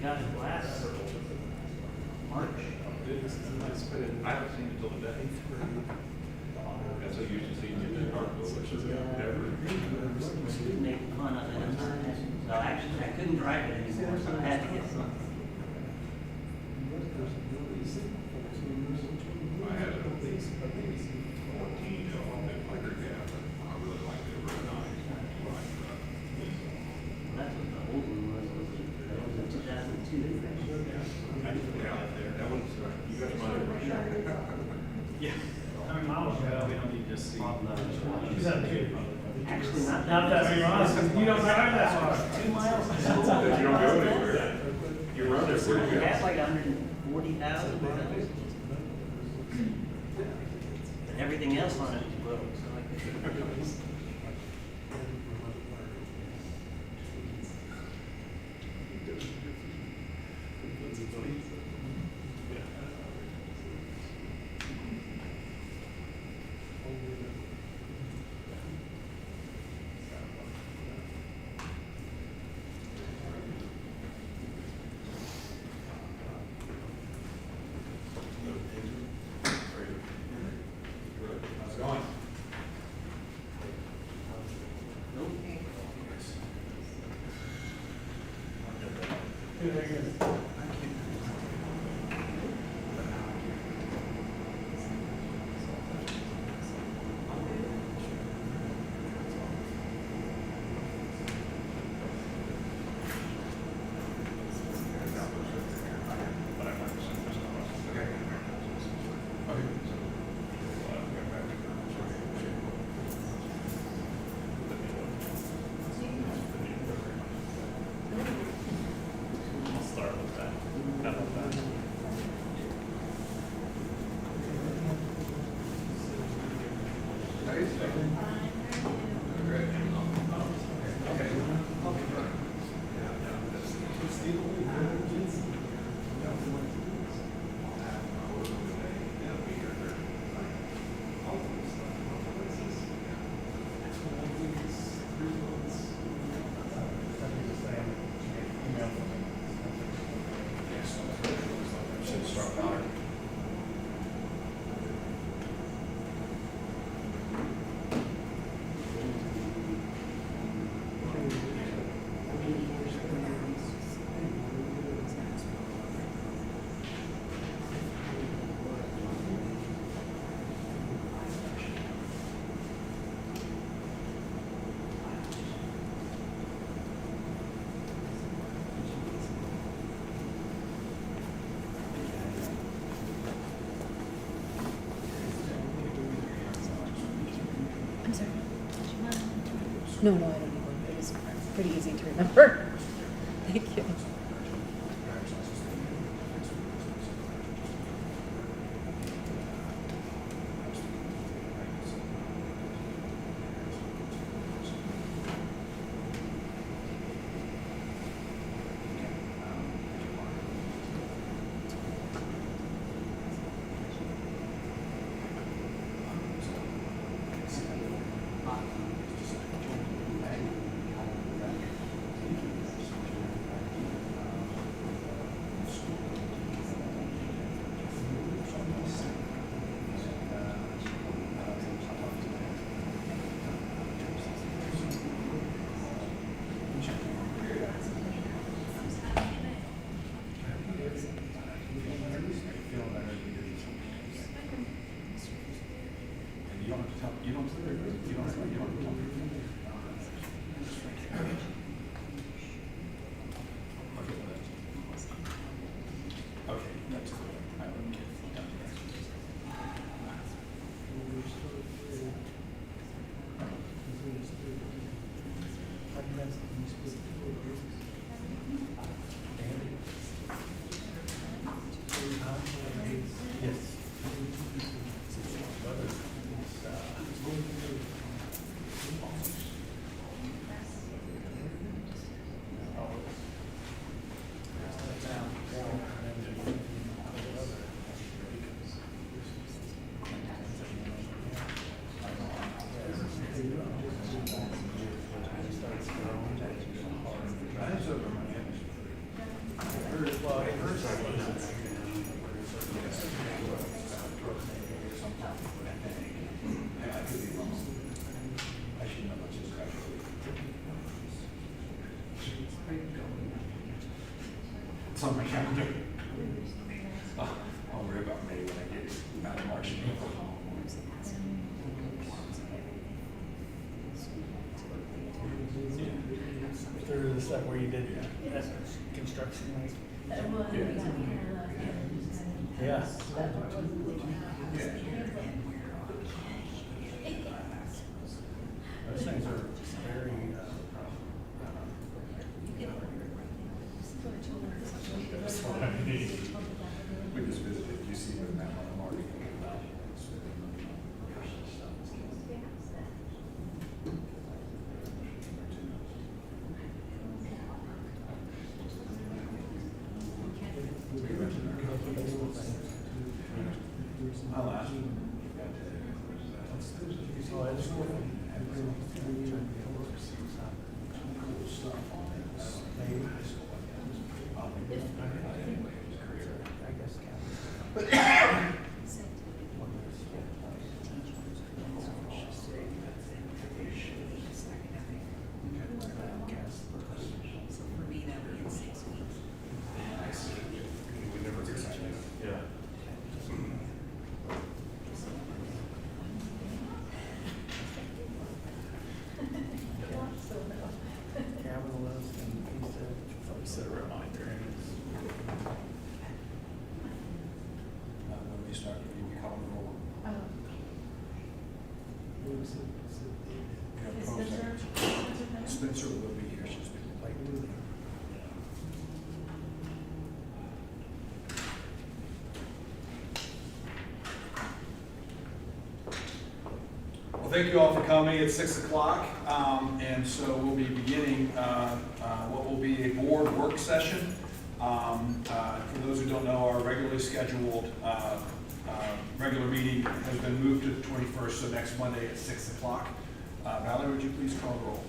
got it last March. I haven't seen it till today. That's what you usually see in the car, which is never. Making fun of it. So actually, I couldn't drive it anymore, so I had to get some. I had a 14 micro gap, and I really liked it, really nice. That's what the old one was. That was in 2002. Yeah, that one's, you got my. Yeah. How many miles ago? We don't need to see. 2002. Actually, not that many miles. You don't drive that far. 2 miles to But school. you don't go anywhere. You run there pretty good. That's like 140,000 miles. And everything else on it is broke. So like, How's it going? I'll start with that. How about that? Should start powder. I'm sorry. No, I don't need one. It was pretty easy to remember. Thank you. It's on my calendar. I'll worry about May when I get out of March and April. Through the stuff where you did construction. Yeah. Those things are very, that's what I need. We just visited, you see the map on the market. I'll ask. Oh, that's cool. Set a reminder. When we start, you call the roll. Spencer will be here, she's been late. Well, thank you all for coming. It's 6 o'clock, and so we'll be beginning what will be a board work session. For those who don't know, our regularly scheduled regular meeting has been moved to the 21st, so next Monday at 6 o'clock. Valerie, would you please call the roll?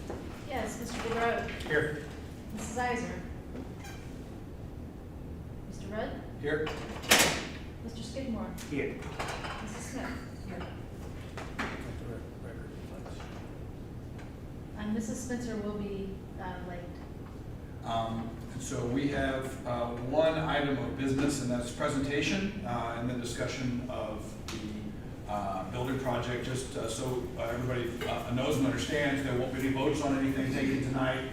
Yes, Mr. DeGrove. Here. Mrs. Iser. Mr. Rudd. Here. Mr. Skidmore. Here. Mrs. Smith. Here. And Mrs. Spencer will be late. And so we have one item of business, and that's presentation and then discussion of the building project. Just so everybody knows and understands, there won't be any votes on anything taken tonight.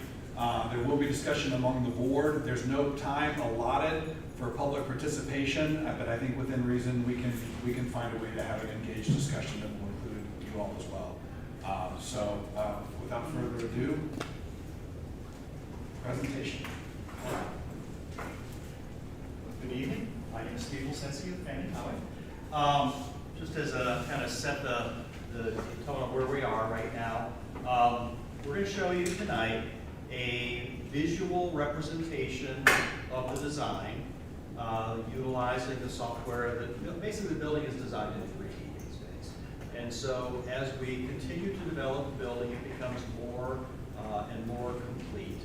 There will be discussion among the board. There's no time allotted for public participation, but I think within reason we can find a way to have an engaged discussion that will include you all as well. So without further ado, presentation. Good evening. My name is Steve Wilsensi of Fanning Highway. Just as a kind of set the tone of where we are right now, we're going to show you tonight a visual representation of the design utilizing the software that basically the building is designed in 3D these days. And so as we continue to develop the building, it becomes more and more complete.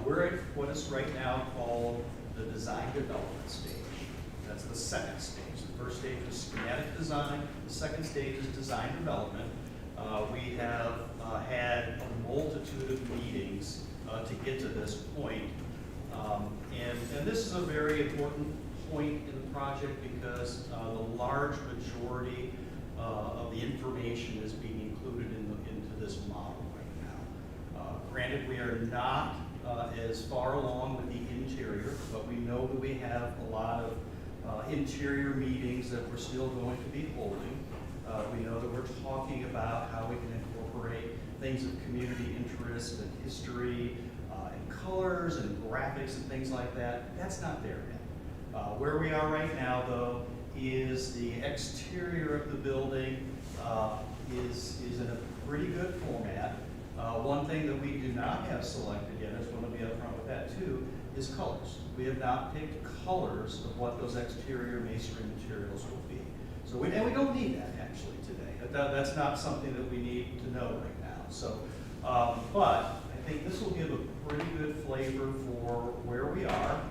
We're at what is right now called the design development stage. That's the second stage. The first stage is schematic design. The second stage is design development. We have had a multitude of meetings to get to this point. And this is a very important point in the project because the large majority of the information is being included into this model right now. Granted, we are not as far along with the interior, but we know that we have a lot of interior meetings that we're still going to be holding. We know that we're talking about how we can incorporate things of community interest and history and colors and graphics and things like that. That's not there yet. Where we are right now, though, is the exterior of the building is in a pretty good format. One thing that we do not have selected yet, I just want to be upfront with that too, is colors. We have not picked colors of what those exterior masonry materials will be. So we don't need that actually today. That's not something that we need to know right now. So, but I think this will give a pretty good flavor for where we are.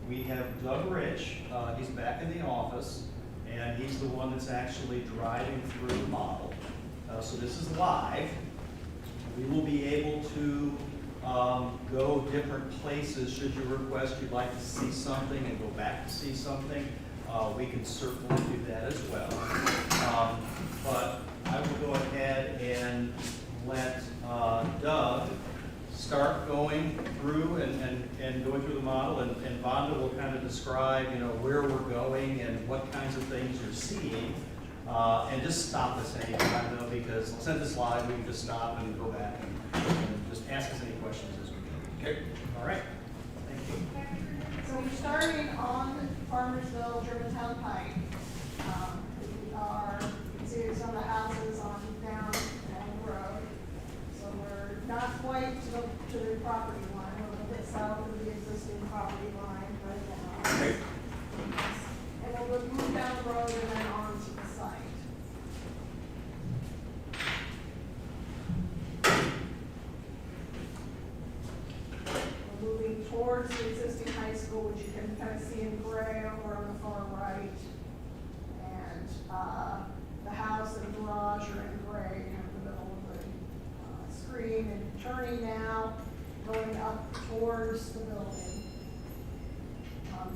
we have Doug Rich, he's back in the office, and he's the one that's actually driving through the model. So this is live. We will be able to go different places should you request you'd like to see something and go back to see something. We can certainly do that as well. But I will go ahead and let Doug start going through and going through the model, and Vonda will kind of describe, where we're going and what kinds of things you're seeing. And just stop us anytime though, because since it's live, we can just stop and go back and just ask us any questions as we go. Okay. All right. Thank you. So we're starting on Farmersville, Germantown Pike. We are, you can see it's on the houses on down the road. So we're not quite to the property line, we're a little bit south of the existing property line right now. Okay. And we'll move down the road and then on to the site. We're moving towards the existing high school, which you can kind of see in gray over on the far right. And the house and the garage are in gray, kind of the middle of the screen. And turning now, going up towards the building.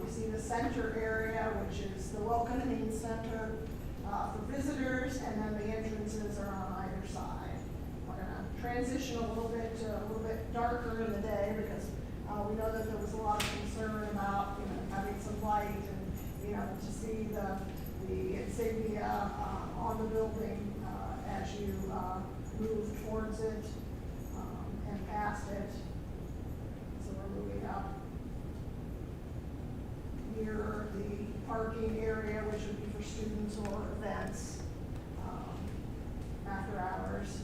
You see the center area, which is the welcoming center for visitors, and then the entrances are on either side. We're going to transition a little bit darker in the day because we know that there was a lot of concern about having some light and to see the insignia on the building as you move towards it and past it. So we're moving up near the parking area, which would be for students or events after hours.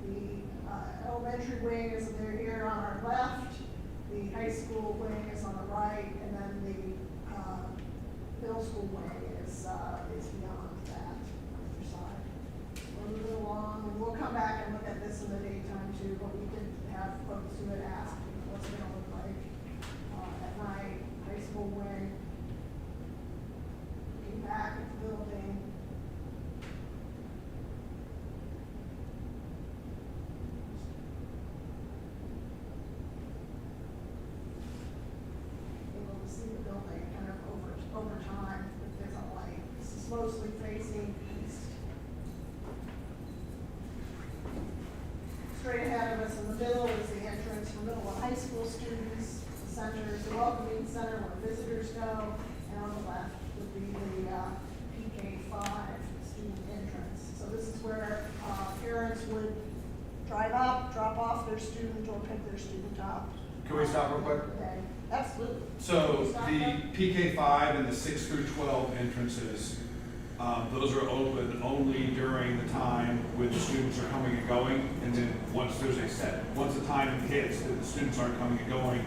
The elementary wing is there here on our left, the high school wing is on the right, and then the middle school wing is beyond that, on either side. We're moving along, and we'll come back and look at this in the daytime too, but we did have folks who had asked what's it going to look like at night, high school wing. Looking back at the building. Able to see the building kind of over time with different light. This is mostly facing east. Straight ahead of us in the middle is the entrance for middle and high school students. The center is the welcoming center where visitors go, and on the left would be the PK-5 student entrance. So this is where parents would drive up, drop off their student, or pick their student up. Can we stop real quick? Okay, absolutely. So Stop the there. PK-5 and the 6 through 12 entrances, those are open only during the time when the students are coming and going, and then once the time hits that the students aren't coming and going,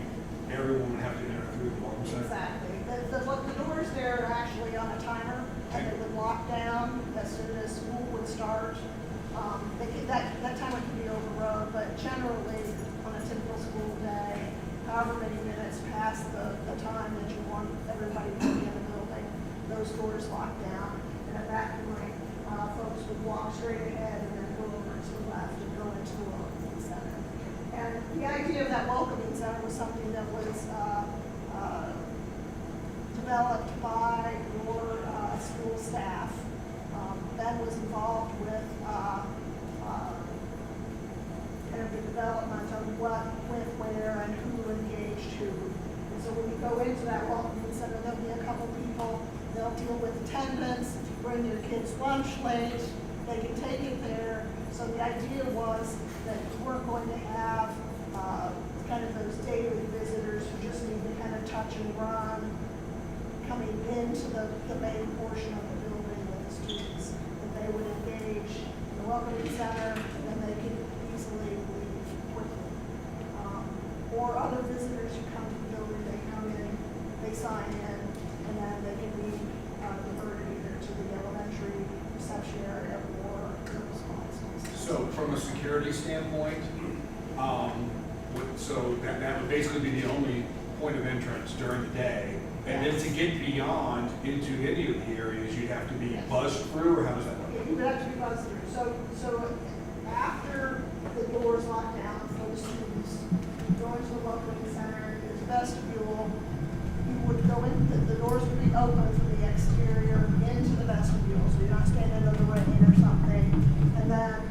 everyone would have to enter through the welcome center. Exactly. The doors there are actually on a timer, and they would lock down as soon as school would start. That timer can be overrode, but generally, on a typical school day, however many minutes past the time that you want everybody to be in the building, those doors lock down. And at that point, folks would walk straight ahead and then go over to the left and go into the welcoming center. And the idea of that welcoming center was something that was developed by your school staff. Ben was involved with kind of the development of what went where and who engaged who. And so when you go into that welcoming center, there'll be a couple people. They'll deal with attendance, bring your kids' lunch late, they can take it there. So the idea was that you weren't going to have kind of those daily visitors who just need to kind of touch and run coming into the main portion of the building with the students. That they would engage in the welcoming center, and then they could easily leave quickly. Or other visitors who come to the building, they come in, they sign in, and then they can be diverted either to the elementary reception area or middle school. So from a security standpoint, So that would basically be the only point of entrance during the day. And then to get beyond into any of the areas, you'd have to be buzzed through, or how does that work? You would have to be buzzed through. So after the doors lock down for the students, go into the welcoming center, there's a vestibule. You would go in, the doors would be open from the exterior into the vestibule, so you're not standing in the rain or something. And then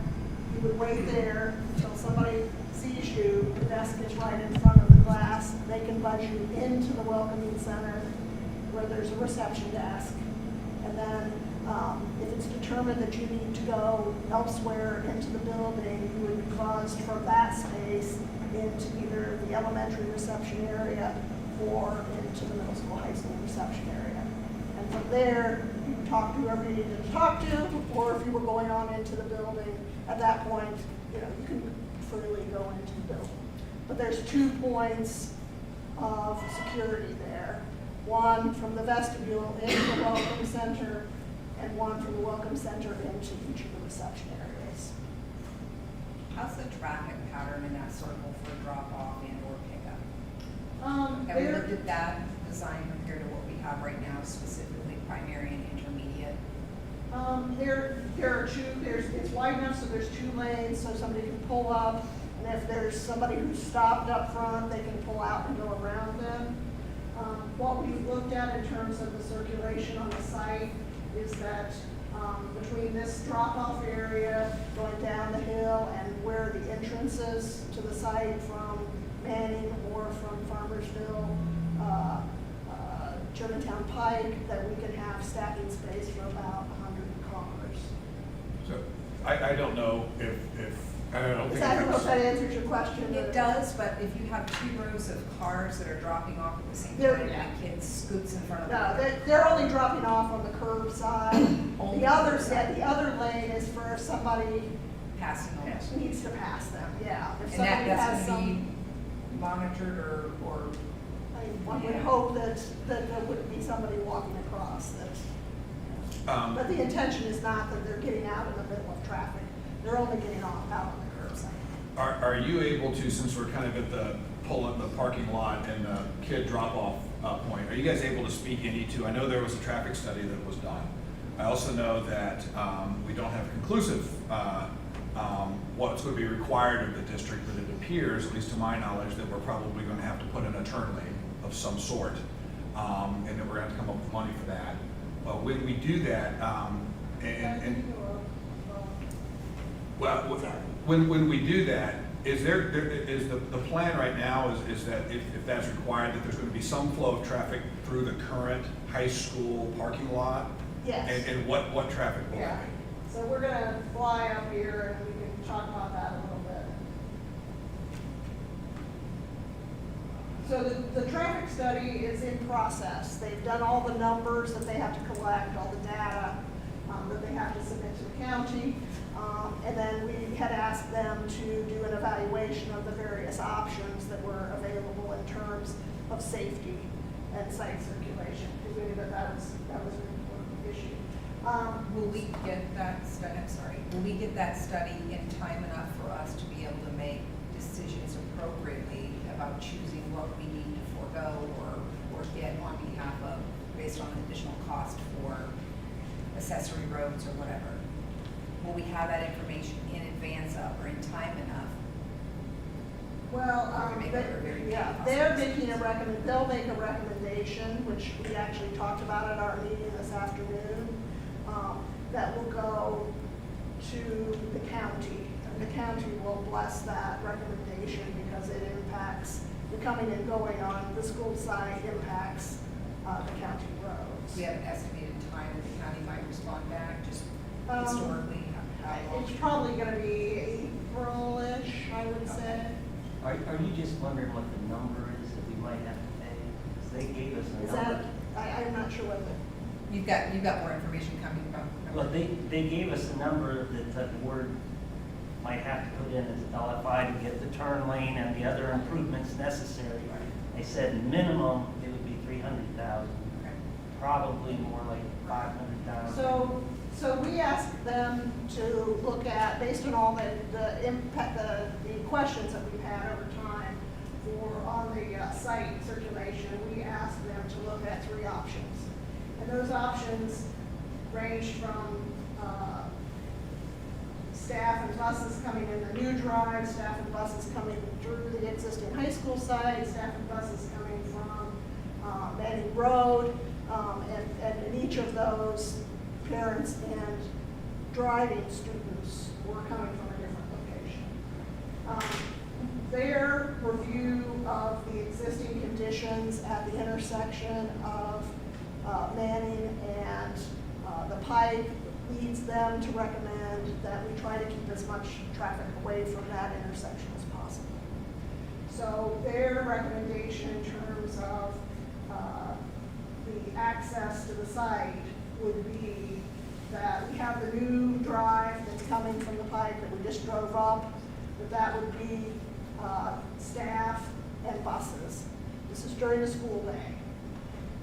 you would wait there until somebody sees you. The desk is right in front of the glass. They can buzz you into the welcoming center where there's a reception desk. And then if it's determined that you need to go elsewhere into the building, you would be buzzed from that space into either the elementary reception area or into the middle school, high school reception area. And from there, you can talk to whoever you needed to talk to, or if you were going on into the building, at that point, you can freely go into the building. But there's 2 points of security there. One from the vestibule into the welcome center, and one from the welcome center into each of the reception areas. How's the traffic pattern in that circle for drop off and or pickup? Have we looked at that design compared to what we have right now, specifically primary and intermediate? There are 2, it's wide enough so there's 2 lanes, so somebody can pull up, and if there's somebody who's stopped up front, they can pull out and go around them. What we've looked at in terms of the circulation on the site is that between this drop-off area going down the hill and where the entrances to the site from Manning or from Farmersville, Germantown Pike, that we can have stacking space for about 100 cars. So I don't know if I don't think. I don't know if that answers your question. It does, but if you have 2 rows of cars that are dropping off at the same They're- time, and the kid scoots in front of No, them. they're only dropping off on the curb side. Only The other, curb side. the other lane is for if somebody Passing them. needs to pass them, yeah. If And somebody has that's gonna some, be monitored or one would hope that there wouldn't be somebody walking across that. But the intention is not that they're getting out in the middle of traffic. They're only getting out on the curb side. Are you able to, since we're kind of at the the parking lot and the kid drop-off point, are you guys able to speak any to, I know there was a traffic study that was done. I also know that we don't have conclusive what's going to be required of the district, but it appears, at least to my knowledge, that we're probably going to have to put in a turn lane of some sort, and that we're going to have to come up with money for that. But when we do that, when we do that, is the plan right now is that if that's required, that there's going to be some flow of traffic through the current high school parking lot? Yes. And what traffic will Yeah. that be? So we're gonna fly up here and we can talk about that a little bit. So the traffic study is in process. They've done all the numbers that they have to collect, all the data that they have to submit to the county. And then we had asked them to do an evaluation of the various options that were available in terms of safety and site circulation, because we knew that was an important issue. will we get that study, will we get that study in time enough for us to be able to make decisions appropriately about choosing what we need to forego or get on behalf of, based on an additional cost for accessory roads or whatever? Will we have that information in advance of or in time enough? Well, Or make it a very yeah, big they're process. making they'll make a recommendation, which we actually talked about at our meeting this afternoon, that will go to the county. And the county will bless that recommendation because it impacts, the coming and going on the school site impacts the county roads. Do we have an estimated time that the county might respond back, just historically? How long? It's probably gonna be April-ish, I would say. Are you just wondering what the number is that we might have to pay? Because they gave us a Is number. that, I'm not sure what the, You've got more information coming from. Well, they gave us a number that the board might have to put in as LFI to get the turn lane and the other improvements necessary. They said minimum, it would be 300,000, Okay. probably more like 500,000. So we asked them to look at, based on all the impact, the questions that we've had over time, on the site circulation, we asked them to look at 3 options. And those options range from staff and buses coming in the new drive, staff and buses coming through the existing high school site, staff and buses coming from Manning Road, and in each of those, parents and driving students were coming from a different location. Their review of the existing conditions at the intersection of Manning and the Pike leads them to recommend that we try to keep as much traffic away from that intersection as possible. So their recommendation in terms of the access to the site would be that we have the new drive that's coming from the Pike that we just drove up, that would be staff and buses. This is during the school day.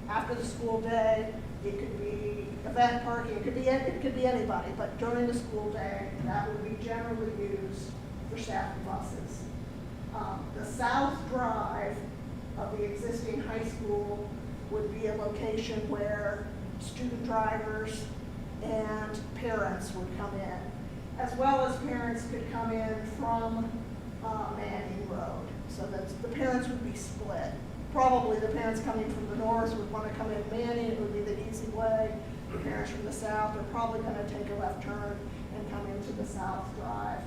After the school day, it could be event parking, it could be anybody, but during the school day, that would be generally used for staff and buses. The south drive of the existing high school would be a location where student drivers and parents would come in, as well as parents could come in from Manning Road, so that the parents would be split. Probably the parents coming from the north would want to come in Manning, it would be the easy way. The parents from the south are probably going to take a left turn and come into the south drive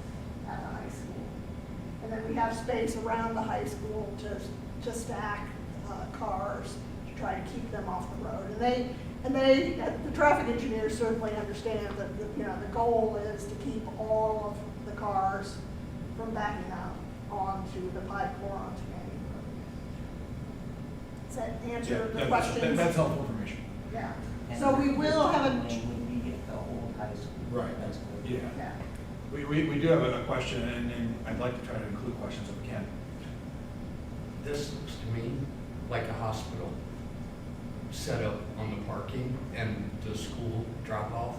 at the high school. And then we have space around the high school to stack cars to try to keep them off the road. And the traffic engineers certainly understand that the goal is to keep all of the cars from backing up onto the Pike or onto Manning Road. Does that answer the questions? That's helpful information. Yeah. And So we will have a, Would be at the old high school. Right. That's good. Yeah. yeah. We do have a question, and I'd like to try to include questions if we can. This looks to me like a hospital set up on the parking and the school drop off.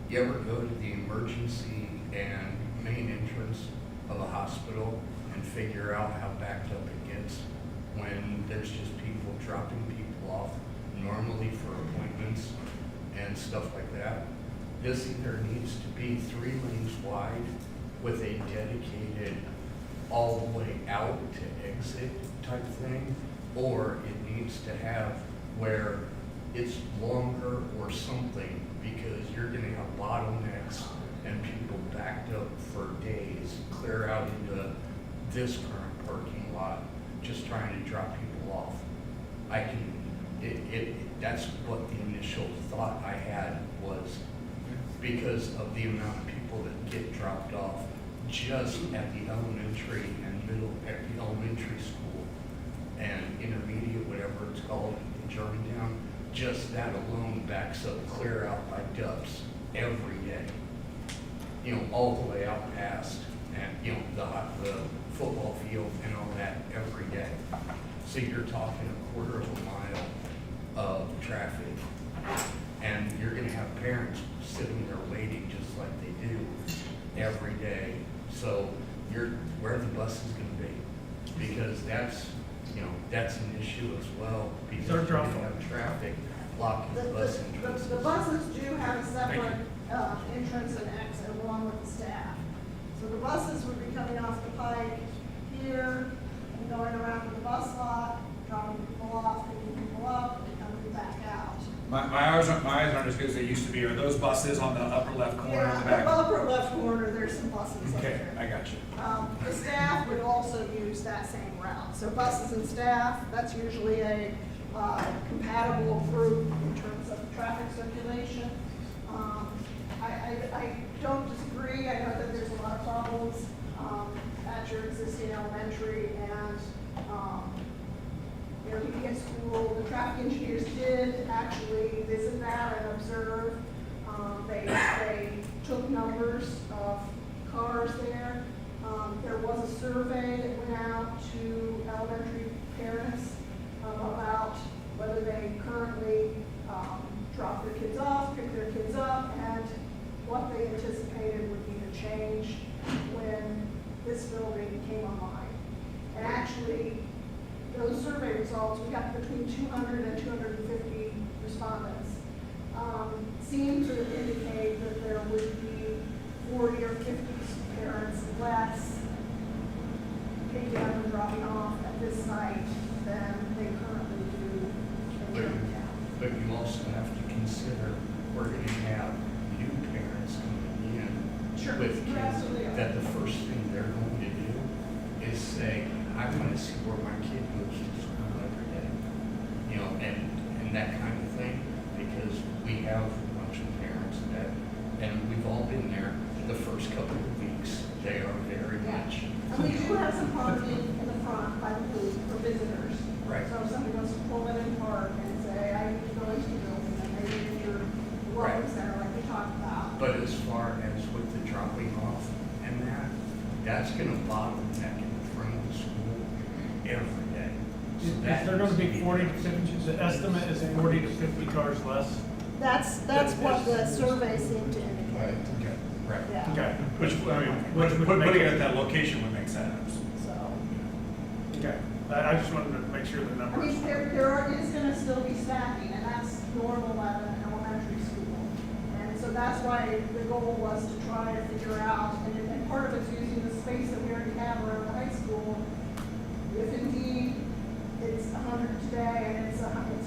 You ever go to the emergency and main entrance of a hospital and figure out how backed up it gets when there's just people dropping people off normally for appointments and stuff like that? This either needs to be 3 lanes wide with a dedicated all the way out to exit type thing, or it needs to have where it's longer or something, because you're gonna have bottlenecks and people backed up for days, clear out into this current parking lot, just trying to drop people off. That's what the initial thought I had was, because of the amount of people that get dropped off just at the elementary and middle, at the elementary school and intermediate, whatever it's called in Germantown, just that alone backs up clear out by Dubs every day. All the way out past, and the football field and all that every day. So you're talking a quarter of a mile of traffic, and you're gonna have parents sitting there waiting just like they do every day. So where the bus is gonna be, because that's an issue as well, because you're gonna have traffic blocking the bus entrance. The buses do have a separate entrance and exit along with the staff. So the buses would be coming off the Pike here, and going around to the bus lot, dropping people off, picking people up, and coming back out. My eyes aren't as good as they used to be. Are those buses on the upper left corner of the Yeah, back? the upper left corner, there's some buses up Okay, there. I got you. The staff would also use that same route. So buses and staff, that's usually a compatible group in terms of traffic circulation. I don't disagree. I know that there's a lot of problems at your existing elementary and intermediate school. The traffic engineers did actually visit that and observe. They took numbers of cars there. There was a survey that went out to elementary parents about whether they currently drop their kids off, pick their kids up, and what they anticipated would be the change when this building came online. And actually, results, we got between 200 and 250 respondents, seem to indicate that there would be 40 or 50 parents less picking up and dropping off at this site than they currently do in Germantown. But you also have to consider, we're gonna have new parents coming in. Sure, With you kids, absolutely are. that the first thing they're going to do is say, I wanna see where my kid goes to school every day. You know, and that kind of thing, because we have a bunch of parents that, and we've all been there, the first couple of weeks, they are very much. And we do have some parking in the front by the booth for visitors. Right. So if somebody wants to pull in and park and say, I need to go into the building, and maybe in your welcome Right. center like we talked about. But as far as with the dropping off and that's gonna bottleneck in the front of the school every day. So Is that there gonna needs to be 40 to 50, the estimate is 40 to 50 cars less? That's what the survey seemed to indicate. Okay, right. Yeah. Okay. Which, I mean, Which would make putting it it- at that location would make sense. So, Okay, I just wanted to make sure the I numbers. mean, there is gonna still be stacking, and that's normal at an elementary school. And so that's why the goal was to try to figure out, and part of it's using the space that we already have around the high school. If indeed it's 100 today, and it's 100,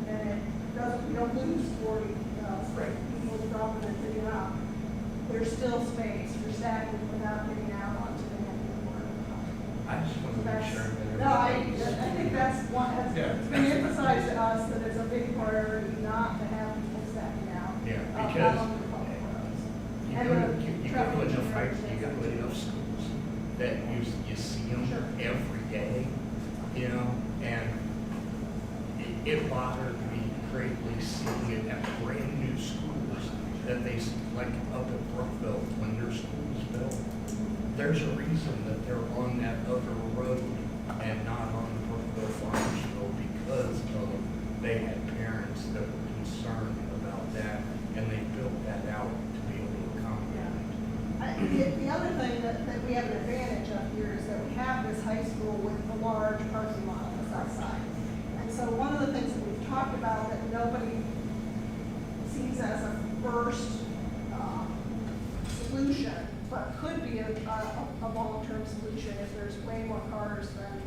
and it doesn't, we don't lose 40, people dropping and picking up, there's still space for stacking without getting out onto the end. I just want to make sure that. No, I everybody's- think that's one, Yeah. it's been emphasized to us that it's a big priority not to have people stacking out. Yeah, out because on the public roads. You And go, the you go traffic to enough, engineers you say go to that. enough schools that you see them Sure. every day, you know, and it bothered me greatly seeing it at brand new schools that they, like up at Brookville, when their school was built, there's a reason that they're on that other road and not on Brookville Farmersville because of, they had parents that were concerned about that, and they built that out to be able to accommodate it. The other thing that we have an advantage of here is that we have this high school with a large parking lot on the south side. And so one of the things that we've talked about that nobody sees as a first solution, but could be a long-term solution if there's way more cars than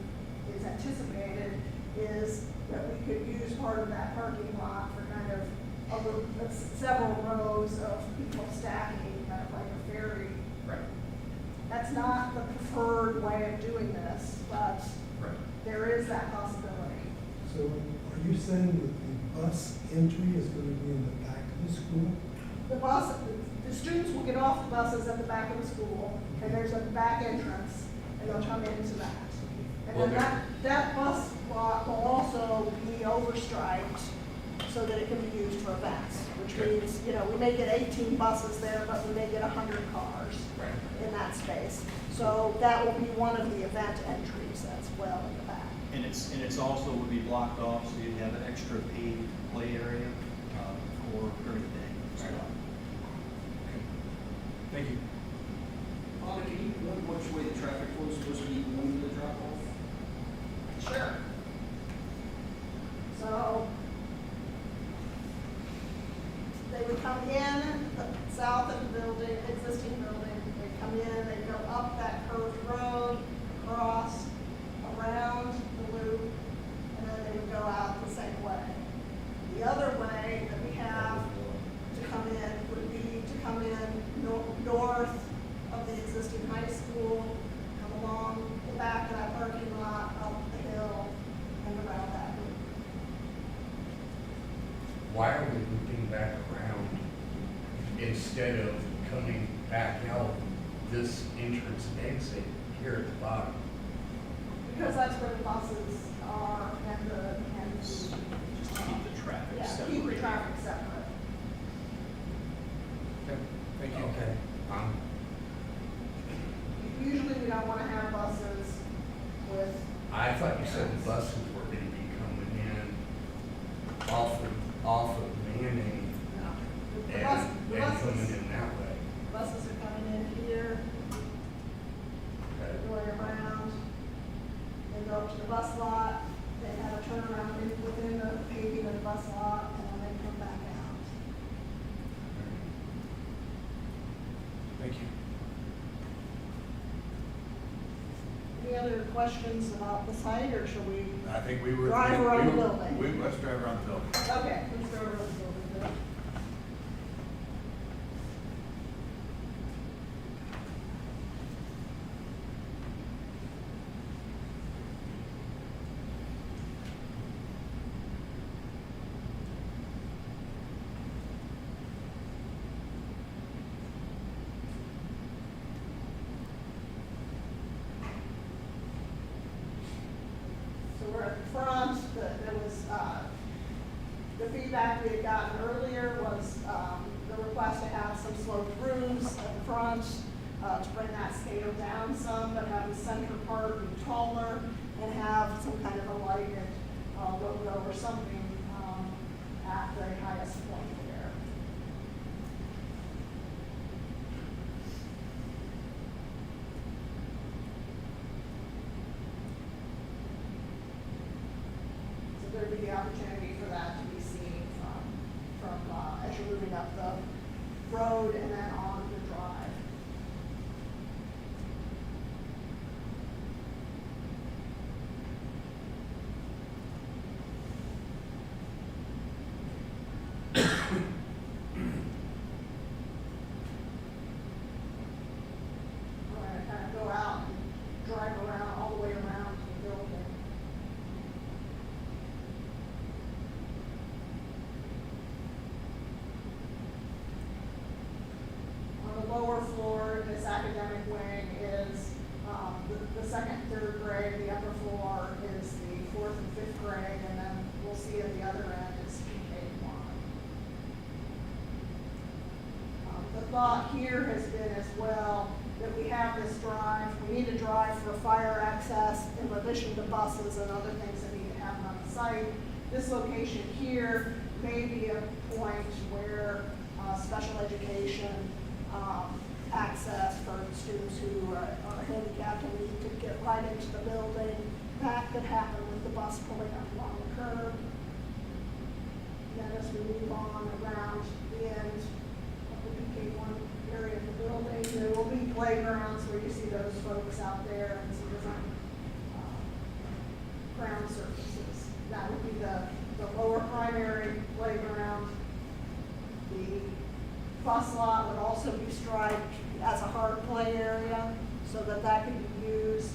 is anticipated, is that we could use part of that parking lot for kind of several rows of people stacking, kind of like a ferry. Right. That's not the preferred way of doing this, but Right. there is that possibility. So are you saying that the bus entry is going to be in the back of the school? The students will get off the buses at the back of the school, and there's a back entrance, and they'll come into that. And Well, then that bus lot will also be overstriped so that it can be used for events, which Okay. means, we may get 18 buses there, but we may get 100 cars Right. in that space. So that will be one of the event entries as well in the back. And it's also would be blocked off, so you'd have an extra paved play area for during the day. as well. Thank you. Paula, can you look which way the traffic flow is supposed to be going to the drop off? Sure. So they would come in the south of the building, existing building, they come in, they go up that curved road, across, around the loop, and then they would go out the same way. The other way that we have to come in would be to come in north of the existing high school, come along the back of that parking lot, up the hill, and around that loop. Why are we looping back around instead of coming back out this entrance and exit here at the bottom? Because that's where the buses are and Just keep the traffic yeah, separated. keep the traffic separate. Okay, thank you. Okay. Usually we don't want to have buses with, I thought you said the buses were gonna be coming in off of Manning the and coming buses, in that way. buses are coming in here, Okay. going around, they go up to the bus lot, They have a turnaround within the paving of the bus lot, and then they come back out. Thank you. Any other questions about the site, or should we? I think we were. Drive around the building. Let's drive around the building. Okay, let's go around the building. So we're at the front. There was, the feedback we had gotten earlier was the request to have some sloped roofs at the front to bring that scale down some, but have the center part be taller and have some kind of a lighted logo or something at the highest point there. So there'd be the opportunity for that to be seen from as you're moving up the road and then on the drive. We're gonna kind of go out and drive around, all the way around the building. On the lower floor, this academic wing is the second, third grade. The upper floor is the fourth and fifth grade, and then we'll see at the other end is K1. The thought here has been as well that we have this drive. We need a drive for fire access in addition to buses and other things that need to happen on the site. This location here may be a point where special education access for students who are handicapped and need to get right into the building. That could happen with the bus pulling up along the curb. And then as we move on around the end of the PK1 area of the building, there will be playgrounds where you see those folks out there and some different ground surfaces. That would be the lower primary playground. The bus lot would also be striped as a hard play area so that that can be used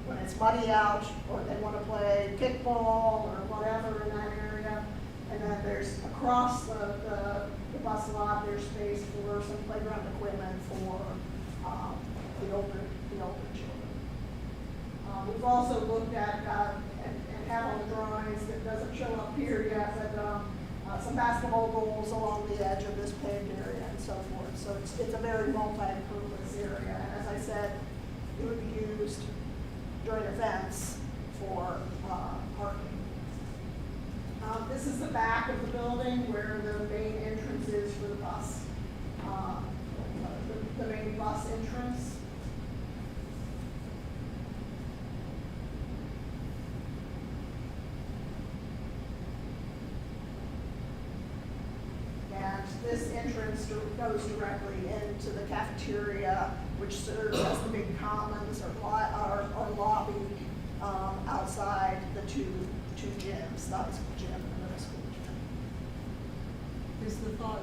when it's muddy out or they want to play kickball or whatever in that area. And then there's across the bus lot, there's space for some playground equipment for the older children. We've also looked at and have on the drawings that doesn't show up here yet, but some basketball goals along the edge of this paved area and so forth. So it's a very multi-purpose area. And as I said, it would be used during events for parking. This is the back of the building where the main entrance is for the bus. The main bus entrance. And this entrance goes directly into the cafeteria, which serves as the big commons or lobby outside the two gyms, the high school gym and the middle school gym. Is the thought,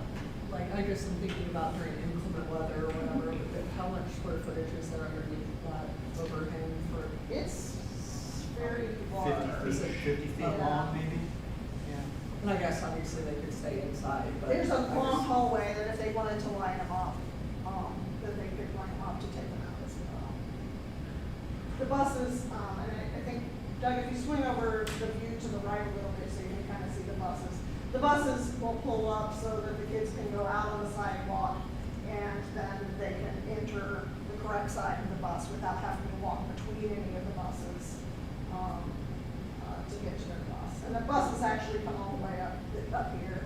like, I guess I'm thinking about during inclement weather or whatever, but how much square footage is there underneath that overhang for? It's very large. 50 feet Yeah. long, maybe? And I guess obviously they could stay inside, but. There's a long hallway that if they wanted to line them up, then they could line them up to take them out as well. The buses, and I think, Doug, if you swing over the view to the right a little bit so you can kind of see the buses will pull up so that the kids can go out on the sidewalk and then they can enter the correct side of the bus without having to walk between any of the buses to get to their bus. And the buses actually come all the way up here.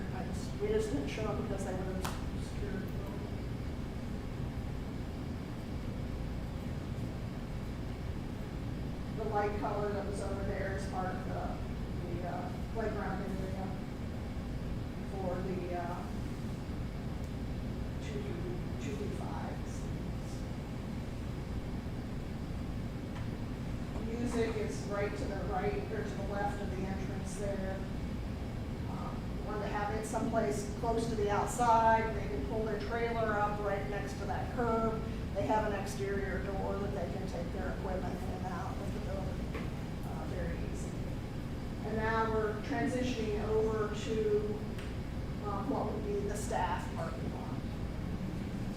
We just didn't show them because they would have secured the building. The light color that was over there is part of the playground area for the 2-5. Music is right to the right, or to the left of the entrance there. Want to have it someplace close to the outside, they can pull their trailer up right next to that curb. They have an exterior door that they can take their equipment in and out of the building very easy. And now we're transitioning over to what would be the staff parking lot.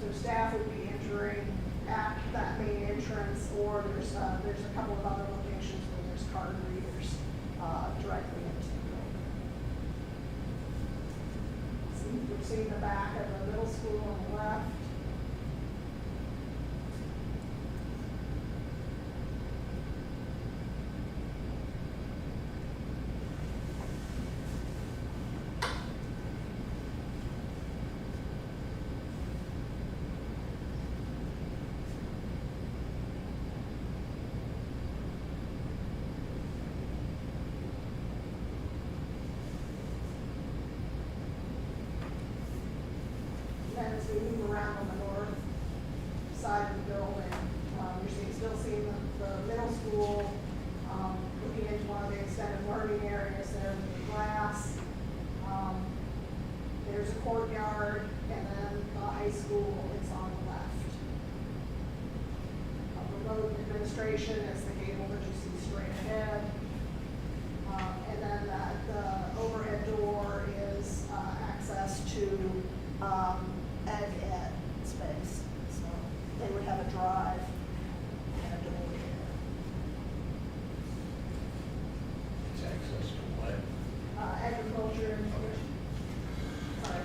So staff would be entering at that main entrance, or there's a couple of other locations where there's card readers directly into the building. We've seen the back of the middle school on the left. And as we move around on the north side of the building, you're still seeing the middle school, looking into one of the extended learning areas there with the glass. There's a courtyard, and then the high school is on the left. Remote administration is the gable that you see straight ahead. And then the overhead door is access to ed space. So they would have a drive and a door there. It's access to what? Agriculture and sorry.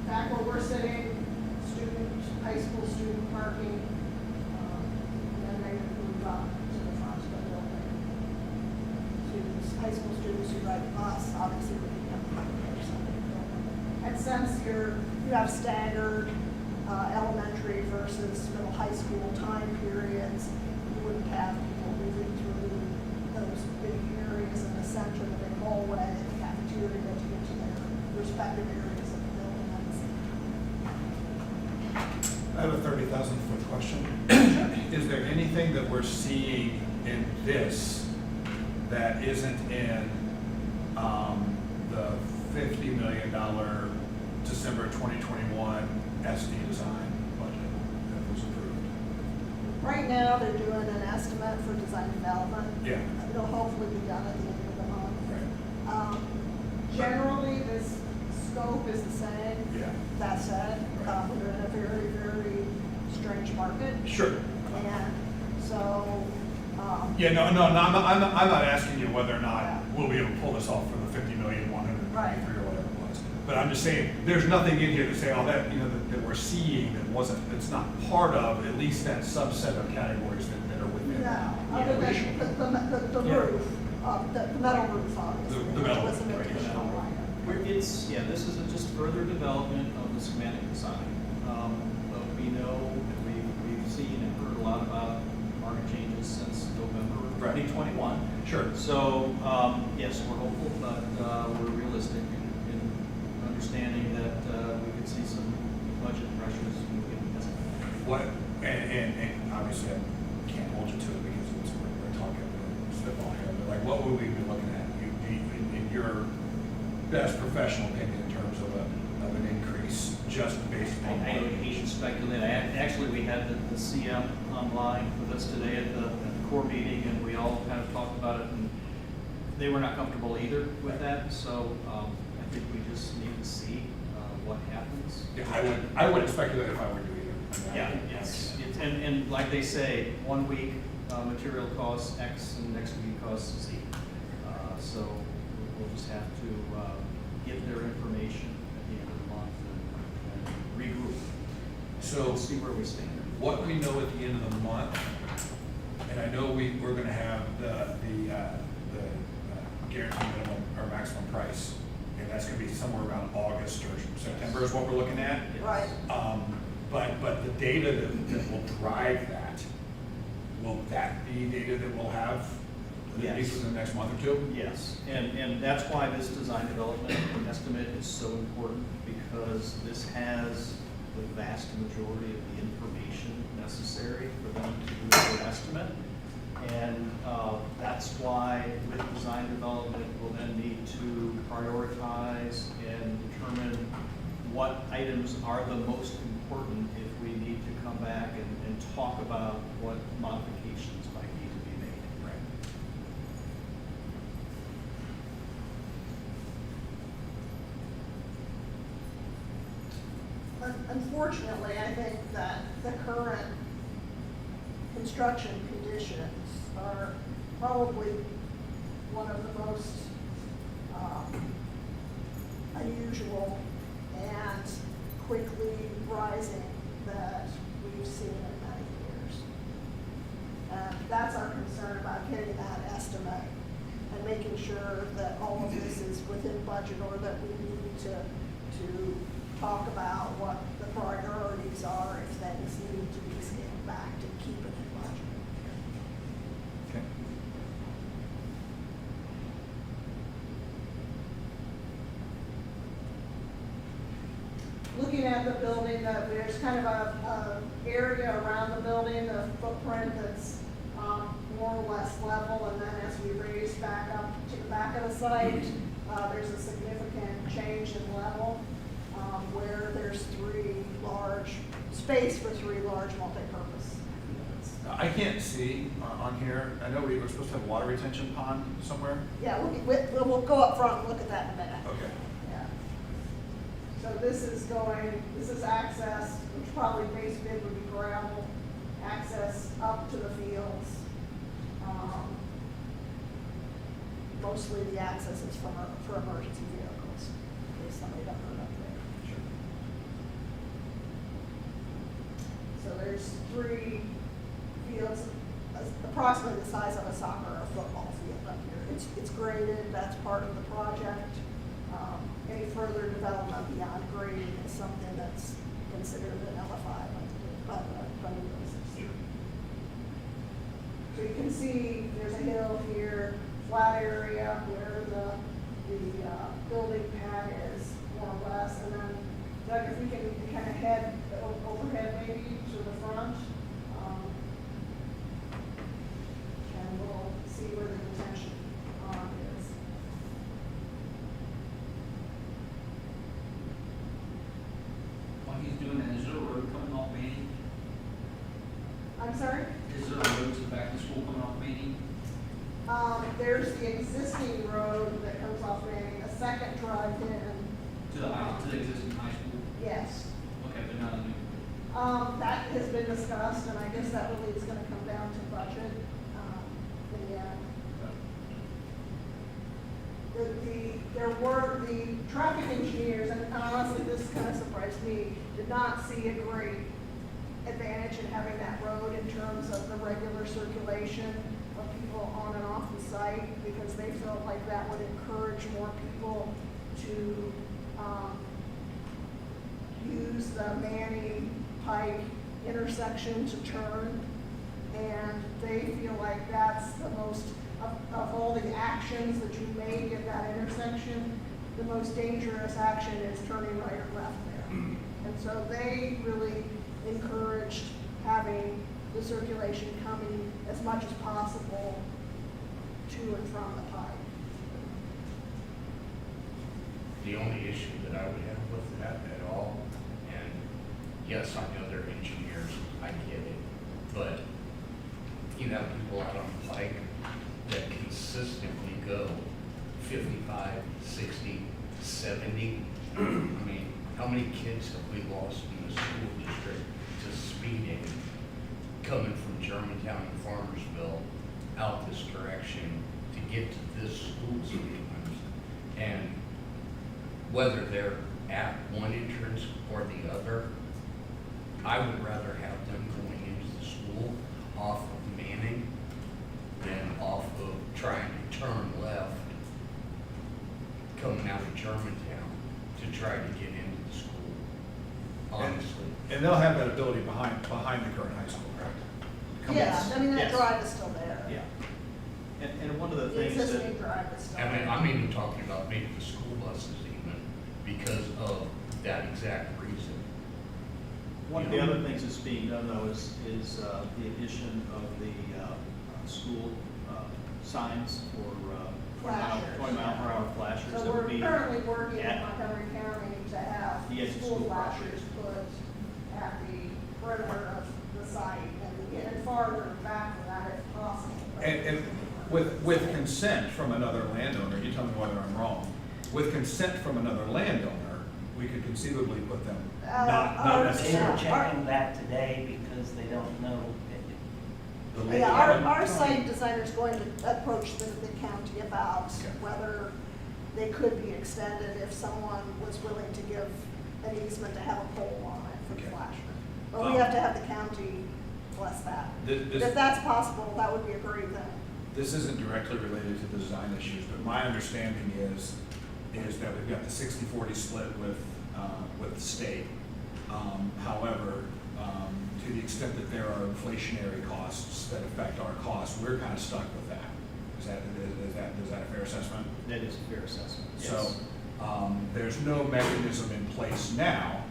Back where we're sitting, high school student parking, and then they would move up to the front of the building. High school students who ride the bus, obviously would be on the other side of the building. And since you have staggered elementary versus middle high school time periods, you wouldn't have people moving through those big areas in the center, the big hallway, the cafeteria to get to their respective areas. I have a 30,000-foot question. Is there anything that we're seeing in this that isn't in the $50 million December 2021 SD design budget that was approved? Right now, they're doing an estimate for design development. Yeah. It'll hopefully be done at the end of the month. Right. Generally, this scope is the same. Yeah. That said, Right. we're in a very, very strange market. Sure. And so. Yeah, no, I'm not asking you whether or not we'll be able to pull this off for the 50,193 Right. or whatever it was. But I'm just saying, there's nothing in here to say, oh, that, that we're seeing that's not part of at least that subset of categories that are within. No, other than the roof, the metal roof, obviously. The metal which was an roof, right. additional item. This is just further development of the schematic design. But we know, we've seen and heard a lot about market changes since November of 2021. Sure. So, yes, we're hopeful, but we're realistic in understanding that we could see some budget pressures moving this. What, and obviously I can't hold you to it because we're talking spitball here, but like, what would we be looking at in your best professional opinion in terms of an increase just based on? I hate to speculate. Actually, we had the CM online with us today at the core meeting, and we all kind of talked about it, and they were not comfortable either with that. So I think we just need to see what happens. Yeah, I wouldn't speculate if I were you either. Yeah, yes. And like they say, 1 week material costs X, and next week costs Z. So we'll just have to get their information at the end of the month. So and see where we stand. what we know at the end of the month, and I know we're gonna have the guaranteed minimum or maximum price, and that's gonna be somewhere around August or September is what we're looking at. Right. But the data that will drive that, will that be data that we'll have at least Yes. within the next month or two? Yes, and that's why this design development estimate is so important, because this has the vast majority of the information necessary for them to do their estimate. And that's why with design development, we'll then need to prioritize and determine what items are the most important if we need to come back and talk about what modifications might need to be made. Right. Unfortunately, I think that the current construction conditions are probably one of the most unusual and quickly rising that we've seen in many years. And that's our concern about getting that estimate and making sure that all of this is within budget, or that we need to talk about what the priorities are if things need to be scaled back to keep it in budget. Okay. Looking at the building, there's kind of a area around the building, the footprint that's more or less level, and then as we raise back up to the back of the site, there's a significant change in level, where there's space for three large multi-purpose units. I can't see on here, I know we were supposed to have a water retention pond somewhere. Yeah, we'll go up front and look at that in a minute. Okay. Yeah. So this is access, which probably base bid would be gravel, access up to the fields. Mostly the access is for emergency vehicles, in case somebody got hurt up there. Sure. So there's three fields, approximately the size of a soccer or football field up here. It's graded, that's part of the project. Any further development beyond grading is something that's considered an LFI by the basis. So you can see there's a hill here, flat area where the building pad is, more or less. And then, Doug, if we can kind of head overhead maybe to the front. And we'll see where the detention pond is. While he's doing that, is there a road coming off Manning? I'm sorry? Is there a road to the back of the school coming off Manning? There's the existing road that comes off Manning, a second drive in. To the existing high school? Yes. Okay, but not a new. That has been discussed, and I guess that really is gonna come down to budget, in the end. The traffic engineers, and honestly, this kind of surprised me, did not see a great advantage in having that road in terms of the regular circulation of people on and off the site, because they felt like that would encourage more people to, use the Manning Pike intersection to turn. And they feel like that's the most, of all the actions that you make at that intersection, the most dangerous action is turning right or left there. And so they really encouraged having the circulation coming as much as possible to and from the Pike. The only issue that I would have with that at all, and yes, I know they're engineers, I get it, but you have people out on the Pike that consistently go 55, 60, 70. I mean, how many kids have we lost in the school district to speeding coming from Germantown and Farmersville out this direction to get to this school sometimes? And whether they're at one entrance or the other, I would rather have them going into the school off of Manning than off of trying to turn left, coming out of Germantown to try to get into the school, honestly. And they'll have that ability behind the current high school, correct? Come in. Yeah, I mean, that Yes. drive is still there. Yeah. And one of the The things that. existing drive is still I mean, there. I'm even talking about maybe the school buses even, because of that exact reason. One of the other things that's being done though is the addition of the school signs for 20 mile per hour flashers. So that would we're be currently working in at- Montgomery County to have The edge of school school flashers put at the perimeter of the site and farther back from that if possible. And with consent from another landowner, you tell me whether I'm wrong, with consent from another landowner, we could conceivably put them, not They were necessarily. checking that today because they don't know. the Yeah, land- our site designer's going to approach the county about Okay. whether they could be extended if someone was willing to give an easement to have a pole on it for the Okay. flasher. But we have to have the county bless that. This- If that's possible, that would be a great thing. This isn't directly related to the design issues, but my understanding is that we've got the 60-40 split with the state. However, to the extent that there are inflationary costs that affect our costs, we're kind of stuck with that. Is that a fair assessment? That is a fair assessment. So, Yes. there's no mechanism in place now,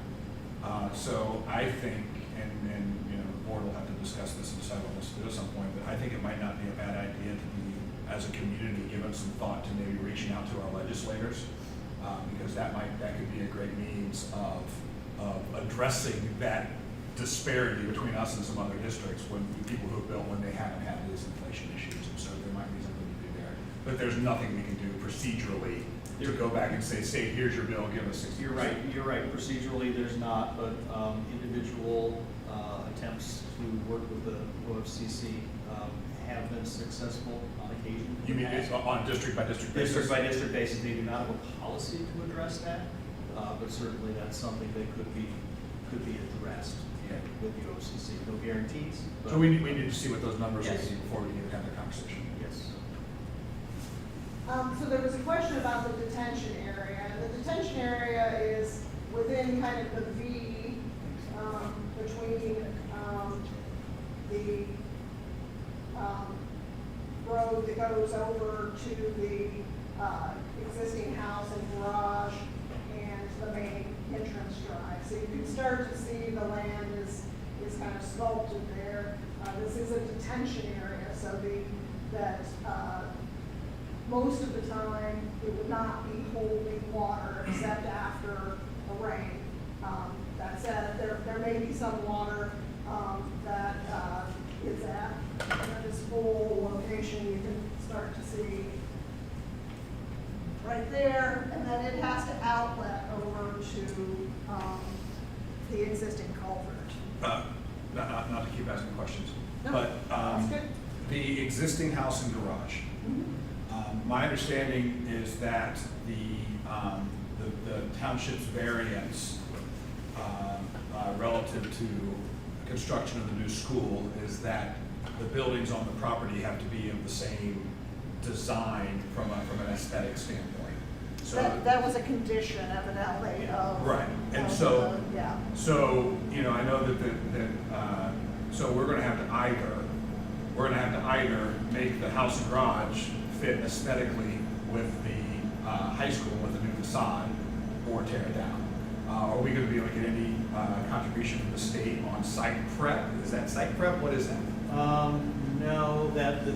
so I think, and, you know, the board will have to discuss this and decide on this at some point, but I think it might not be a bad idea to be, as a community, giving some thought to maybe reaching out to our legislators, because that could be a great means of addressing that disparity between us and some other districts when people who built when they haven't had these inflation issues, and so there might be something to do there. But there's nothing we can do procedurally to go back and say, here's your bill, give us 60%. You're right, procedurally, there's not, but individual attempts to work with the OFCC have been successful on occasion. You mean it's on district by district basis? District by district basis, they do not have a policy to address that, but certainly that's something that could be addressed with the OFCC. No guarantees. but- So we need to see what those numbers will Yes. be before we even have the conversation. Yes. So there was a question about the detention area. And the detention area is within kind of the V between the road that goes over to the existing house and garage and the main entrance drive. So you can start to see the land is kind of sculpted there. This is a detention area, so most of the time, it would not be holding water except after a rain. That said, there may be some water that is at this full location. You can start to see right there, and then it has to outlet over to the existing culvert. Not to keep asking questions, No, but that's good. the existing house and garage. My understanding is that the township's variance relative to construction of the new school is that the buildings on the property have to be of the same design from an aesthetic standpoint. So That was a condition evidently of. right, and of so the- Yeah. so you know I know that so we're going to have to either make the house and garage fit aesthetically with the high school with the new facade, or tear it down. Are we going to be able to get any contribution from the state on site prep? Is that site prep? What is that? No, that the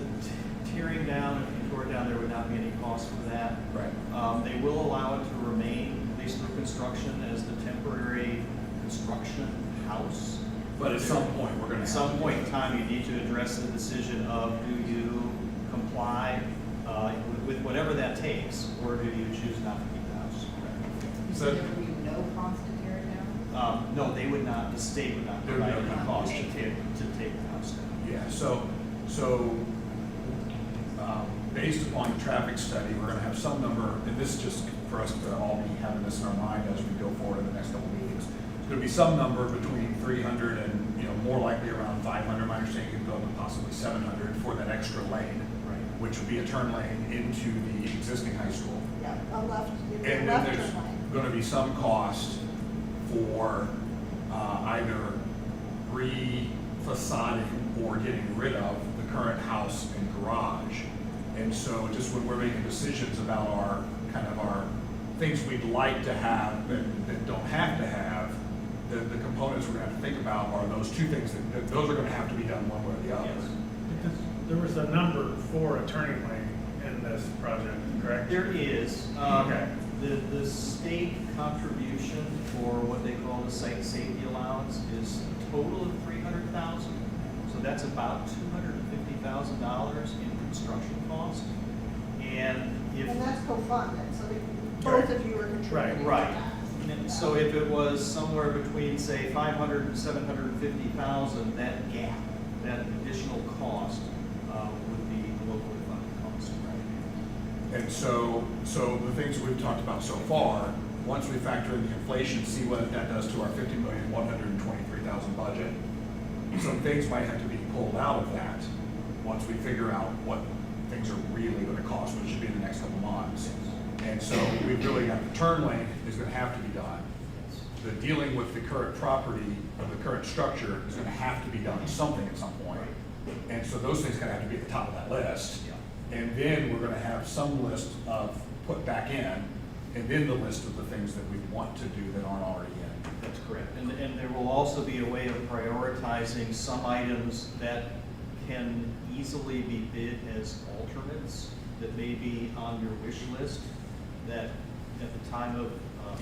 tearing down, if you tore it down, there would not be any cost for that. Right. They will allow it to remain, at least through construction, as the temporary construction house. But at some point, we're going to At some point in time, you need to address the decision of, do you comply with whatever that takes, or do you choose not to keep the house? So there would be no cost to tear it down? No, they would not, the state would not There would provide be no any cost. cost to take the house down. Yeah, so based upon the traffic study, we're gonna have some number, and this is just for us to all be having this in our mind as we go forward in the next couple of meetings. It's there'll be some number between 300 and, you know, more likely around 500. My understanding could go up to possibly 700 for that extra lane, which would be a turn lane into the existing high school. Yeah, a left, And a then left there's turn lane. gonna be some cost for either re-facading or getting rid of the current house and garage. And so just when we're making decisions about our, kind of our things we'd like to have that don't have to have, the components we're gonna have to think about are those two things, that those are gonna have to be done one way or the other. Because there was a number for a turning lane in this project, correct? There is. Okay. The state contribution for what they call the site safety allowance is a total of $300,000. So that's about $250,000 in construction cost. And if. And that's co-funded, so both of you are contributing to Right. that. And so if it was somewhere between, say, 500 and 750,000, that gap, that additional cost, would be locally funded cost. And so the things we've talked about so far, once we factor in the inflation, see what that does to our $50,123,000 budget. Some things might have to be pulled out of that once we figure out what things are really gonna cost, which should be in the next couple months. And so we've really got the turn lane is gonna have to be done. The dealing with the current property of the current structure is gonna have to be done something at some point. And so those things gonna have to be at the top of that list. And then we're gonna have some list of put back in, and then the list of the things that we want to do that aren't already in. That's correct. And there will also be a way of prioritizing some items that can easily be bid as alternates that may be on your wish list, that at the time of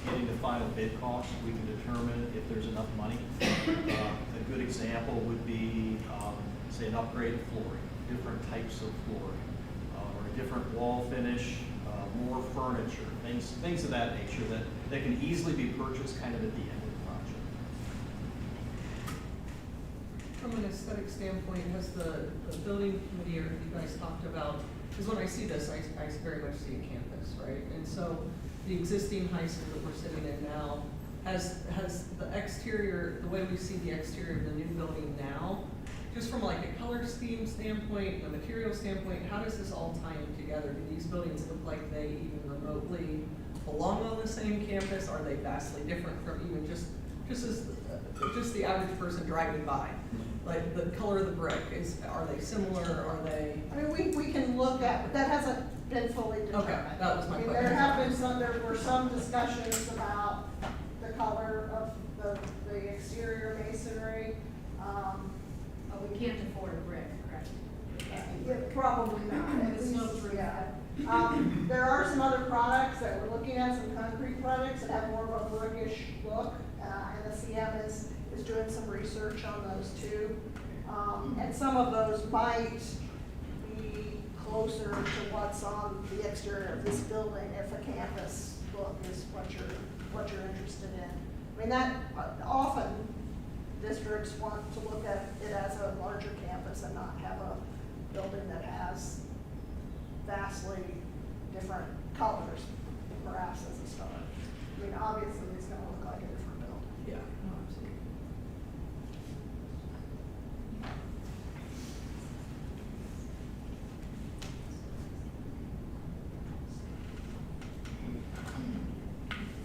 getting the final bid cost, we can determine if there's enough money. A good example would be, say, an upgrade of flooring, different types of flooring, or a different wall finish, more furniture, things of that nature that can easily be purchased kind of at the end of the project. From an aesthetic standpoint, has the building committee or you guys talked about, because when I see this, I very much see a campus, right? And so the existing high school that we're sitting in now, has the exterior, the way we see the exterior of the new building now, just from like a color scheme standpoint, a material standpoint, how does this all tie in together? Do these buildings look like they even remotely belong on the same campus? Are they vastly different from even just the average person driving by? Like the color of the brick, are they similar, are they? I mean, we can look at, that hasn't been fully determined. Okay, that was my I mean, question. there were some discussions about the color of the exterior masonry. But we can't afford a brick, correct? Yeah, probably not, at It's no least, brick. yeah. There are some other products that we're looking at, some concrete products that have more of a brickish look, and the CM is doing some research on those too. And some of those might be closer to what's on the exterior of this building if a campus look is what you're interested in. I mean, that, often districts want to look at it as a larger campus and not have a building that has vastly different colors, perhaps as a start. I mean, obviously, it's gonna look like a different building. Yeah, no, absolutely.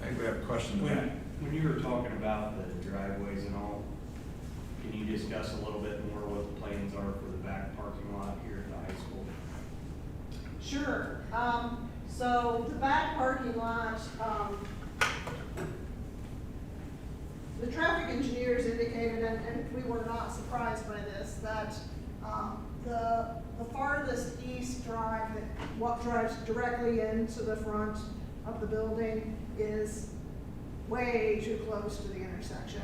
I think we have a question. When you were talking about the driveways and all, can you discuss a little bit more what the plans are for the back parking lot here at the high school? Sure. So the back parking lot, the traffic engineers indicated, and we were not surprised by this, that the farthest east drive, what drives directly into the front of the building, is way too close to the intersection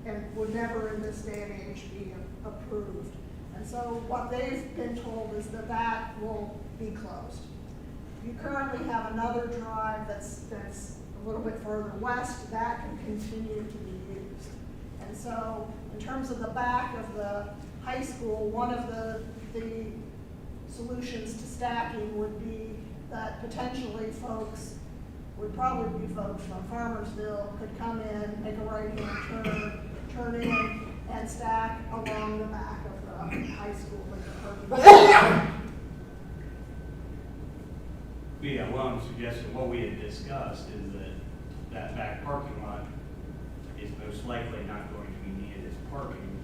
and would never in this day and age be approved. And so what they've been told is that that will be closed. You currently have another drive that's a little bit further west that can continue to be used. And so in terms of the back of the high school, one of the solutions to stacking would be that potentially folks would probably be folks from Farmersville could come in, make a right-hand turn in, and stack along the back of the high school with the parking. Yeah, well, I'm suggesting what we had discussed is that that back parking lot is most likely not going to be needed as parking.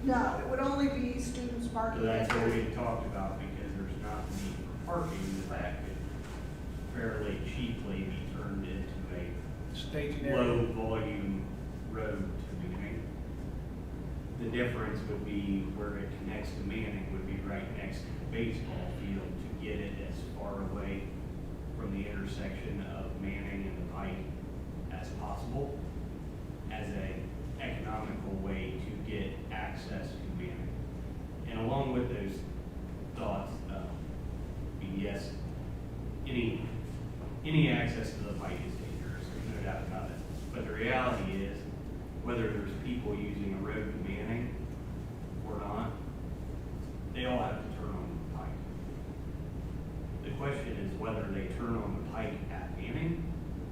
No, it would only be students parking. So that's what we had talked about, because there's not a need for parking, that could fairly cheaply be turned into a Staging low area. volume road to Manning. The difference would be where it connects to Manning would be right next to the baseball field to get it as far away from the intersection of Manning and the Pike as possible, as a economical way to get access to Manning. And along with those thoughts, yes, any access to the Pike is dangerous, there's no doubt about it. But the reality is, whether there's people using a road to Manning or not, they all have to turn on the Pike. The question is whether they turn on the Pike at Manning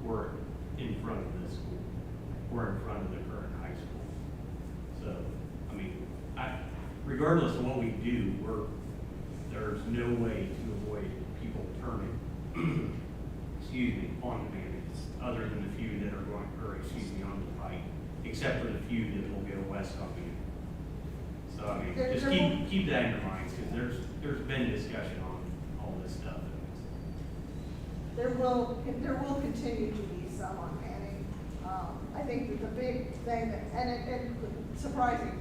or in front of the school, or in front of the current high school. So, I mean, regardless of what we do, there's no way to avoid people turning, excuse me, on the Manning, other than the few that are going, or excuse me, on the Pike, except for the few that will go west on Manning. So, I mean, just keep that in your minds, because there's been discussion on all this stuff. There will continue to be some on Manning. I think that the big thing that, and surprisingly,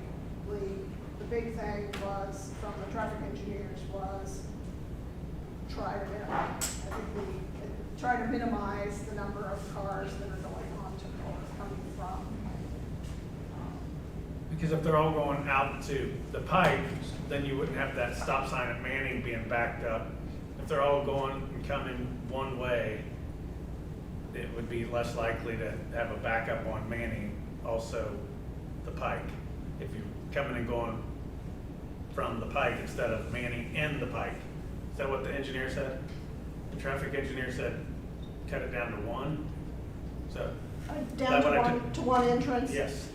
the big thing was from the traffic engineers was try to minimize. I think we try to minimize the number of cars that are going onto or coming from. Because if they're all going out to the Pike, then you wouldn't have that stop sign at Manning being backed up. If they're all going and coming one way, it would be less likely to have a backup on Manning, also the Pike. If you're coming and going from the Pike instead of Manning and the Pike. Is that what the engineer said? The traffic engineer said cut it down to one? So Down to one entrance? Yes.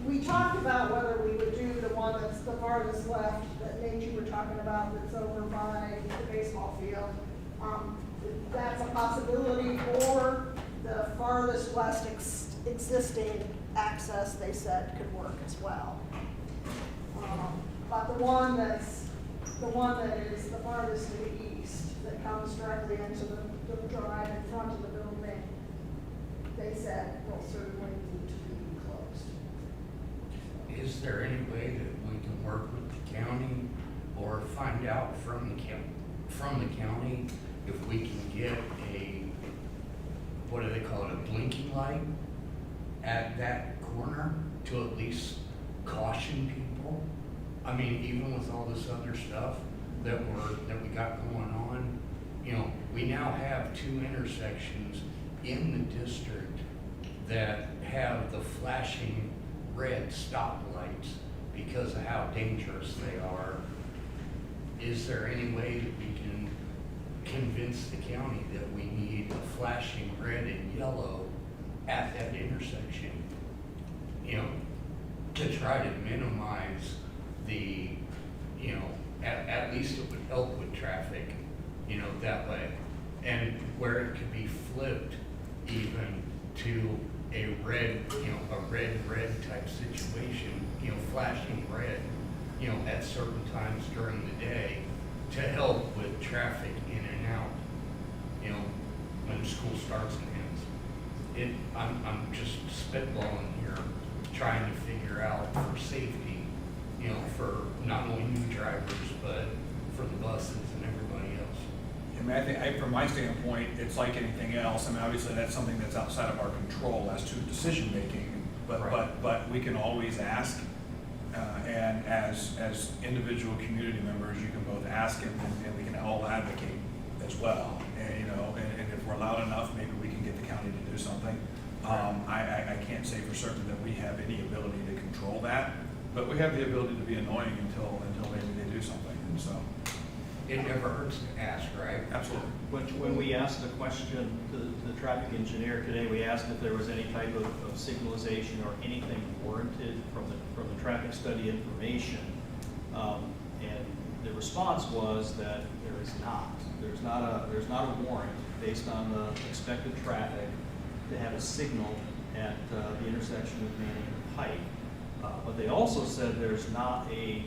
We talked about whether we would do the one that's the farthest left that Nate you were talking about, that's over by the baseball field. That's a possibility, or the farthest west existing access, they said, could work as well. But the one that is the farthest to the east, that comes directly into the drive in front of the building, they said will certainly need to be closed. Is there any way that we can work with the county or find out from the county if we can get a, what do they call it, a blinking light at that corner to at least caution people? I mean, even with all this other stuff that we got going on, you know, we now have 2 intersections in the district that have the flashing red stoplights because of how dangerous they are. Is there any way that we can convince the county that we need a flashing red and yellow at that intersection? You know, to try to minimize the, you know, at least it would help with traffic, you know, that way. And where it could be flipped even to a red, you know, a red type situation, you know, flashing red, you know, at certain times during the day to help with traffic in and out, you know, when school starts and ends. I'm just spitballing here, trying to figure out for safety, you know, for not only new drivers, but for the buses and everybody else. I mean, I think from my standpoint, it's like anything else. I mean, obviously that's something that's outside of our control as to decision making, but we can always ask. And as individual community members, you can both ask and we can all advocate as well. And, you know, and if we're loud enough, maybe we can get the county to do something. I can't say for certain that we have any ability to control that, but we have the ability to be annoying until maybe they do something. And so, It never hurts to ask, right? Absolutely. When we asked the question to the traffic engineer today, we asked if there was any type of signalization or anything warranted from the traffic study information. And the response was that there is not. There's not a warrant based on the expected traffic to have a signal at the intersection of Manning and Pike. But they also said there's not a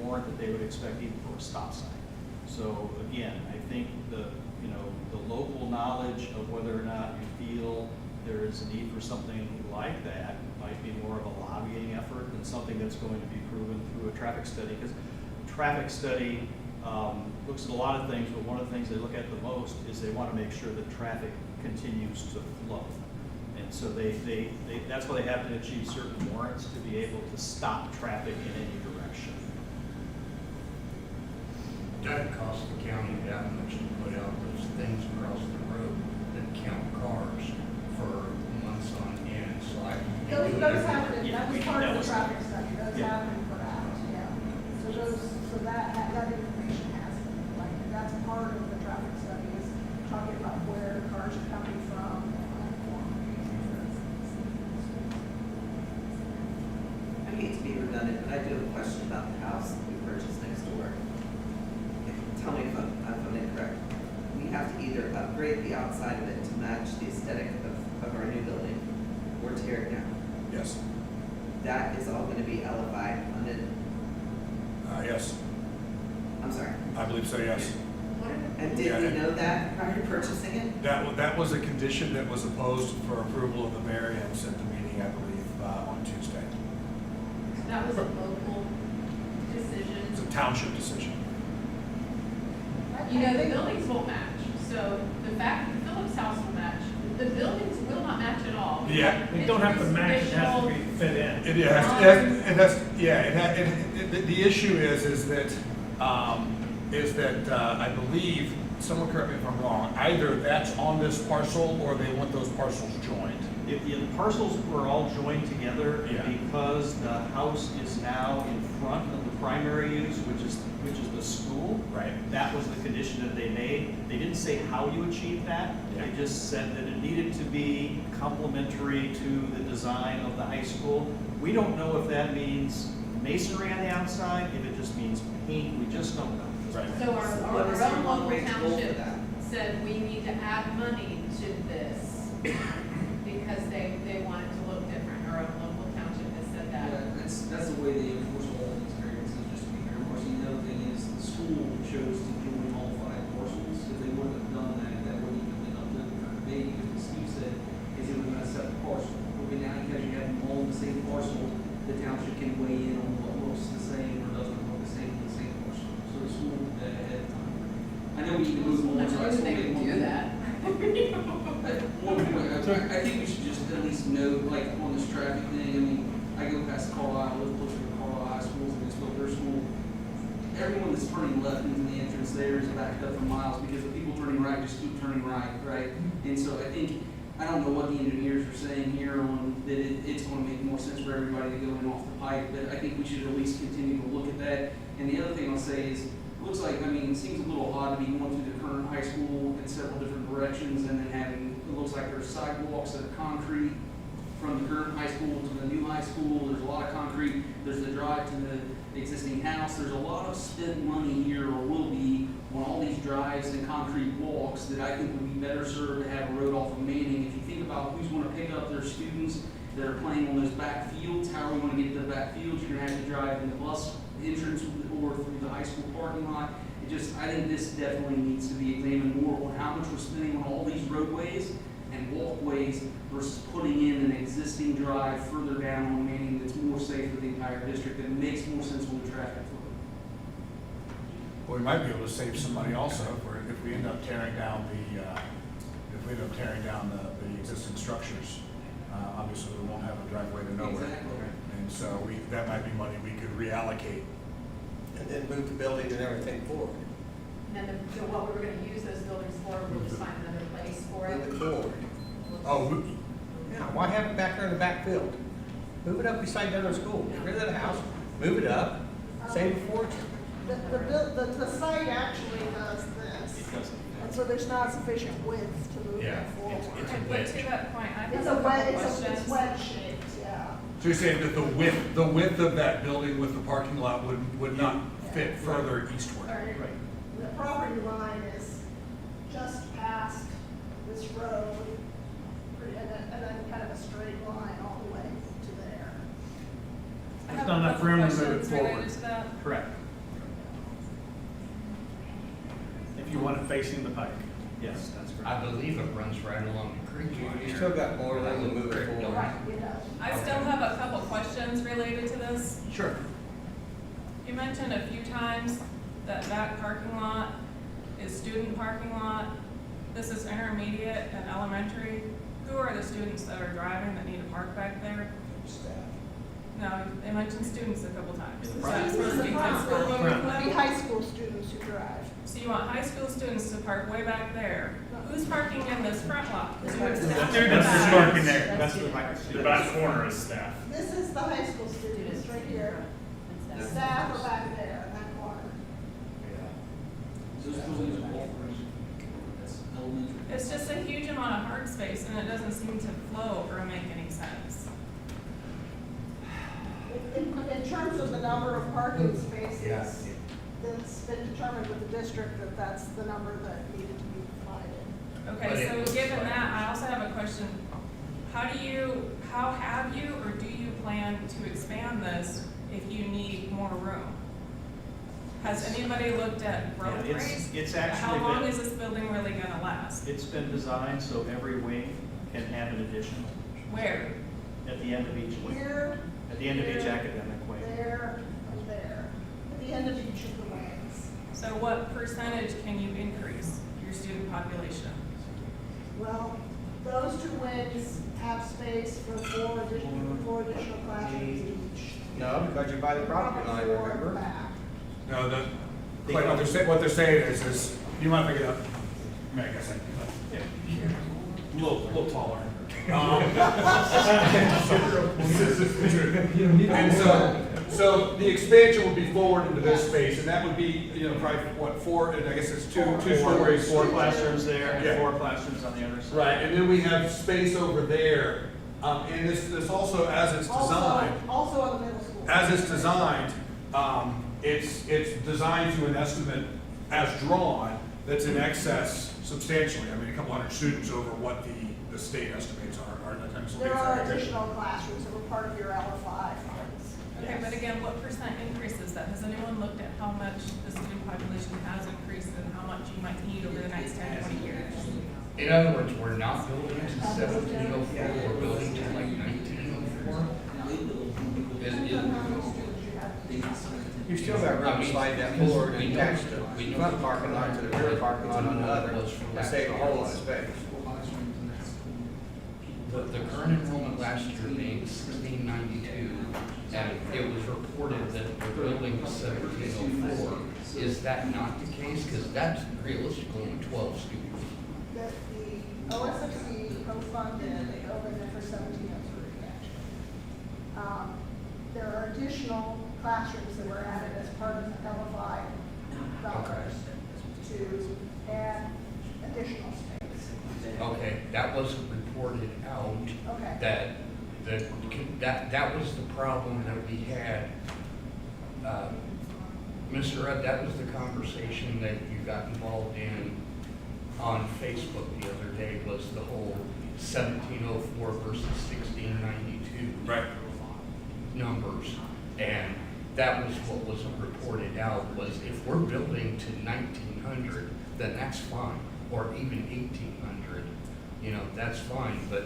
warrant that they would expect even for a stop sign. So again, I think the local knowledge of whether or not you feel there is a need for something like that might be more of a lobbying effort than something that's going to be proven through a traffic study. Because traffic study looks at a lot of things, but one of the things they look at the most is they want to make sure that traffic continues to flow. And so that's why they have to achieve certain warrants to be able to stop traffic in any direction. Doesn't cost the county that much to put out those things across the road that count cars for months on end, so I. Those happen, Yeah, that was we- part that of the was- traffic study, those yeah. happen for that, yeah. So that information has to be, like, that's part of the traffic study, is talking about where cars are coming from I hate to be redundant, but I do have a question about the house that we purchased next door. Tell me if I'm incorrect. We have to either upgrade the outside of it to match the aesthetic of our new building, or tear it down. Yes. That is all gonna be LFI funded? Yes, I'm sorry. I believe so, yes. And did we know that prior to purchasing it? That was a condition that was opposed for approval of the variance at the meeting, I believe, on Tuesday. That was a local decision. It's a township decision. You know, the buildings won't match, so the fact that the Phillips house will match, the buildings will not match at all. Yeah. They don't have to match, it has to be fit in. The issue is that I believe, someone correct me if I'm wrong, either that's on this parcel or they want those parcels joined. If the parcels were all joined together, Yeah. because the house is now in front of the primary use, which is the school. Right. That was the condition that they made. They didn't say how you achieve that. Yeah. They just said that it needed to be complementary to the design of the high school. We don't know if that means masonry on the outside, if it just means paint, we just don't know. Right. So What is our the own long local range goal for township that? said we need to add money to this because they want it to look different. Our own local township has said that. Yeah, that's the way they enforce all these variances, just to be fair. Of course, the other thing is, the school chose to join all 5 parcels. If they wouldn't have done that, that wouldn't even been up to the debate, because what Steve said is it was gonna set the parcel. But now, because you have them all in the same parcel, the township can weigh in on what looks the same or doesn't look the same in the same parcel. So the school did that ahead of time. I know we need to move on, so I just They want would to do that. One point, I think we should just at least note, like, on this traffic thing, I mean, I go past Carlisle, live close to Carlisle High School, and it's built their school. Everyone that's turning left into the entrance there is backed up for miles, because the people turning right just keep turning right? And so I think, I don't know what the engineers are saying here on, that it's gonna make more sense for everybody to go in off the pike, but I think we should at least continue to look at that. And the other thing I'll say is, looks like, I mean, it seems a little odd to be going through the current high school in several different directions and then having, it looks like there's sidewalks that are concrete from the current high school to the new high school. There's a lot of concrete. There's the drive to the existing house. There's a lot of spent money here, or will be, on all these drives and concrete walks that I think would be better served to have a road off of Manning. If you think about who's going to pick up their students that are playing on those back fields, how are we going to get to the back fields? You're going to have to drive in the bus entrance or through the high school parking lot. I think this definitely needs to be examined more on how much we're spending on all these roadways and walkways versus putting in an existing drive further down on Manning that's more safe for the entire district, that makes more sense on the traffic flow. Well, we might be able to save some money also if we end up tearing down the existing structures. Obviously, we won't have a driveway to nowhere. Exactly. And so that might be money we could reallocate. And then move the building and everything forward. And then, so what we were gonna use those buildings for, we'll just find another place for it. Move it forward. Oh, Yeah, why have it back there in the backfield? Move it up beside the other school. Get rid of the house, move it up, save a fortune. The site actually does this. It doesn't. And so there's not sufficient width to move Yeah, it forward. it's a But wedge. to that point, I have It's a a couple wedge, questions. it's wedge shaped, yeah. So you're saying that the width of that building with the parking lot would not fit further eastward? Right. The property line is just past this road, and then kind of a straight line all the way to there. I There's have not a enough couple room to move it questions related forward. to that. Correct. If you want it facing the pike. Yes, that's correct. I believe it runs right along the creek. You still got more room to move it forward. Right, it does. I still have a couple questions related to this. Sure. You mentioned a few times that that parking lot is student parking lot. This is intermediate and elementary. Who are the students that are driving that need to park back there? Staff. No, they mentioned students a couple times. In Is the that front. supposed to be high school? Front. It'd be high school students who drive. So you want high school students to park way back there. Who's parking in this front lot? 'Cause you have The staff in students the are back. parking there. That's the right. The back corner is staff. This is the high school students right here. The staff are back there in that corner. Those buildings are all fresh. That's elementary. It's just a huge amount of hard space and it doesn't seem to flow or make any sense. In terms of the number of parking Yeah. spaces, it's been determined with the district that that's the number that needed to be provided. Okay, But it so looks given like- that, I also have a question. How have you or do you plan to expand this if you need more room? Has anybody looked at growth Yeah, rates? it's How actually long been- is this building really gonna last? It's been designed so every wing can have an addition Where? at the end of each wing, Here, at the end of each here, academic wing. there, and there, at the end of each of the wings. So what percentage can you increase your student population? Well, those two wings have space for four additional classrooms each. No, because you buy the property line, Four in the remember? back. No, like what they're saying is, you mind if I get up? Meg, I said. A little taller. And so the expansion would be forward into this space, and that would be, probably, what, four, and I guess it's two stories. Four classrooms there Yeah. and four classrooms on the other side. Right, and then we have space over there, and this also, as it's designed, Also on the middle school. as it's designed, it's designed to an estimate as drawn that's in excess substantially. I mean, a couple hundred students over what the state estimates are the technical There are states. additional classrooms that were part of your LFI funds. Okay, but again, what percent increase is that? Has anyone looked at how much the student population has increased and how much you might need over the next 10, 20 years? In other words, we're not building to 1704, we're building to like 1904. You still got room to slide that forward and attach the front parking lot to the rear parking lot on the other, to save a whole lot of space. The current enrollment last year being 1692, and it was reported that the building was 1704. Is that not the case? Because that's realistically only 12 students. That the OSFC co-funded, they opened it for 1703 actually. There are additional classrooms that were added as part of the LFI dollars to add additional space. Okay, that wasn't reported out. Okay. That was the problem that we had. Mr. Rudd, that was the conversation that you got involved in on Facebook the other day, was the whole 1704 versus 1692. Right. Numbers. And that was what was reported out, was if we're building to 1900, then that's fine, or even 1800, that's fine, but,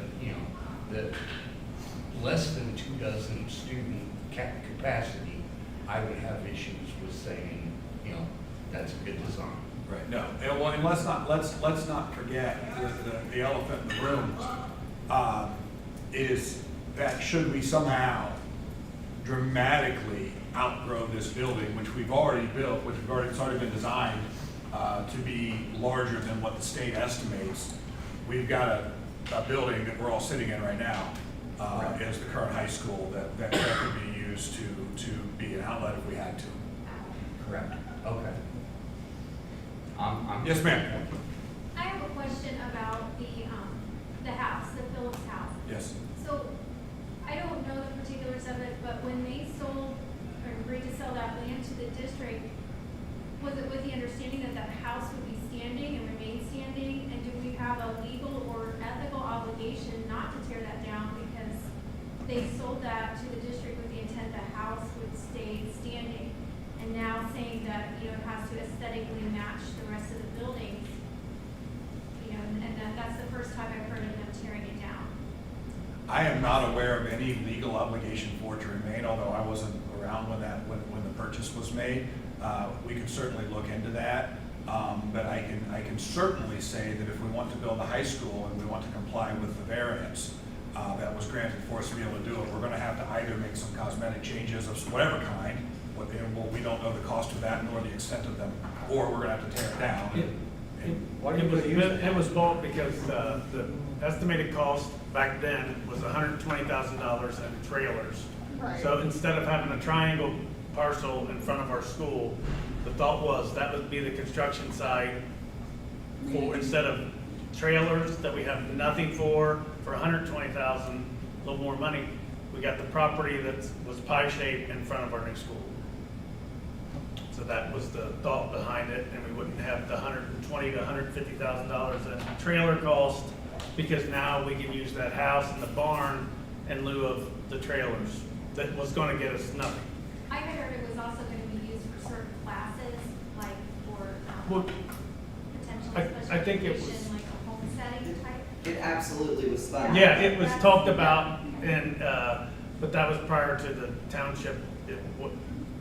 the less than 24 student capacity, I would have issues with saying, that's a good design. Right, no, and let's not forget the elephant in the room, is that should we somehow dramatically outgrow this building, which we've already built, it's already been designed to be larger than what the state estimates. We've got a building that we're all sitting in right now, as the current high school that could be used to be an outlet if we had to. Correct. Okay. Yes, ma'am. I have a question about the house, the Phillips house. Yes. So, I don't know the particulars of it, but when they sold or agreed to sell that land to the district, was it with the understanding that that house would be standing and remain standing? And do we have a legal or ethical obligation not to tear that down because they sold that to the district with the intent the house would stay standing? And now saying that, you know, it has to aesthetically match the rest of the buildings, you know, and that's the first time I've heard of them tearing it down. I am not aware of any legal obligation for it to remain, although I wasn't around when the purchase was made. We could certainly look into that, but I can certainly say that if we want to build a high school and we want to comply with the variance that was granted for us to be able to do it, we're going to have to either make some cosmetic changes of whatever kind. We don't know the cost of that nor the extent of them, or we're going to have to tear it down. It was bought because the estimated cost back then was $120,000 in trailers. Right. So instead of having a triangle parcel in front of our school, the thought was that would be the construction site for, instead of trailers that we have nothing for $120,000, a little more money, we got the property that was pie-shaped in front of our new school. So that was the thought behind it, and we wouldn't have the $120,000 to $150,000 in trailer cost, because now we can use that house and the barn in lieu of the trailers. That was gonna get us nothing. I heard it was also gonna be used for certain classes, like for, Well, potential I special think it education, was- like a home setting type. It absolutely was fun. Yeah, it was talked about, and, but that was prior to the township,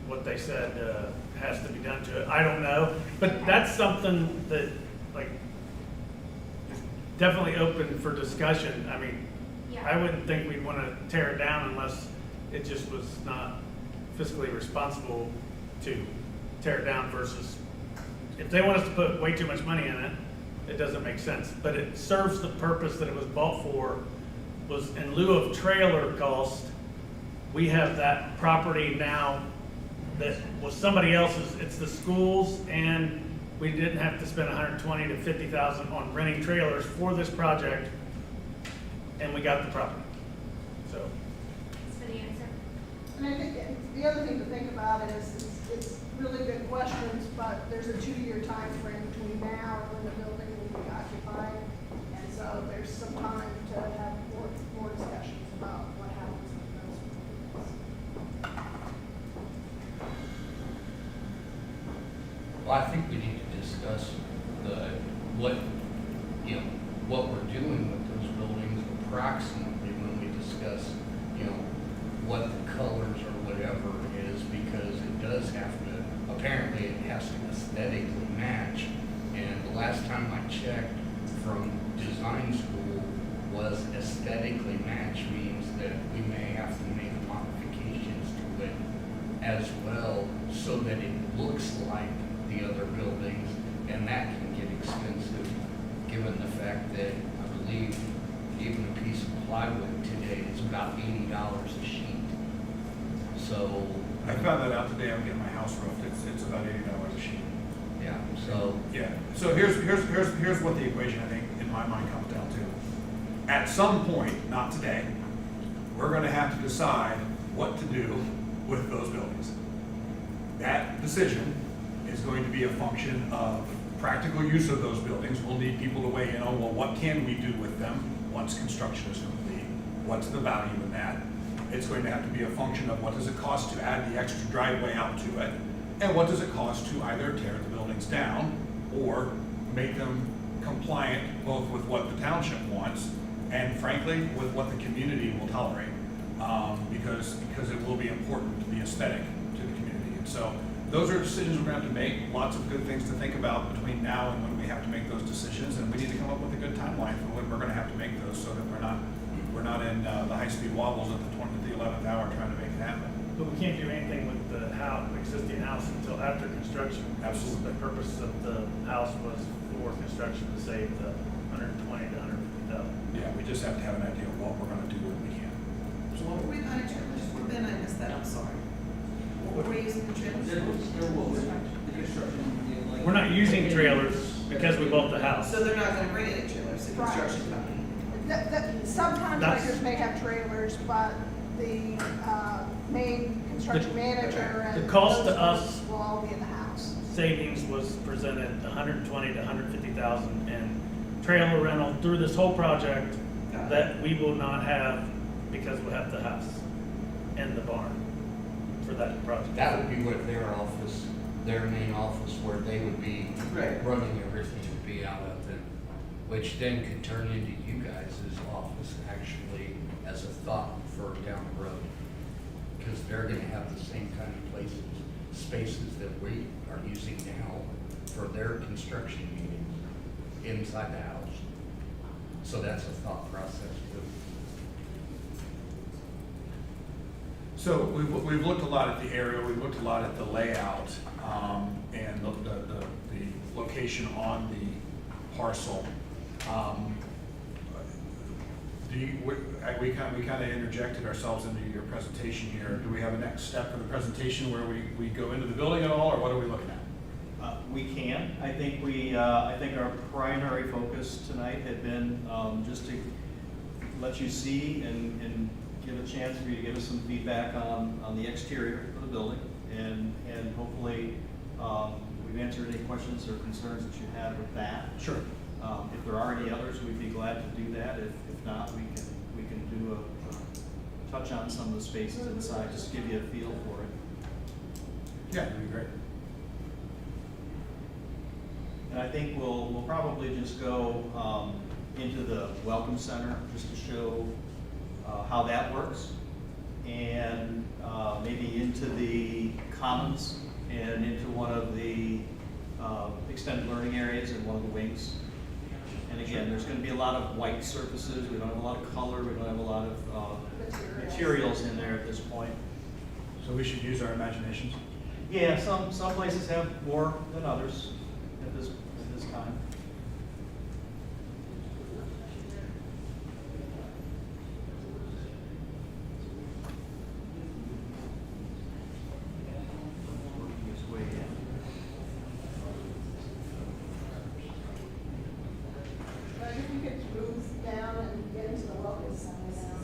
what they said, has to be done to it. I don't know, but that's something that, like, is definitely open for discussion. I mean, I wouldn't think we'd wanna tear it down unless it just was not fiscally responsible to tear it down versus, if they want us to put way too much money in it, it doesn't make sense. But it serves the purpose that it was bought for, was in lieu of trailer cost, we have that property now that was somebody else's, it's the schools, and we didn't have to spend $120,000 to $50,000 on renting trailers for this project, and we got the property, so. Thanks for the answer. And I think the other thing to think about is it's really good questions, but there's a 2-year time frame between now and when the building will be occupied. And so there's some time to have more discussions about what happens with those buildings. Well, I think we need to discuss what we're doing with those buildings approximately when we discuss, what the colors or whatever is, because it does have to, apparently it has to aesthetically match. And the last time I checked from design school was aesthetically match means that we may have to make modifications to it as well so that it looks like the other buildings, and that can get expensive given the fact that I believe even a piece of plywood today is about $80 a sheet. So I found that out today. I'm getting my house roofed. It's about $80 a sheet. yeah, so Yeah. So here's what the equation, I think, in my mind comes down to. At some point, not today, we're going to have to decide what to do with those buildings. That decision is going to be a function of practical use of those buildings. We'll need people to weigh in on, well, what can we do with them once construction is complete? What's the value in that? It's going to have to be a function of what does it cost to add the extra driveway out to it, and what does it cost to either tear the buildings down or make them compliant both with what the township wants and frankly with what the community will tolerate, because it will be important to be aesthetic to the community. And so those are decisions we're going to have to make. Lots of good things to think about between now and when we have to make those decisions, and we need to come up with a good timeline for when we're going to have to make those, so that we're not in the high-speed wobbles at the 11th hour trying to make it happen. But we can't do anything with the existing house until after construction. Absolutely. The purpose of the house was for construction to save the $120,000 to $150,000. Yeah, we just have to have an idea of what we're going to do when we can. So what were we gonna do? Just one minute, I missed that, I'm sorry. What were we using the trailers for? The We're not using trailers because we bought the house. So they're not gonna bring any trailers, the construction company? Subcontractors may have trailers, but the main construction manager and. the cost to those us- folks will all be in the house. Savings was presented 120 to 150,000 in trailer rental through this whole project that we will not have because we'll have the house and the barn for that project. That would be what their office, their main office, where they would be Right. running everything would be out of them, which then could turn into you guys' office actually as a thought for down the road. Because they're gonna have the same kind of places, spaces that we are using now for their construction meetings inside the house. So that's a thought process too. So we've looked a lot at the area, we've looked a lot at the layout, and the location on the parcel. We kind of interjected ourselves into your presentation here. Do we have a next step for the presentation where we go into the building at all, or what are we looking at? We can. I think our primary focus tonight had been just to let you see and give a chance for you to give us some feedback on the exterior of the building. And hopefully we've answered any questions or concerns that you had with that. Sure. If there are any others, we'd be glad to do that. If not, we can do a touch on some of the spaces inside, just to give you a feel for it. Yeah, that'd be great. And I think we'll probably just go into the Welcome Center just to show how that works, and maybe into the Commons and into one of the extended learning areas in one of the wings. And again, there's going to be a lot of white surfaces. We don't have a lot of color. We don't have a lot of materials in there at this point. So we should use our imaginations? Yeah, some places have more than others at this time. Working its way in. But if you could move down and get into the welcome center now.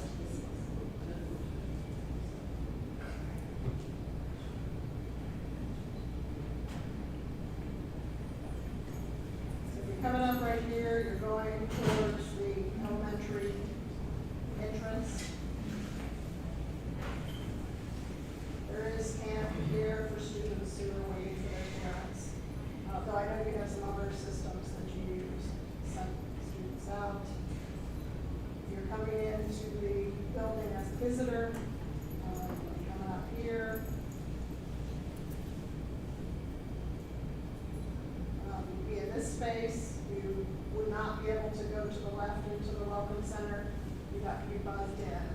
So if you're coming up right here, you're going towards the elementary entrance. There is camp here for students who are waiting for their parents. Though I know you have some other systems that you use, send students out. You're coming into the building as a visitor, coming up here. You'd be in this space, you would not be able to go to the left into the welcome center, you'd have to be buzzed in.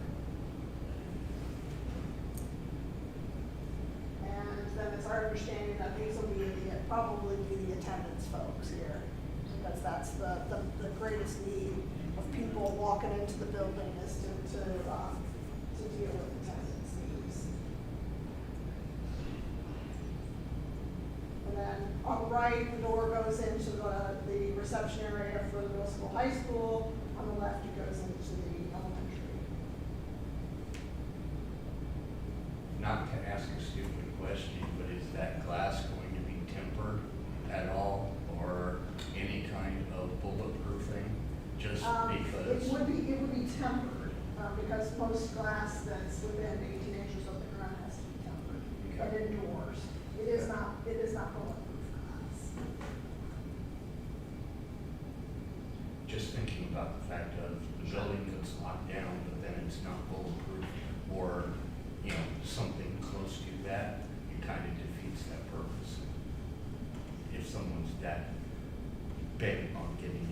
And then it's our understanding that these will be probably be the attendance folks here, because that's the greatest need of people walking into the building is to deal with attendance needs. And then on the right, the door goes into the reception area for the middle school, high school. On the left, it goes into the elementary. Not to ask a stupid question, but is that glass going to be tempered at all, or any kind of bulletproofing? Just because? It would be tempered, because most glass that's within 18 inches of the ground has to be tempered. Okay. And indoors. It is not bulletproof glass. Just thinking about the fact of the building that's locked down, but then it's not bulletproof, or, something close to that, it kind of defeats that purpose. If someone's that bent on getting in.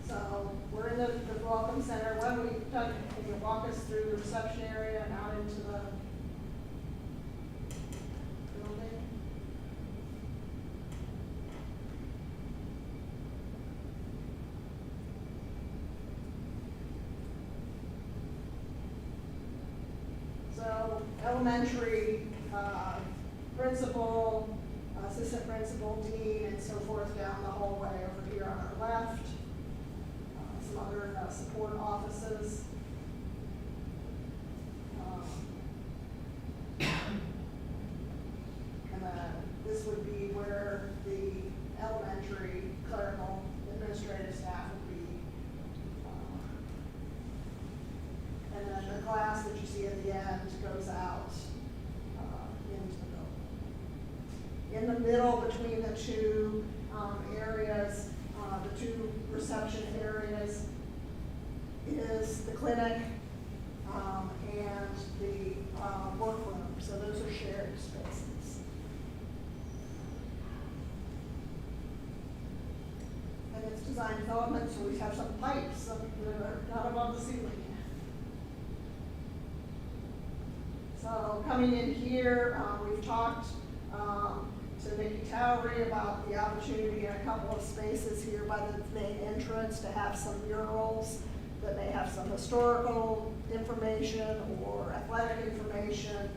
So we're in the welcome center. When we can you walk us through the reception area and out into the building? So elementary, principal, assistant principal, dean, and so forth down the hallway over here on our left. Some other support offices. And then this would be where the elementary clerical administrative staff would be. And then the class that you see at the end goes out into the building. In the middle between the two areas, the two reception areas, is the clinic and the workroom. So those are shared spaces. And it's design development, so we have some pipes that are not above the ceiling. So coming in here, we've talked to Nikki Towery about the opportunity in a couple of spaces here by the main entrance to have some murals that may have some historical information or athletic information,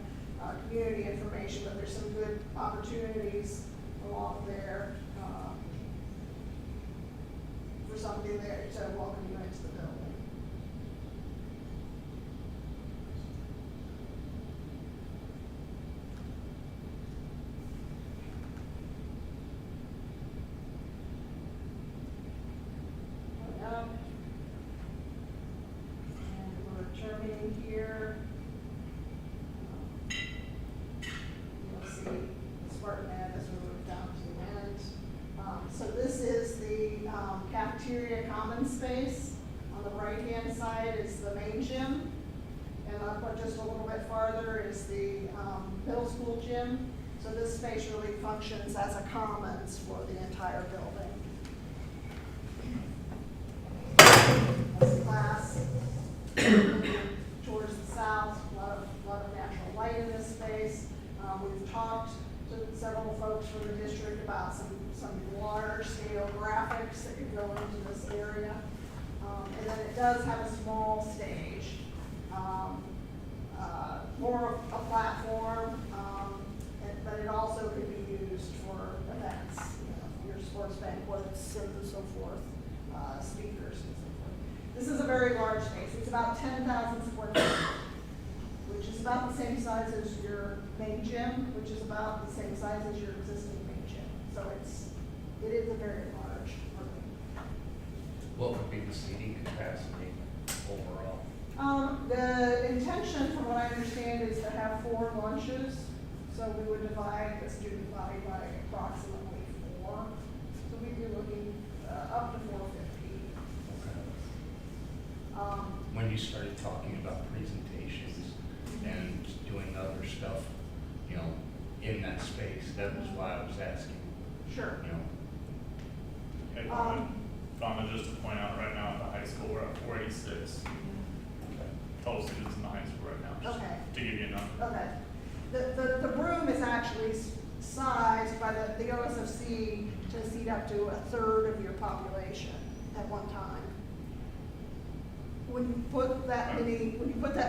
community information, but there's some good opportunities along there for somebody there to welcome you into the building. And we're turning here. You'll see the Spartan ad as we move down to the end. So this is the cafeteria common space. On the right-hand side is the main gym. And up just a little bit farther is the middle school gym. So this space really functions as a commons for the entire building. This class towards the south, a lot of natural light in this space. We've talked to several folks from the district about some large scale graphics that could go into this area. And then it does have a small stage, more of a platform, but it also could be used for events, your sports banquets and so forth, speakers and so forth. This is a very large space. It's about 10,000 square feet, which is about the same size as your main gym, which is about the same size as your existing main gym. So it is a very large room. What would be the seating capacity overall? The intention, from what I understand, is to have 4 lunches. So we would divide the student body by approximately 4. So we'd be looking up to 450. Okay. When you started talking about presentations and doing other stuff, in that space, that was why I was asking. Sure. Hey, Donna, just to point out, right now at the high school, we're at 486 total students in the high school right now, just to give you a number. Okay. The room is actually sized by the OSFC to seat up to a third of your population at one time. When you put that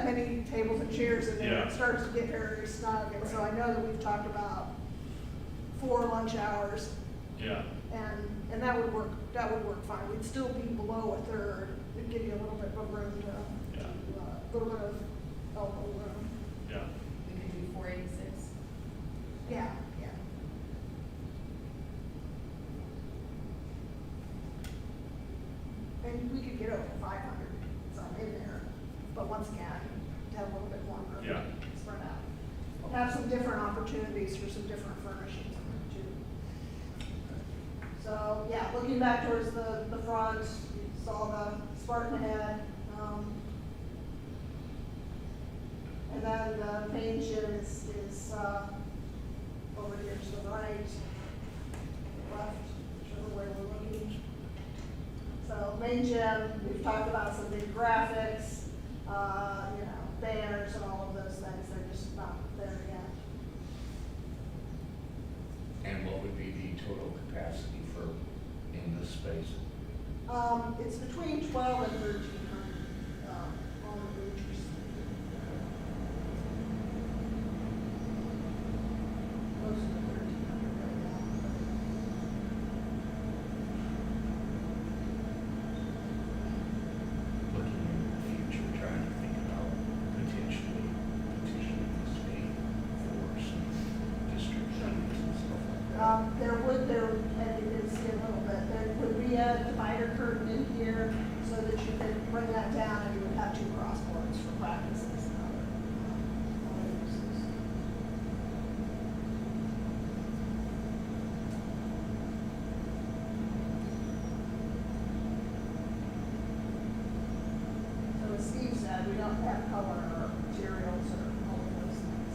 many tables and chairs in there, it starts to get very snug. And so I know that we've talked about 4 lunch hours. Yeah. And that would work fine. We'd still be below a third. It'd give you a little bit of room to, a little bit of elbow room. Yeah. We could do 486. Yeah. And we could get over 500 some in there, but once again, to have a little bit more room. Yeah. Spread out. We'll have some different opportunities for some different furnishings in there too. So yeah, looking back towards the front, you saw the Spartan head. And then the main gym is over here to the right, left, whichever way we're looking. So main gym, we've talked about some big graphics, banners and all of those things. They're just not there yet. And what would be the total capacity in this space? It's between 12 and 1,300 on the bleachers. we don't have color or materials or all of those things.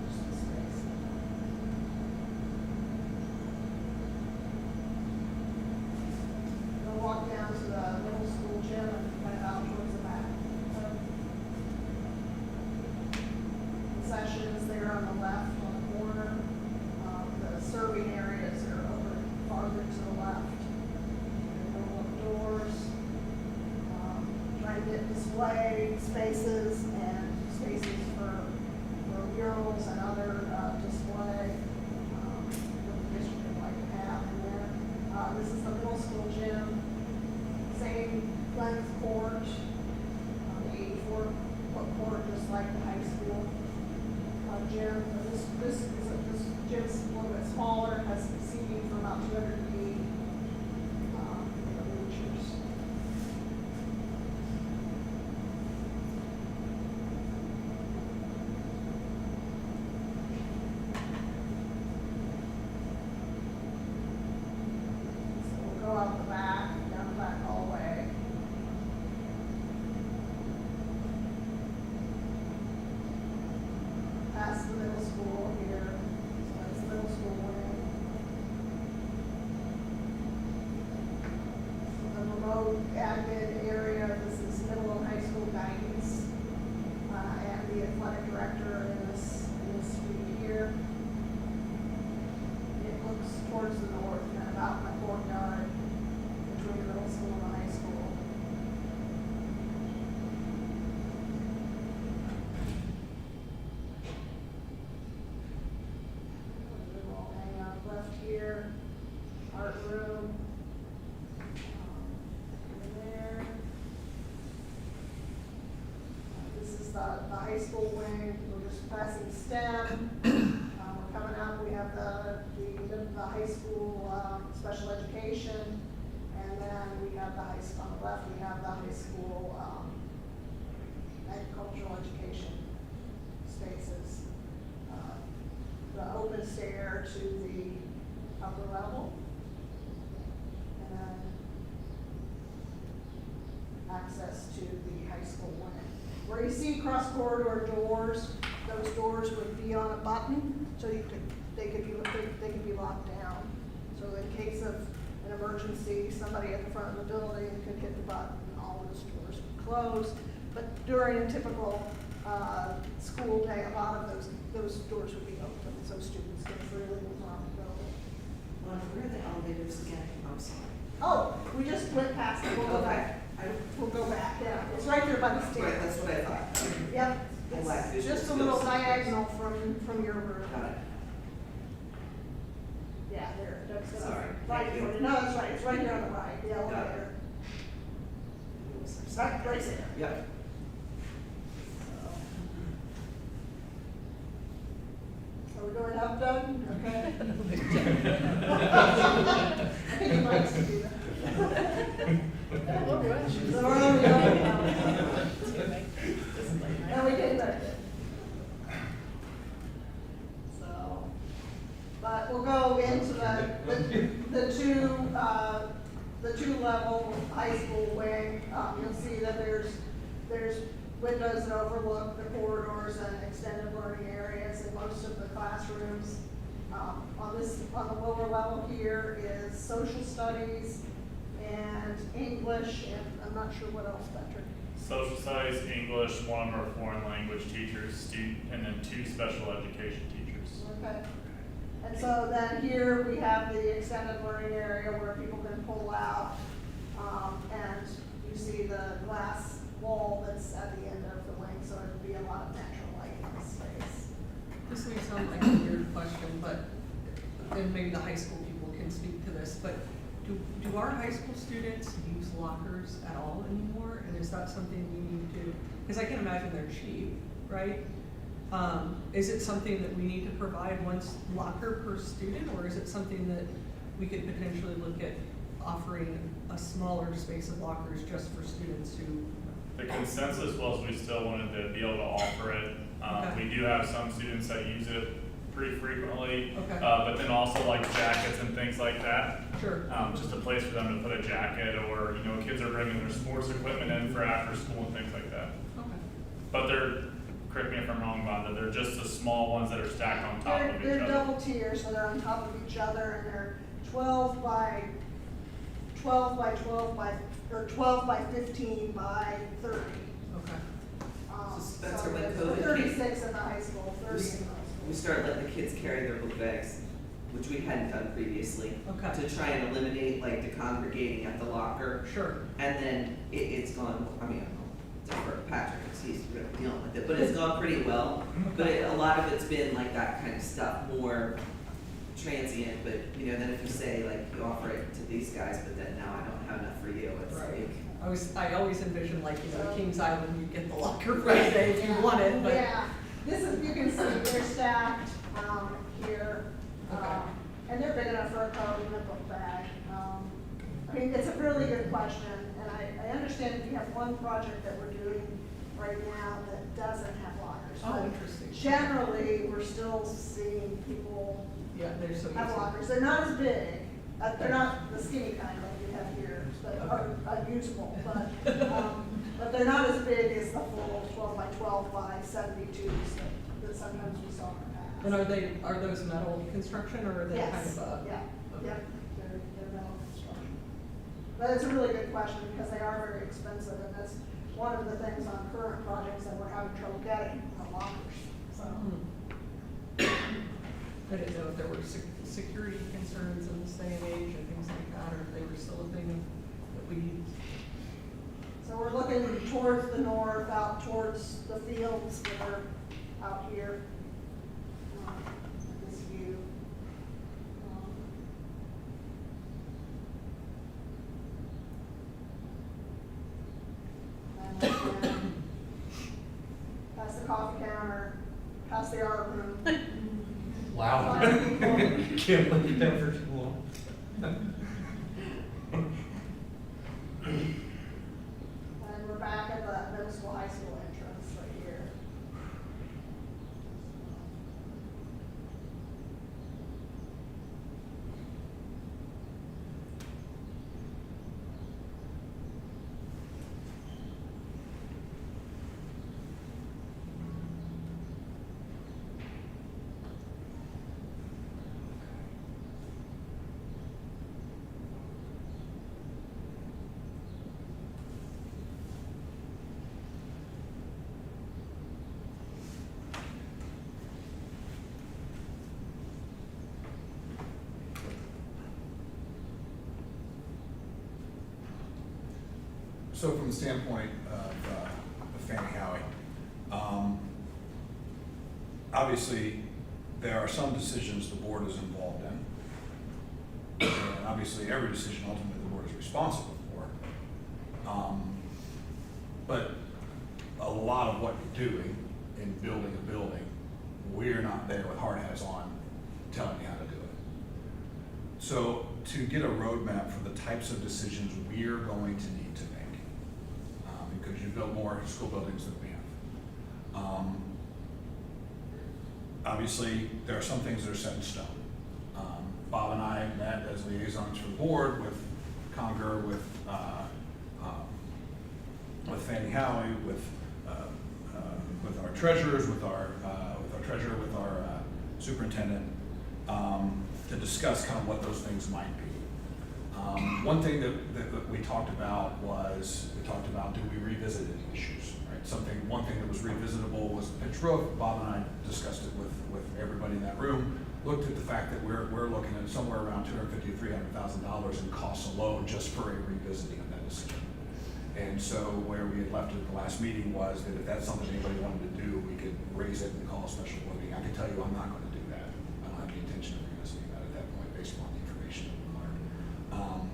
Just the space. We'll walk down to the middle school gym and kind of out towards the back. Concessions there on the left, on the corner. The serving areas are over farther to the left. Middle of doors. Trying to get display spaces and spaces for murals and other display. What the district would like to have in there. This is the middle school gym. Same length court. 84-foot court, just like the high school gym. This gym's a little bit smaller, has seating for about 280 bleachers. So we'll go out the back, down the back hallway. Past the middle school here, so that's the middle school wing. The remote admin area, this is middle and high school guidance, and the athletic director in this suite here. It looks towards the north, kind of out in the courtyard between the middle school and the high school. Hang out left here, art room. In there. This is the high school wing, we're just passing STEM. We're coming up, we have the high school special education, and then we have the high school, on the left, we have the high school agricultural education spaces. The open stair to the upper level. And then access to the high school wing. Where you see cross corridor doors, those doors would be on a button, so they could be locked down. So in case of an emergency, somebody at the front of the building could hit the button, and all those doors would close. But during a typical school day, a lot of those doors would be open, so students can freely move around the building. Well, where are the elevators again? I'm sorry. Oh, we just went past it, we'll go back. We'll go back, yeah, it's right there by the stairs. Right, that's what I thought. Yep, it's just a little diagonal from your room. Got it. Yeah, there, that's, Sorry. right here, no, that's right, it's right here on the right, the elevator. Right there. Yep. Are we going up, Doug? Okay. I think he likes to do that. Oh, gosh. So we're only going now. And we did that. So, but we'll go into the two level high school wing. You'll see that there's windows that overlook the corridors and extended learning areas in most of the classrooms. On the lower level here is social studies and English, and I'm not sure what else, Patrick. Social studies, English, one of our foreign language teachers, and then 2 special education teachers. Okay. And so then here we have the extended learning area where people can pull out, and you see the glass wall that's at the end of the wing, so it'd be a lot of natural light in the space. This may sound like a weird question, but, and maybe the high school people can speak to this, but do our high school students use lockers at all anymore? And is that something we need to, because I can imagine they're cheap, right? Is it something that we need to provide one locker per student, or is it something that we could potentially look at offering a smaller space of lockers just for students who? The consensus was we still wanted to be able to offer it. Okay. We do have some students that use it pretty frequently. Okay. But then also like jackets and things like that. Sure. Just a place for them to put a jacket, or, you know, kids are bringing their sports equipment in for after school and things like that. Okay. But they're, correct me if I'm wrong, Vonda, they're just the small ones that are stacked on top of each They're other. double tiers, so they're on top of each other, and they're 12 by 12 by 12 by, or 12 by 15 by 30. Okay. So Spencer, when there's COVID came- 36 at the high school, 30 in the high school. We started letting the kids carry their book bags, which we hadn't done previously. Okay. To try and eliminate like the congregating at the locker. Sure. And then it's gone, I mean, it's for Patrick, because he's really dealing with it, but it's gone pretty well. But a lot of it's been like that kind of stuff, more transient, but you know, then if you say like you offer it to these guys, but then now I don't have enough for you, it's Right. like. I always envision like, you know, Kings Island, you get the locker right there if you want it, but. Yeah, this is, you can see they're stacked, here, and they're big enough for a coat and a book bag. I mean, it's a really good question, and I understand if you have one project that we're doing right now that doesn't have lockers. Oh, but interesting. Generally, we're still seeing people Yeah, they're so have easy. lockers. They're not as big, they're not the skinny kind like we have here, that are unusable, but they're not as big as the full 12 by 12 by 72s that sometimes we saw in the past. And are those metal construction or are they kind Yes, of a? yeah, Okay. yeah, they're metal construction. But it's a really good question because they are very expensive, and that's one of the things on current projects that we're having trouble getting, are lockers, so. I didn't know if there were security concerns in this day and age and things like that, or if they were still a thing that we use. So we're looking towards the north, out towards the fields that are out here. This view. And then past the coffee counter, past the art room. Wow. Can't believe that for too long. And we're back at the middle school, high school entrance right here. So from the standpoint of Fannie Howie, obviously, there are some decisions the board is involved in. And obviously, every decision ultimately the board is responsible for. But a lot of what you're doing in building a building, we're not there with hard hats on telling you how to do it. So to get a roadmap for the types of decisions we're going to need to make, because you build more school buildings than we have. Obviously, there are some things that are set in stone. Bob and I met as liaisons for the board with Conger, with Fannie Howie, with our treasurers, with our treasurer, with our superintendent, to discuss kind of what those things might be. One thing that we talked about was, do we revisit any issues, right? One thing that was revisitable was the pitch roof. Bob and I discussed it with everybody in that room, looked at the fact that we're looking at somewhere around $250,000 to $300,000 in costs alone just for a revisiting of that decision. And so where we had left it at the last meeting was that if that's something anybody wanted to do, we could raise it and call a special board meeting. I can tell you I'm not going to do that. I don't have the intention of revisiting that at that point based upon the information that we learned.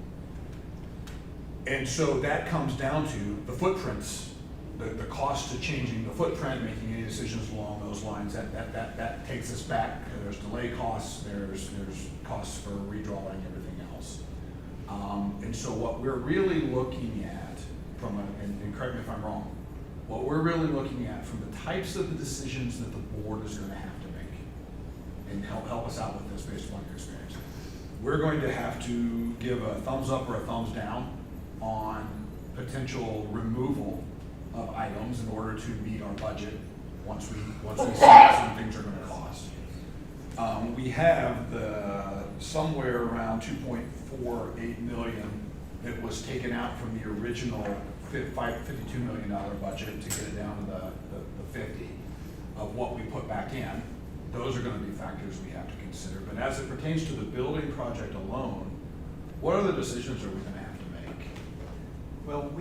And so that comes down to the footprints, the cost of changing the footprint, making any decisions along those lines. That takes us back. There's delay costs, there's costs for redrawing, everything else. And so what we're really looking at and correct me if I'm wrong, what we're really looking at from the types of the decisions that the board is going to have to make and help us out with this based upon your experience. We're going to have to give a thumbs up or a thumbs down on potential removal of items in order to meet our budget once we see what some things are gonna cost. We have somewhere around 2.48 million that was taken out from the original $52 million budget to get it down to the 50 of what we put back in. Those are gonna be factors we have to consider. But as it pertains to the building project alone, what other decisions are we gonna have to make? Well,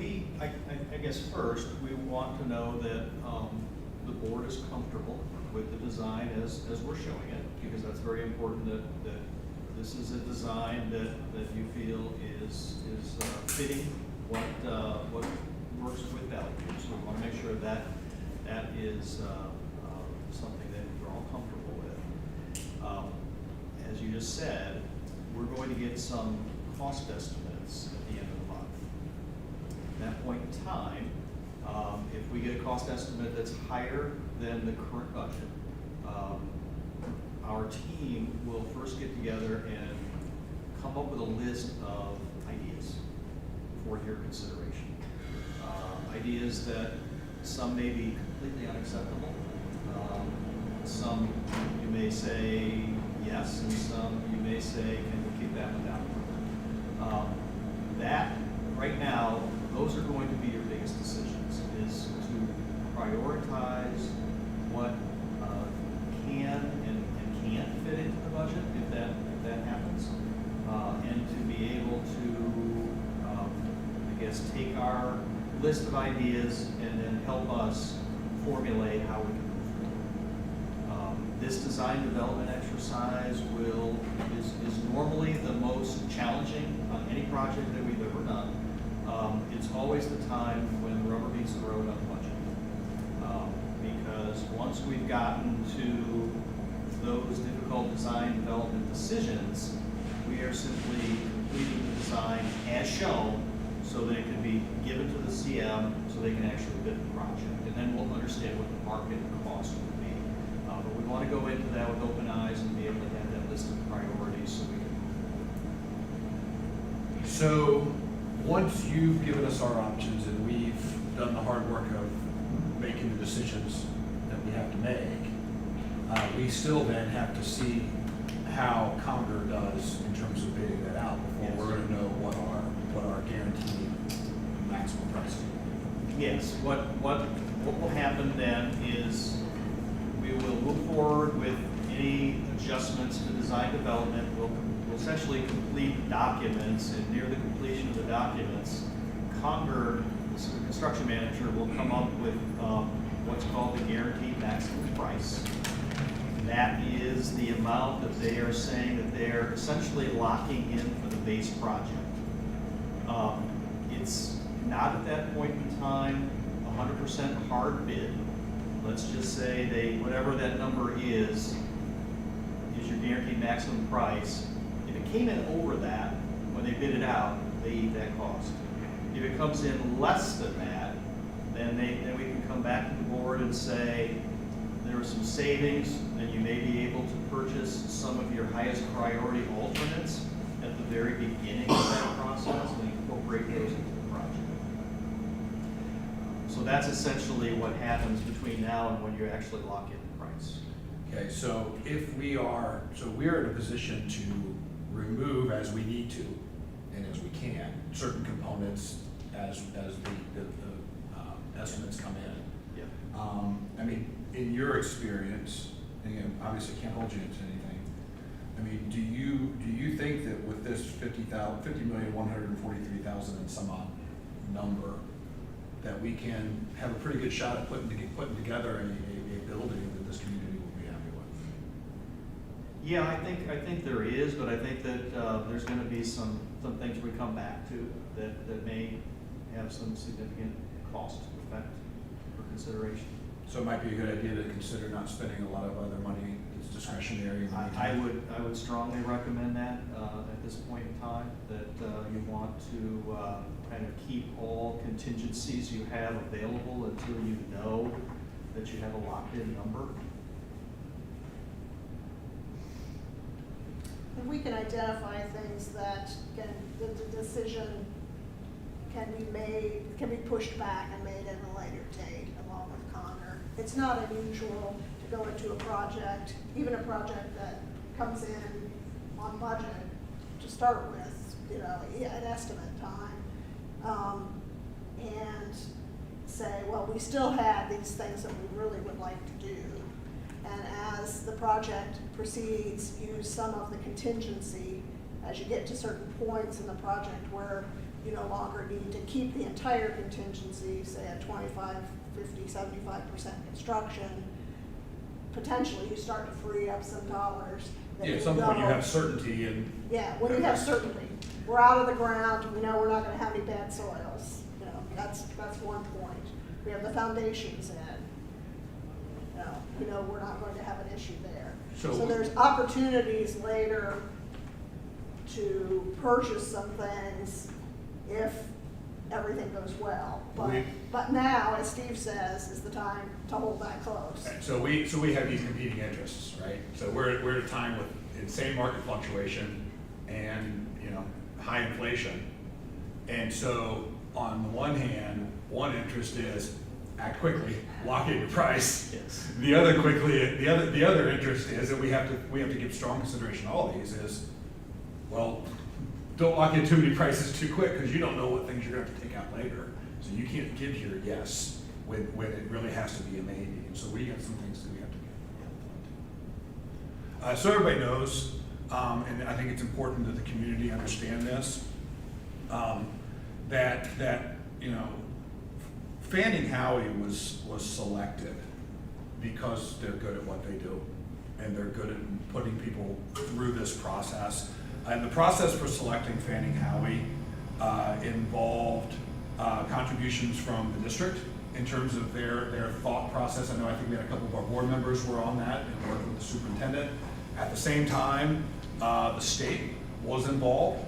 I guess first, we want to know that the board is comfortable with the design as we're showing it, because that's very important that this is a design that you feel is fitting what works with values. So we want to make sure that is something that you're all comfortable with. As you just said, we're going to get some cost estimates at the end of the month. At that point in time, if we get a cost estimate that's higher than the current budget, our team will first get together and come up with a list of ideas for your consideration. Ideas that some may be completely unacceptable. Some you may say yes, and some you may say, can we keep that one down? That, right now, those are going to be your biggest decisions, is to prioritize what can and can't fit into the budget, if that happens, and to be able to, I guess, take our list of ideas and then help us formulate how we can move forward. This design development exercise is normally the most challenging on any project that we've ever done. It's always the time when the rubber meets the road on the budget. Because once we've gotten to those difficult design development decisions, we are simply completing the design as shown so that it can be given to the CM so they can actually bid the project. And then we'll understand what the market cost would be. But we want to go into that with open eyes and be able to have that list of priorities so we can move forward. So once you've given us our options and we've done the hard work of making the decisions that we have to make, we still then have to see how Conger does in terms of bidding that out before we're going to know what our guaranteed maximum price is. Yes, what will happen then is we will move forward with any adjustments to design development. We'll essentially complete documents, and near the completion of the documents, Conger, the construction manager, will come up with what's called the guaranteed maximum price. That is the amount that they are saying that they're essentially locking in for the base project. It's not at that point in time 100% hard bid. Let's just say whatever that number is your guaranteed maximum price. If it came in over that, when they bid it out, they eat that cost. If it comes in less than that, then we can come back to the board and say, there are some savings, and you may be able to purchase some of your highest priority alternates at the very beginning of that process and incorporate those into the project. So that's essentially what happens between now and when you actually lock in the price. Okay, so we're in a position to remove as we need to and as we can certain components as the estimates come in. Yeah. I mean, in your experience, and again, obviously can't hold you into anything. I mean, do you think that with this 50,143,000 and some odd number, that we can have a pretty good shot at putting together a building that this community will be happy with? Yeah, I think there is, but I think that there's going to be some things we come back to that may have some significant cost effect for consideration. So it might be a good idea to consider not spending a lot of other money that's discretionary. I would strongly recommend that at this point in time, that you want to kind of keep all contingencies you have available until you know that you have a locked-in number. If we can identify things that the decision can be made, can be pushed back and made at a later date along with Connor. It's not unusual to go into a project, even a project that comes in on budget to start with, you know, at estimate time, and say, well, we still have these things that we really would like to do. And as the project proceeds, use some of the contingency as you get to certain points in the project where you no longer need to keep the entire contingency, say at 25, 50, 75% construction. Potentially you start to free up some dollars. Yeah, at some point you have certainty and. Yeah, when you have certainty. We're out of the ground, we know we're not gonna have any bad soils. You know, that's one point. We have the foundations in. You know, we're not going to have an issue there. So there's opportunities later to purchase some things if everything goes well. But now, as Steve says, is the time to hold that close. So we have these competing interests, right? So we're at a time with insane market fluctuation and, you know, high inflation. And so on the one hand, one interest is act quickly, lock in your price. Yes. The other interest is that we have to give strong consideration to all these is, well, don't lock in too many prices too quick because you don't know what things you're going to have to take out later. So you can't give your yes when it really has to be a maybe. And so we got some things that we have to be. So everybody knows, and I think it's important that the community understand this, that you know, Fanning Howie was selected because they're good at what they do, and they're good at putting people through this process. And the process for selecting Fanning Howie involved contributions from the district in terms of their thought process. I think we had a couple of our board members were on that and worked with the superintendent. At the same time, the state was involved.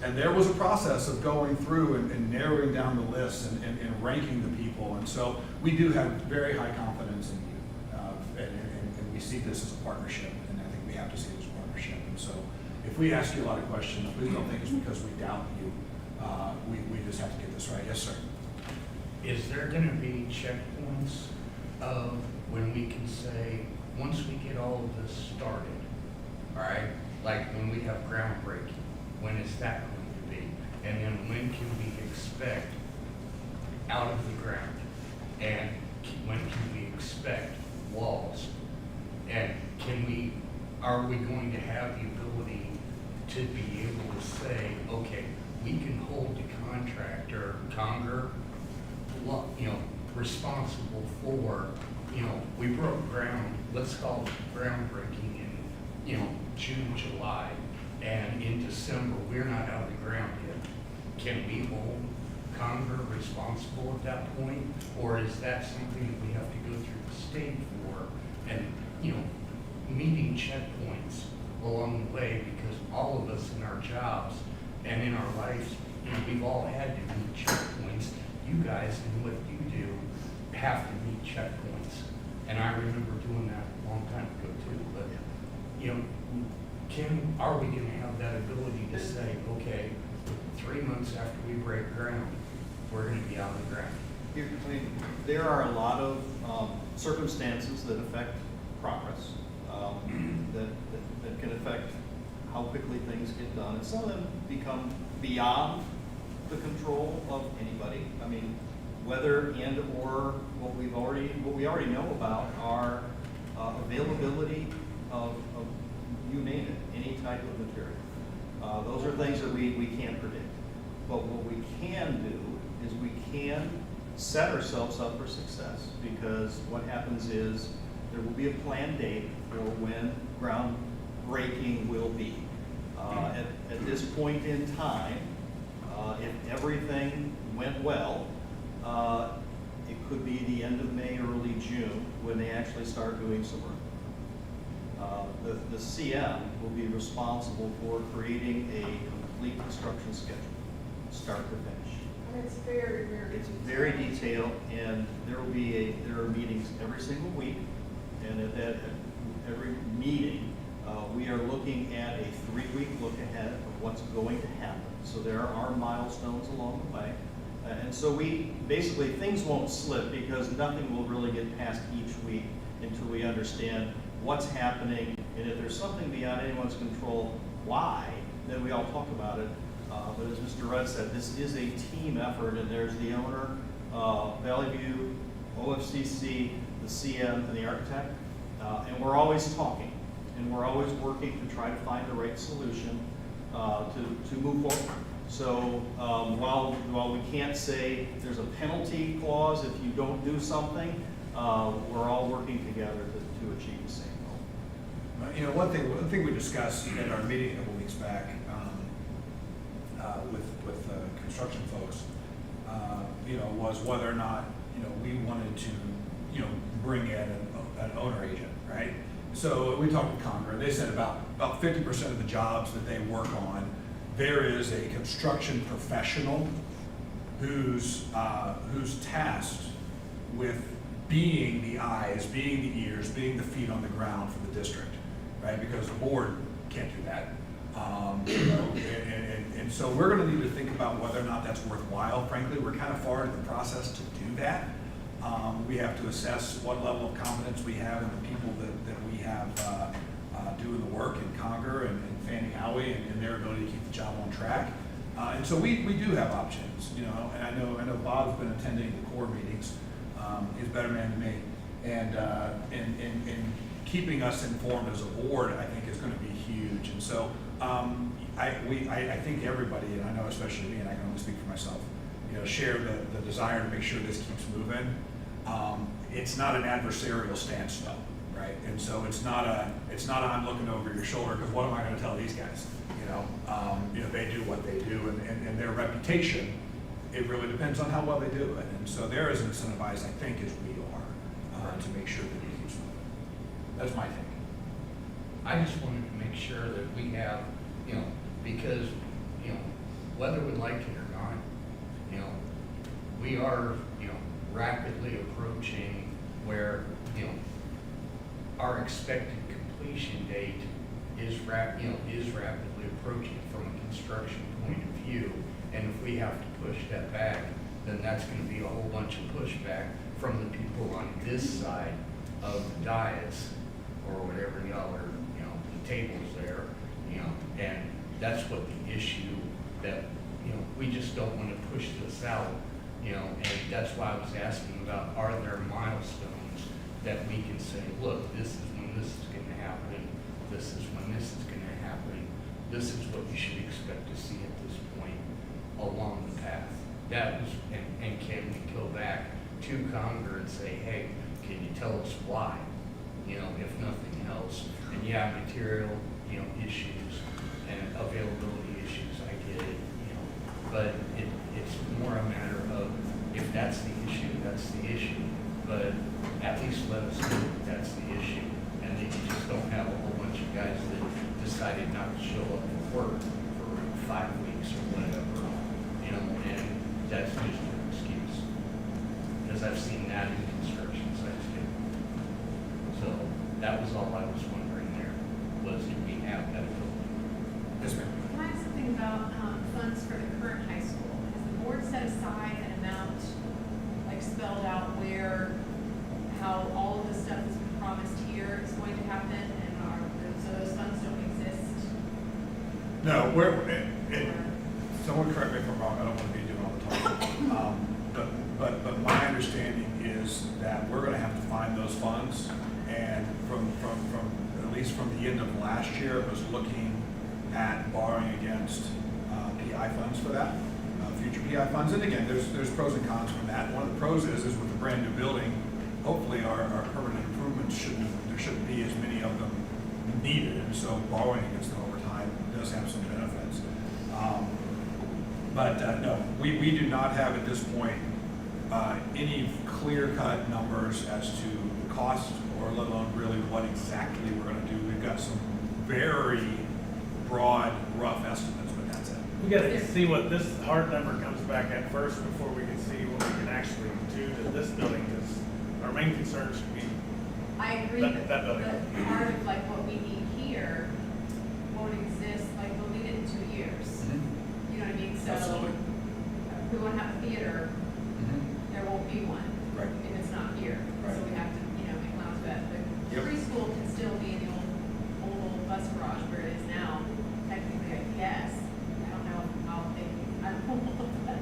And there was a process of going through and narrowing down the list and ranking the people. And so we do have very high confidence in you. And we see this as a partnership. And I think we have to see it as a partnership. And so if we ask you a lot of questions, please don't think it's because we doubt you. We just have to get this right. Yes, sir. Is there going to be checkpoints of when we can say, once we get all of this started, all right, like when we have groundbreaking, when is that going to be? And then when can we expect out of the ground? And when can we expect walls? And are we going to have the ability to be able to say, okay, we can hold the contractor, Conger, you know, responsible for, you know, we broke ground, let's call it groundbreaking in, you know, June, July. And in December, we're not out of the ground yet. Can we hold Conger responsible at that point? Or is that something that we have to go through the state for? And, you know, meeting checkpoints along the way, because all of us in our jobs and in our lives, you know, we've all had to meet checkpoints. You guys and what you do have to meet checkpoints. And I remember doing that a long time ago too. But, you know, are we going to have that ability to say, okay, 3 months after we break ground, we're going to be out of the ground? There are a lot of circumstances that affect progress, that can affect how quickly things get done. And some of them become beyond the control of anybody. I mean, whether and or what we already know about are availability of you name it, any type of material. Those are things that we can't predict. But what we can do is we can set ourselves up for success, because what happens is there will be a planned date for when groundbreaking will be. At this point in time, if everything went well, it could be the end of May, early June, when they actually start doing some work. The CM will be responsible for creating a complete construction schedule, start to finish. And it's very, very It's very detailed, and there are meetings every single week, and at every meeting, We are looking at a 3-week look ahead of what's going to happen. So there are milestones along the way. And so we, basically, things won't slip because nothing will really get passed each week until we understand what's happening. And if there's something beyond anyone's control, why, then we all talk about it. But as Mr. Rudd said, this is a team effort, and there's the owner, Valley View, OFCC, the CM, and the architect. And we're always talking, and we're always working to try to find the right solution to move forward. So while we can't say there's a penalty clause if you don't do something, we're all working together to achieve the same goal. You know, one thing we discussed at our meeting a couple weeks back with construction folks, you know, was whether or not, you know, we wanted to, you know, bring in an owner agent, right? So we talked with Congress. They said about 50% of the jobs that they work on, there is a construction professional who's tasked with being the eyes, being the ears, being the feet on the ground for the district, right? Because the board can't do that. You know, and so we're going to need to think about whether or not that's worthwhile. Frankly, we're kind of far into the process to do that. We have to assess what level of confidence we have in the people that we have doing the work in Conger and Fannie Howie and their ability to keep the job on track. And so we do have options, you know, and I know Bob's been attending the core meetings. He's a better man than me. And keeping us informed as a board, I think, is going to be huge. And so I think everybody, and I know especially me, and I can only speak for myself, you know, share the desire to make sure this keeps moving. It's not an adversarial stance though, right? And so it's not I'm looking over your shoulder because what am I going to tell these guys? You know, they do what they do, and their reputation, it really depends on how well they do it. And so they're as incentivized, I think, as we are to make sure that it keeps moving. That's my thinking. I just wanted to make sure that we have, you know, because, you know, whether we like it or not, you know, we are, you know, rapidly approaching where, you know, our expected completion date is rapidly approaching from a construction point of view. And if we have to push that back, then that's going to be a whole bunch of pushback from the people on this side of the dais or whatever y'all are, you know, the tables there, you know, and that's what the issue that, you know, we just don't want to push this out, you know, and that's why I was asking about, are there milestones that we can say, look, this is when this is going to happen, this is when this is going to happen, this is what you should expect to see at this point along the path. That was, and can we go back to Conger and say, hey, can you tell us why? You know, if nothing else. And yeah, material, you know, issues and availability issues, I get it, you know, but it's more a matter of if that's the issue, that's the issue. But at least let us know that that's the issue. And then you just don't have a whole bunch of guys that decided not to show up for work for 5 weeks or whatever, you know, and that's just an excuse. Because I've seen that in construction sites too. So that was all I was wondering there, was if we have that ability. Yes, ma'am. Can I ask something about funds for the current high school? Has the board set aside an amount, like spelled out where, how all of the stuff that's been promised here is going to happen, and so those funds don't exist? No, someone correct me if I'm wrong, I don't want to be doing all the talking. But my understanding is that we're going to have to find those funds, and from at least from the end of last year, it was looking at borrowing against PI funds for that, future PI funds. And again, there's pros and cons from that. One of the pros is with the brand new building, hopefully our permanent improvements there shouldn't be as many of them needed, and so borrowing against them over time does have some benefits. No, we do not have at this point any clear-cut numbers as to the cost, or let alone really what exactly we're going to do. We've got some very broad, rough estimates, but that's it. We got to see what this hard number comes back at first before we can see what we can actually do to this building, because our main concern should be. I agree, That but building. part of like what we need here won't exist, like we'll need it in 2 years. You know what I mean? So Absolutely. if we want to have a theater, there won't be one. Right. If it's not here. Right. So we have to, make plans for that. But Yep. preschool can still be in the old bus garage where it is now, technically, I guess. I don't know how they, I don't know, but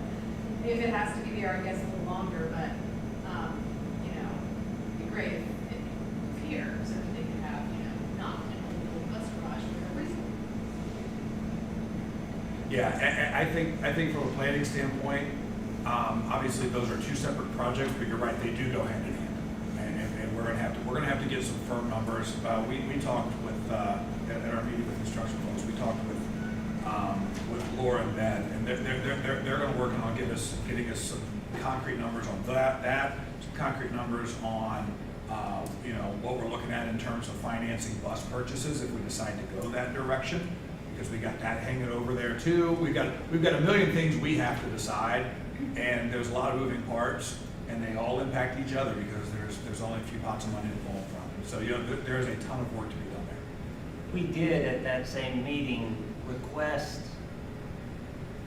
if it has to be there, I guess a little longer, but, it'd be great if it's here, so that they could have, not an old bus garage for a preschool. Yeah, I think from a planning standpoint, obviously those are two separate projects, but you're right, they do go hand in hand. And we're gonna have to get some firm numbers. We talked with, at our meeting with construction folks, we talked with Laura and Ben, and they're gonna work on getting us some concrete numbers on that, some concrete numbers on, what we're looking at in terms of financing bus purchases if we decide to go that direction. Because we got that hanging over there too. We've got a million things we have to decide, and there's a lot of moving parts, and they all impact each other because there's only a few pots of money to pull from. So there's a ton of work to be done there. We did at that same meeting request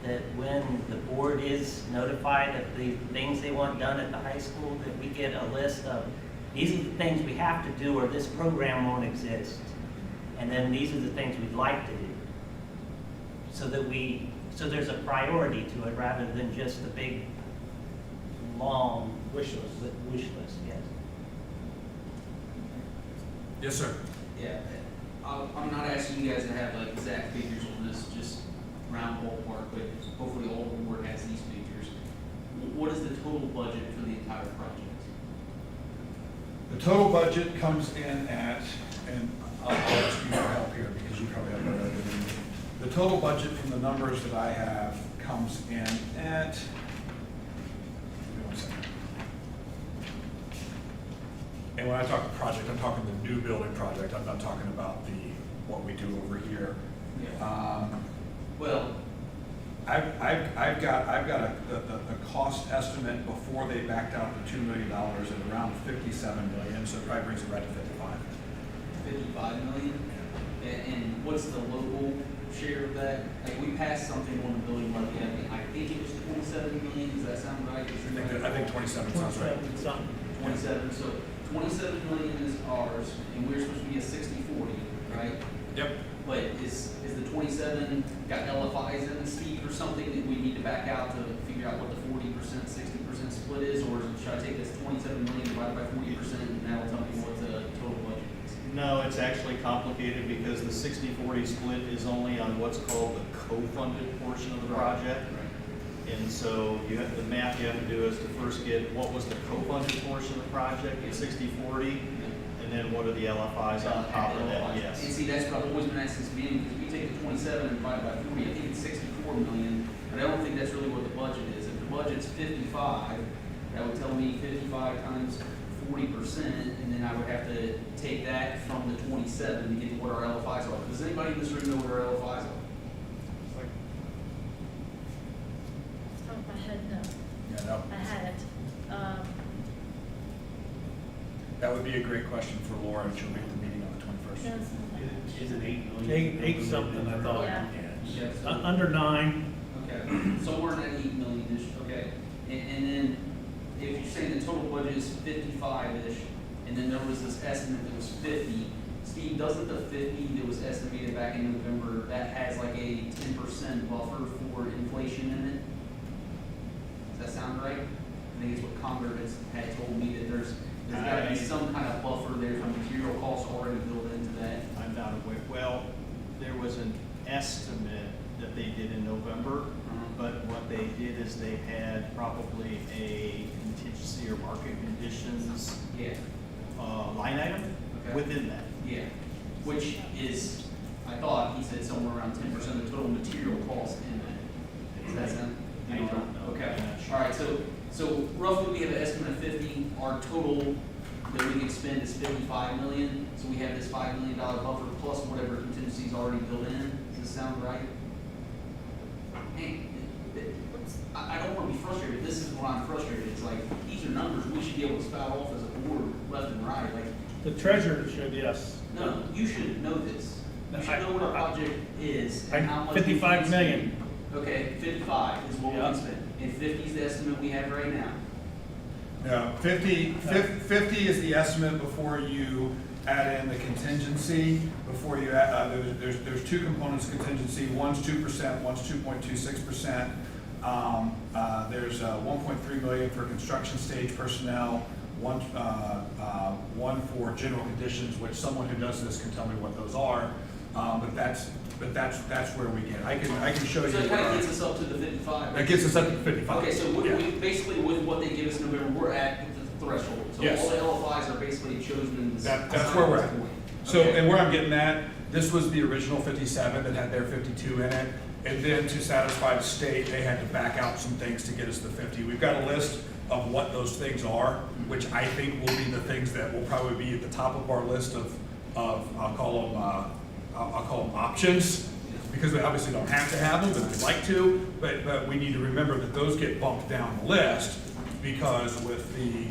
that when the board is notified of the things they want done at the high school, that we get a list of, these are the things we have to do or this program won't exist. And then these are the things we'd like to do. So there's a priority to it rather than just a big, long wish list, yes. Yes, sir. Yeah, I'm not asking you guys to have like exact figures on this, just round ballpark, but hopefully all the board has these figures. What is the total budget for the entire project? The total budget comes in at, and I'll ask you for help here because you probably have better idea than me. The total budget from the numbers that I have comes in at, give me 1 second. And when I talk project, I'm talking the new building project. I'm not talking about what we do over here. Well, I've got the cost estimate before they backed out the $2 million at around 57 million, so it probably brings it right to 55. 55 million? And what's the local share of that? Like, we passed something on the building levy, I think it was 27 million, does that sound right? I think 27 sounds right. 27, so 27 million is ours, and we're supposed to be a 60-40, right? Yep. But is the 27 got LFIs in it, Steve, or something that we need to back out to figure out what the 40%, 60% split is, or should I take this 27 million divided by 40% and that'll tell me what the total budget is? No, it's actually complicated because the 60-40 split is only on what's called the co-funded portion of the project. And so the math you have to do is to first get what was the co-funded portion of the project at 60-40, and then what are the LFIs on top of that, yes. And see, that's what I've always been asking this meeting, because we take the 27 and divide by 40, I think it's 64 million, but I don't think that's really what the budget is. If the budget's 55, that would tell me 55 times 40%, and then I would have to take that from the 27 to get to what our LFIs are. Does anybody in this room know what our LFIs are? Top of my head, no. Yeah, no. I had it. That would be a great question for Laura, and she'll be at the meeting on the 21st. No, it's not. Is it 8 million? Eight something, I thought. Yeah. Under 9. Okay, somewhere in that 8 million-ish, okay. And then, if you're saying the total budget is 55-ish, and then there was this estimate that was 50, Steve, doesn't the 50 that was estimated back in November, that has like a 10% buffer for inflation in it? Does that sound right? I think it's what Congress had told me, that there's gotta be some kind of buffer there from material costs already built into that. I'm not aware. Well, there was an estimate that they did in November, but what they did is they had probably a contingency or market conditions line item within that. Yeah, which is, I thought he said somewhere around 10% of the total material cost in that. Does that sound? I don't know. Okay, all right, so roughly we have an estimate of 50, our total that we can spend is 55 million, so we have this $5 million buffer plus whatever contingencies already built in. Does this sound right? Hey, I don't want to be frustrated, but this is why I'm frustrated. It's like, these are numbers we should be able to spout off as a board left and right. Like, The treasurer should, yes. No, you should know this. You should know what our project is and how much. 55 million. Okay, 55 is what we can spend, and 50 is the estimate we have right now. No, 50 is the estimate before you add in the contingency, before you add, there's two components of contingency, one's 2%, one's 2.26%. There's 1.3 million for construction stage personnel, one for general conditions, which someone who does this can tell me what those are. But that's where we get. I can show you. So it kind of gets us up to the 55. That gets us up to 55. Okay, so we basically with what they give us in November, we're at the threshold. So Yes. all the LFIs are basically chosen in this. That's where we're at. point. So, Okay. and where I'm getting at, this was the original 57 that had their 52 in it. And then to satisfy the state, they had to back out some things to get us to 50. We've got a list of what those things are, which I think will be the things that will probably be at the top of our list of I'll call them options, because we obviously don't have to have them, but we'd like to. But we need to remember that those get bumped down the list, because with the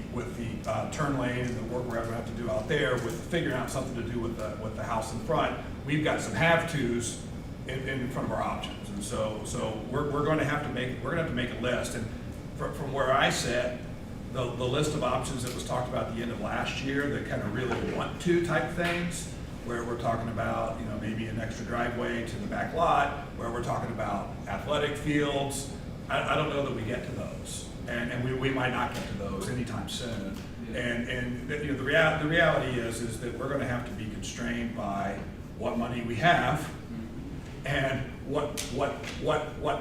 turn lane and the work we're going to have to do out there, with figuring out something to do with the house in front, we've got some have-tos in front of our options. And so we're going to have to make a list. And from where I sit, the list of options that was talked about at the end of last year, that kind of really want to type things, where we're talking about, maybe an extra driveway to the back lot, where we're talking about athletic fields. I don't know that we get to those, and we might not get to those anytime soon. And the reality is that we're going to have to be constrained by what money we have, and what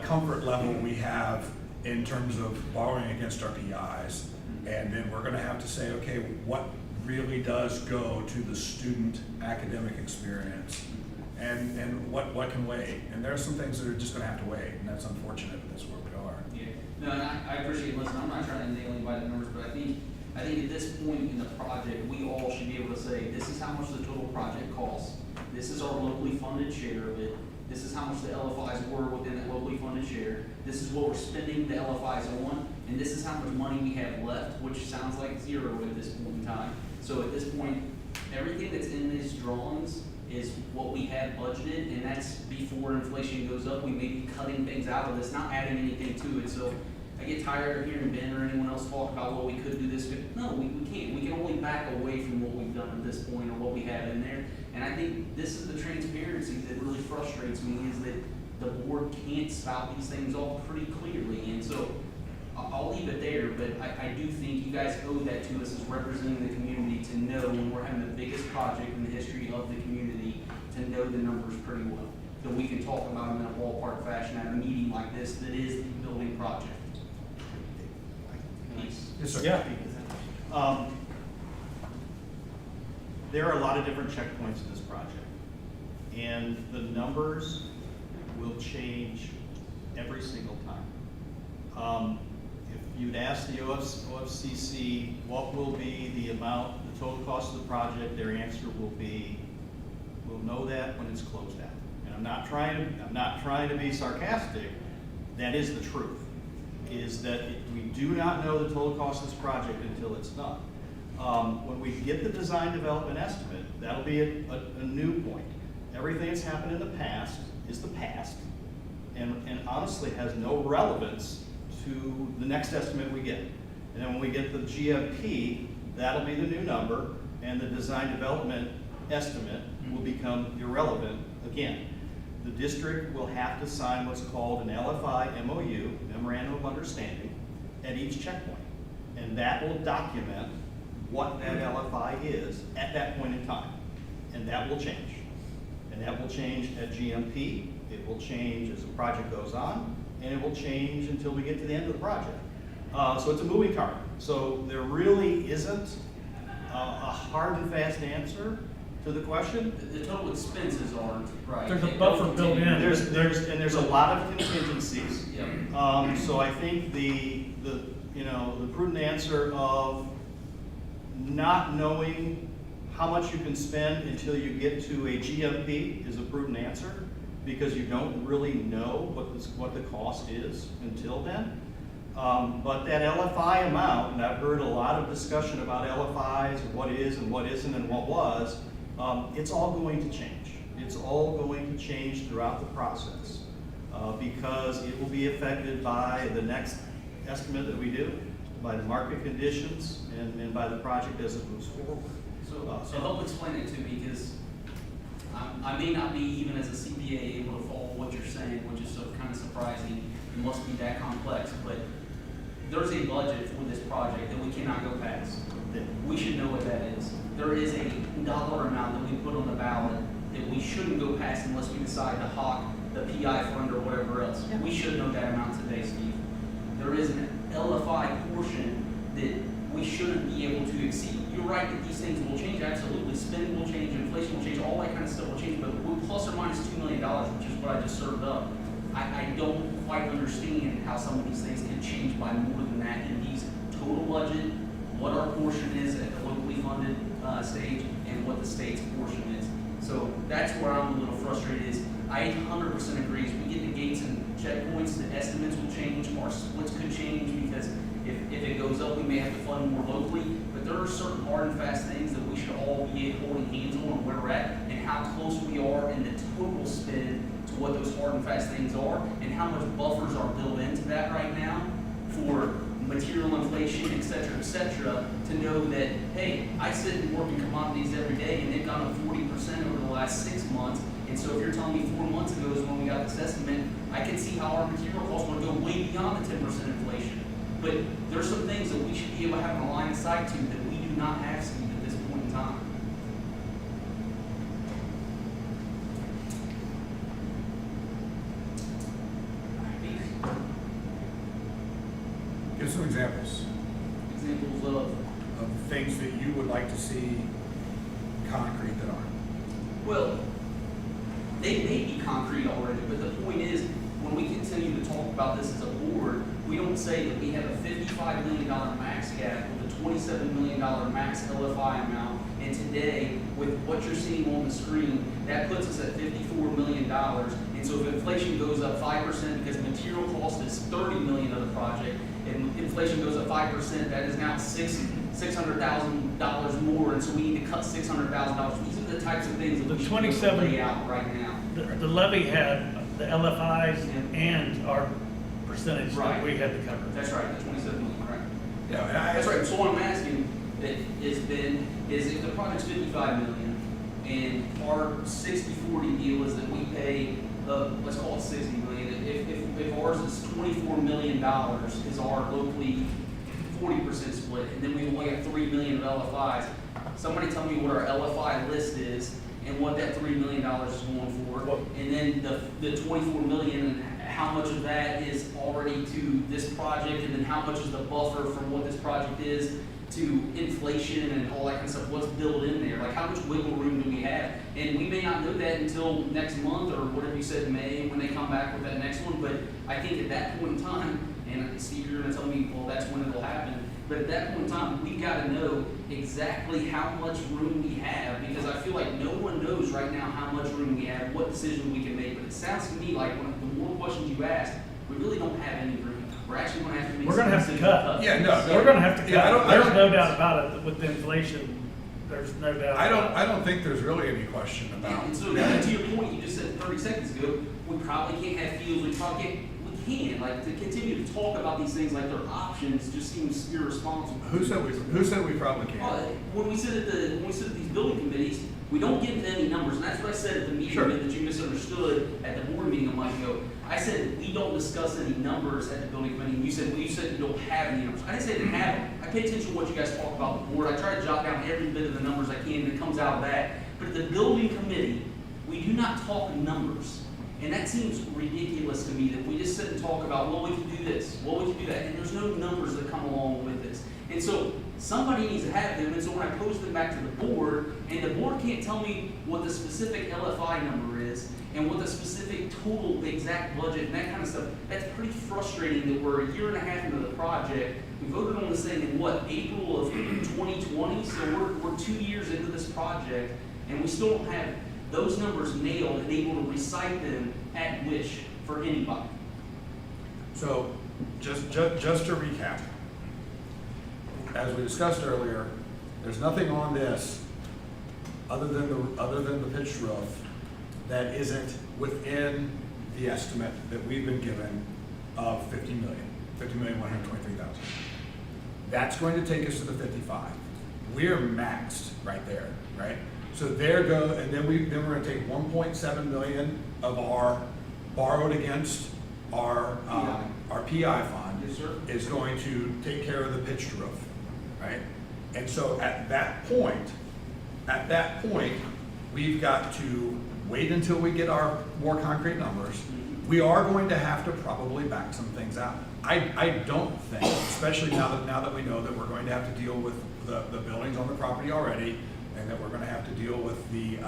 comfort level we have in terms of borrowing against our PIs. And then we're going to have to say, okay, what really does go to the student academic experience, and what can wait. And there are some things that are just going to have to wait, and that's unfortunate, but that's where we are. Yeah, no, and I appreciate, listen, I'm not trying to nail anybody numbers, but I think at this point in the project, we all should be able to say, this is how much the total project costs. This is our locally funded share of it. This is how much the LFIs were within that locally funded share. This is what we're spending the LFIs on, and this is how much money we have left, which sounds like zero at this point in time. So at this point, everything that's in these drawings is what we have budgeted, and that's before inflation goes up. We may be cutting things out of this, not adding anything to it. So I get tired of hearing Ben or anyone else talk about, well, we could do this. No, we can't. We can only back away from what we've done at this point or what we have in there. And I think this is the transparency that really frustrates me, is that the board can't spout these things off pretty clearly. And so I'll leave it there, but I do think you guys owe that to us as representing the community, to know when we're having the biggest project in the history of the community, to know the numbers pretty well. That we can talk about them in a ballpark fashion at a meeting like this that is the building project. Nice. Yes, sir. Yeah. There are a lot of different checkpoints in this project, and the numbers will change every single time. If you'd ask the OFCC what will be the total cost of the project, their answer will be, we'll know that when it's closed out. And I'm not trying to be sarcastic. That is the truth, is that we do not know the total cost of this project until it's done. When we get the design development estimate, that'll be a new point. Everything that's happened in the past is the past, and honestly has no relevance to the next estimate we get. And then when we get the GFP, that'll be the new number, and the design development estimate will become irrelevant again. The district will have to sign what's called an LFI MOU, Memorandum of Understanding, at each checkpoint. And that will document what that LFI is at that point in time. And that will change. And that will change at GMP, it will change as the project goes on, and it will change until we get to the end of the project. So it's a moving target. So there really isn't a hard and fast answer to the question. The total expenses aren't right. There's a buffer built in. There's a lot of contingencies. Yep. So I think the prudent answer of not knowing how much you can spend until you get to a GMP is a prudent answer, because you don't really know what the cost is until then. But that LFI amount, and I've heard a lot of discussion about LFIs and what is and what isn't and what was, it's all going to change. It's all going to change throughout the process because it will be affected by the next estimate that we do, by the market conditions, and by the project as it moves forward. So help explain it to me, because I may not be, even as a CPA, able to follow what you're saying, which is so kind of surprising. It must be that complex, but there's a budget for this project that we cannot go past. We should know what that is. There is a dollar amount that we put on the ballot that we shouldn't go past unless we decide to hawk the PI fund or whatever else. Yeah. We should know that amount today, Steve. There is an LFI portion that we shouldn't be able to exceed. You're right that these things will change, absolutely. Spending will change, inflation will change, all that kind of stuff will change, but we're plus or minus $2 million, which is what I just served up. I don't quite understand how some of these things can change by more than that in these total budget, what our portion is at the locally funded stage, and what the state's portion is. So that's where I'm a little frustrated is, I 100% agree. As we get to gates and checkpoints, the estimates will change, our splits could change, because if it goes up, we may have to fund more locally, but there are certain hard and fast things that we should all be holding hands on where we're at, and how close we are in the total spend to what those hard and fast things are, and how much buffers are built into that right now for material inflation, et cetera, to know that, hey, I sit and work in commodities every day, and they've gone up 40% over the last 6 months. And so if you're telling me 4 months ago is when we got this estimate, I can see how our material costs will go way beyond the 10% inflation. But there's some things that we should be able to have a line of sight to that we do not have, Steve, at this point in time. Give some examples Examples of things that you would like to see concrete that aren't. Well, they may be concrete already, but the point is, when we continue to talk about this as a board, we don't say that we have a $55 million max gap with a $27 million max LFI amount, and today, with what you're seeing on the screen, that puts us at $54 million. And so if inflation goes up 5% because material cost is $30 million of the project, and inflation goes up 5%, that is now $600,000 more, and so we need to cut $600,000. These are the types of things that we should lay out right now. The levy had the LFIs and our percentage that we had to cover. That's right, the 27 million, right? Yeah, That's right. So what I'm asking is if the project's 55 million and our 60-40 deal is that we pay, let's call it 60 million. If ours is $24 million is our locally 40% split, and then we only got 3 million of LFIs. Somebody tell me what our LFI list is and what that $3 million is going for, and then the 24 million and how much of that is already to this project, and then how much is the buffer from what this project is to inflation and all that kind of stuff, what's built in there, like how much wiggle room do we have? And we may not know that until next month or whatever you said, May, when they come back with that next one, but I think at that point in time, and Steve, you're gonna tell me, well, that's when it'll happen, but at that point in time, we've gotta know exactly how much room we have, because I feel like no one knows right now how much room we have, what decision we can make, but it sounds to me like the more questions you ask, we really don't have any room. We're actually gonna have to make We're gonna have to cut. Yeah, no, We're gonna have to cut. Yeah, There's no doubt about it with the inflation. There's no doubt. I don't think there's really any question about. And so to your point, you just said 30 seconds ago, we probably can't have fields, we can, like, to continue to talk about these things like they're options just seems irresponsible. Who said we probably can't? When we sit at these building committees, we don't get into any numbers, and that's what I said at the meeting that you misunderstood at the board meeting a month ago. I said we don't discuss any numbers at the building committee, and you said you don't have any numbers. I didn't say I didn't have them. I pay attention to what you guys talk about the board. I try to jot down every bit of the numbers I can, and it comes out of that. But at the building committee, we do not talk numbers. And that seems ridiculous to me that we just sit and talk about, well, we can do this, well, we can do that, and there's no numbers that come along with this. And so somebody needs to have them, and so when I post them back to the board, and the board can't tell me what the specific LFI number is, and what the specific total exact budget and that kind of stuff, that's pretty frustrating that we're a year and a half into the project. We voted on this thing in what, April of 2020, so we're 2 years into this project, and we still don't have those numbers nailed and able to recite them at which for anybody. So just to recap, as we discussed earlier, there's nothing on this other than the pitched roof that isn't within the estimate that we've been given of $50,123,000. That's going to take us to the 55. We're maxed right there, right? So there go, and then we're going to take 1.7 million of our borrowed against our PI fund. Yes, sir. Is going to take care of the pitched roof, right? And so at that point, we've got to wait until we get our more concrete numbers. We are going to have to probably back some things out. I don't think, especially now that we know that we're going to have to deal with the buildings on the property already, and that we're going to have to deal with the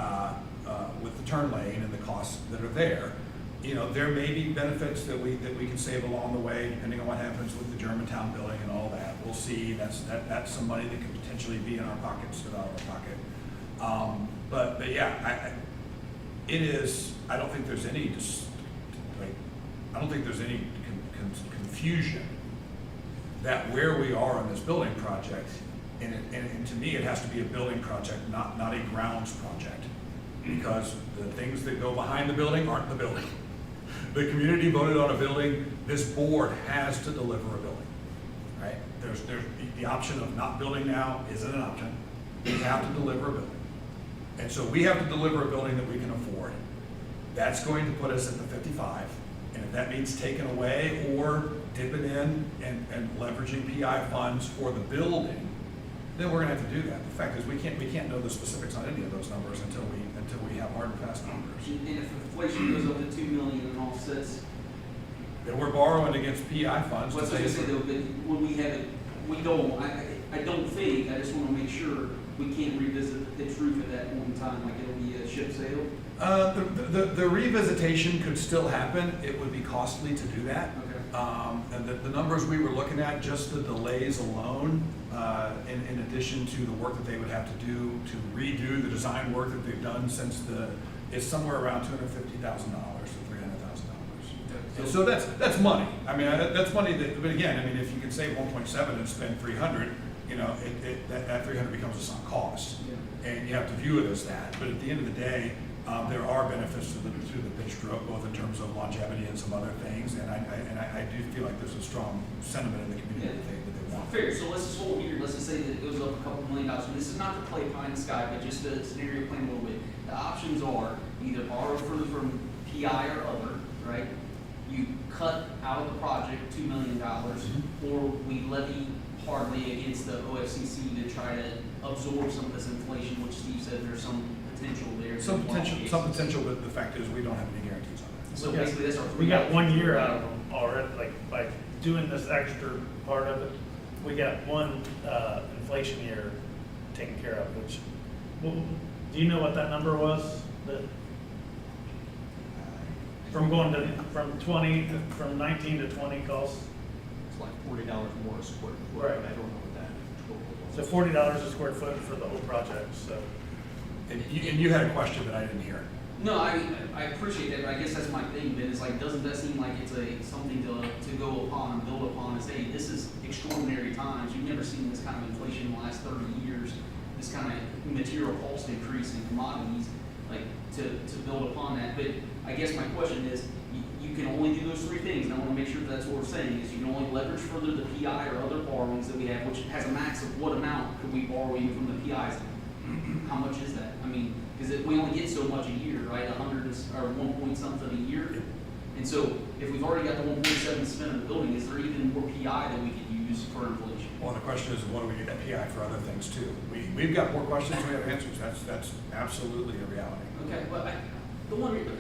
turn lane and the costs that are there. You know, there may be benefits that we can save along the way, depending on what happens with the Germantown building and all that. We'll see. That's some money that could potentially be in our pockets, not out of our pocket. But yeah, it is. I don't think there's any confusion that where we are on this building project, and to me, it has to be a building project, not a grounds project, because the things that go behind the building aren't the building. The community voted on a building. This board has to deliver a building, right? There's the option of not building now isn't an option. We have to deliver a building. And so we have to deliver a building that we can afford. That's going to put us at the 55. And if that means taking away or dipping in and leveraging PI funds for the building, then we're gonna have to do that. The fact is, we can't know the specifics on any of those numbers until we have hard and fast numbers. And if inflation goes up to 2 million and offsets, Then we're borrowing against PI funds. what's I gonna say though, but when we have it, we don't, I don't think, I just wanna make sure we can't revisit the pitch roof at that point in time, like it'll be a ship sail. The revisitation could still happen. It would be costly to do that. Okay. And the numbers we were looking at, just the delays alone, in addition to the work that they would have to do to redo the design work that they've done since it's somewhere around $250,000 to $300,000. And so that's money. I mean, that's money that, but again, I mean, if you can save 1.7 and spend 300, you know, that 300 becomes a sunk cost. Yeah. And you have to view it as that. But at the end of the day, there are benefits to the pitched roof, both in terms of longevity and some other things. And I do feel like there's a strong sentiment in the community that they want. Fair, so let's just hold here, let's just say that it goes up a couple $1 million. And this is not to play pie in the sky, but just a scenario plan a little bit. The options are either borrow further from PI or other, right? You cut out of the project $2 million, or we levy hardly against the OFCC to try to absorb some of this inflation, which Steve said there's some potential there. Some potential, but the fact is we don't have any guarantees on that. So basically that's our. We got 1 year out of them already, like by doing this extra part of it, we got one inflation year taken care of, which, well, do you know what that number was? From going to, from 19 to 20 costs? It's like $40 more a square foot. Right. I don't know what that total was. So $40 a square foot for the whole project, so. And you had a question that I didn't hear. No, I appreciate that, but I guess that's my thing, Ben, is like, doesn't that seem like it's something to go upon and build upon and say, this is extraordinary times, you've never seen this kind of inflation in the last 30 years, this kind of material cost increase in commodities, like, to build upon that. But I guess my question is, you can only do those three things, and I wanna make sure that's what we're saying, is you can only leverage further the PI or other borrowings that we have, which has a max of what amount could we borrow even from the PIs? How much is that? I mean, because we only get so much a year, right? 100 or 1 point something a year. And so if we've already got the 1.7 spent in the building, is there even more PI that we could use for inflation? Well, the question is, what do we need that PI for other things too? We've got more questions, we have answers. That's absolutely a reality. Okay, well,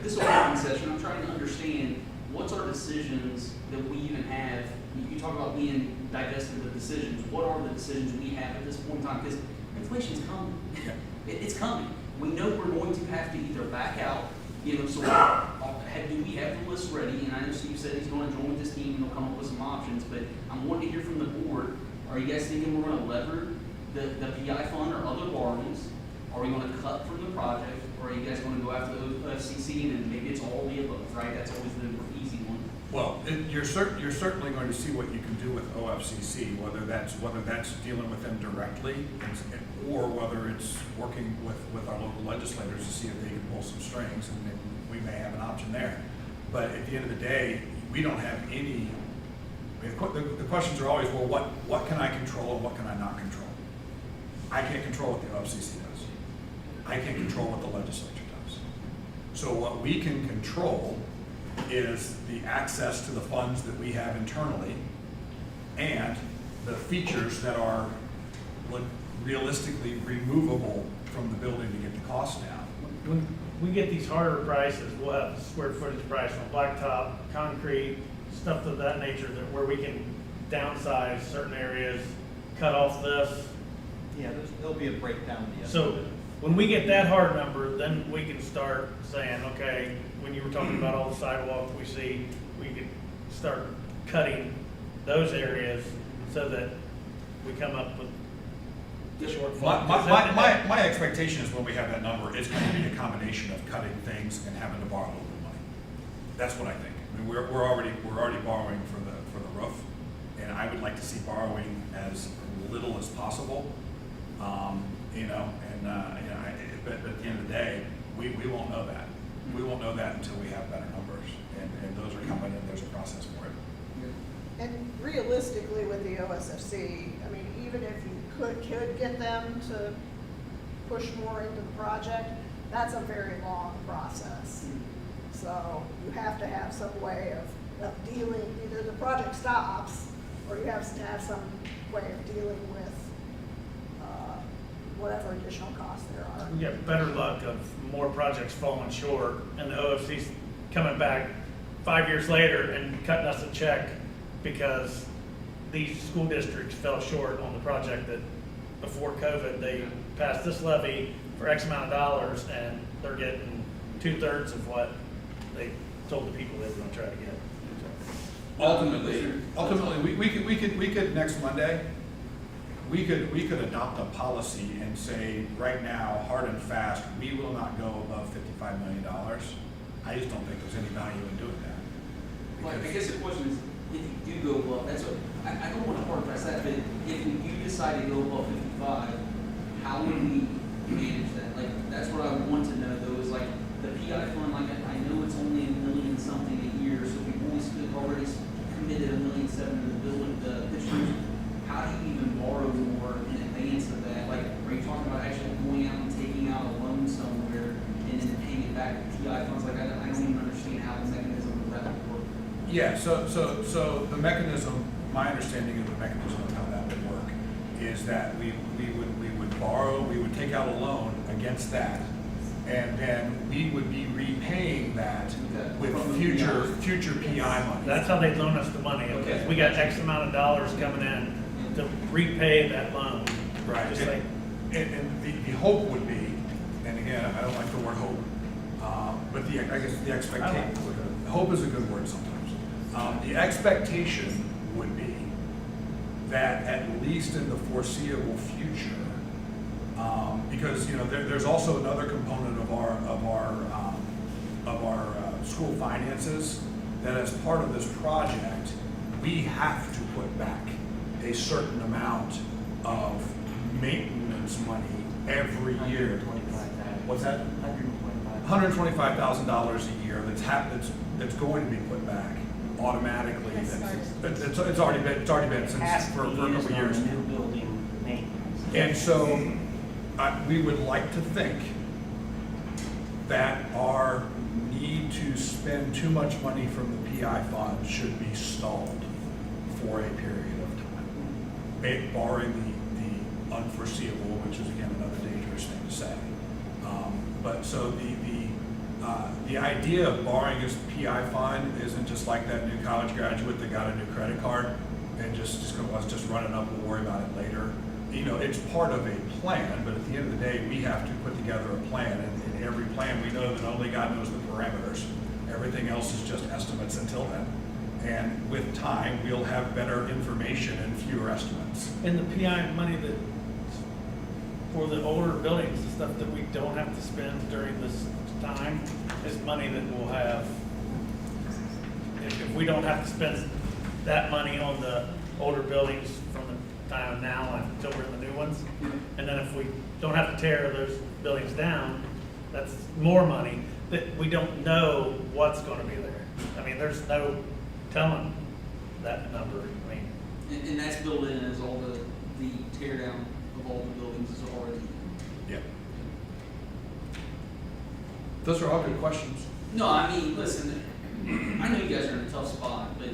this opening session, I'm trying to understand what's our decisions that we even have. You talk about being divested of decisions. What are the decisions we have at this point in time? Because inflation's coming. Yeah. It's coming. We know we're going to have to either back out, you know, so do we have the list ready? And I know Steve said he's going to join this team and he'll come up with some options, but I'm wanting to hear from the board. Are you guys thinking we're going to lever the PI fund or other borrowings? Are we going to cut from the project? Or are you guys going to go after the FCC and maybe it's all the above, right? That's always the easy one. Well, you're certainly going to see what you can do with OFCC, whether that's dealing with them directly, or whether it's working with our local legislators to see if they can pull some strings, and then we may have an option there. But at the end of the day, we don't have any. The questions are always, well, what can I control and what can I not control? I can't control what the OFCC does. I can't control what the legislature does. So what we can control is the access to the funds that we have internally and the features that are realistically removable from the building to get the cost down. When we get these harder prices, we'll have square footage price on blacktop, concrete, stuff of that nature, that where we can downsize certain areas, cut off this. Yeah, there'll be a breakdown. So when we get that hard number, then we can start saying, okay, when you were talking about all the sidewalks we see, we could start cutting those areas so that we come up with the shortfall. My expectation is when we have that number, it's going to be a combination of cutting things and having to borrow a little bit of money. That's what I think. I mean, we're already borrowing for the roof, and I would like to see borrowing as little as possible. But at the end of the day, we won't know that. We won't know that until we have better numbers, and those are coming, and there's a process for it. And realistically, with the OSFC, I mean, even if you could get them to push more into the project, that's a very long process. So you have to have some way of dealing, either the project stops, or you have to have some way of dealing with whatever additional costs there are. We get better luck of more projects falling short and the OFC's coming back 5 years later and cutting us a check because these school districts fell short on the project that before COVID, they passed this levy for X amount of dollars and they're getting 2/3 of what they told the people they were gonna try to get. Ultimately, we could next Monday, we could adopt a policy and say, right now, hard and fast, we will not go above $55 million. I just don't think there's any value in doing that. Well, I guess the question is, if you do go above, that's what, I don't want to hard press that, but if you decide to go above 55, how would we manage that? Like, that's what I want to know though, is like, the PI fund, like, I know it's only $1 million something a year, so we've already committed $1.7 million to the building, the district. How do you even borrow more in advance of that? Like, are you talking about actually going out and taking out a loan somewhere and then paying it back to PI funds? Like, I don't even understand how the mechanism of that would work. Yeah, so the mechanism, my understanding of the mechanism of how that would work is that we would borrow, we would take out a loan against that, and then we would be repaying that with future PI money. That's how they loan us the money. Okay. We got X amount of dollars coming in to repay that loan. Right, Just like, and the hope would be, and again, I don't like the word hope, but I guess the expectation, hope is a good word sometimes. The expectation would be that at least in the foreseeable future, because there's also another component of our school finances, that as part of this project, we have to put back a certain amount of maintenance money every year. What's that? $125,000 a year that's going to be put back automatically. It's already been since for a couple of years. New building maintenance. And so we would like to think that our need to spend too much money from the PI fund should be stalled for a period of time, barring the unforeseeable, which is again another dangerous thing to say. But so the idea of borrowing his PI fund isn't just like that new college graduate that got a new credit card and just go, let's just run it up, we'll worry about it later. It's part of a plan, but at the end of the day, we have to put together a plan, and in every plan, we know that only God knows the parameters. Everything else is just estimates until then. And with time, we'll have better information and fewer estimates. and the PI money that, for the older buildings, the stuff that we don't have to spend during this time, is money that we'll have if we don't have to spend that money on the older buildings from the time of now until we're in the new ones, and then if we don't have to tear those buildings down, that's more money that we don't know what's gonna be there. I mean, there's no telling that number, I mean. And that's built in as all the tear down of all the buildings is already. Yeah. Those are all good questions. No, I mean, listen, I know you guys are in a tough spot, but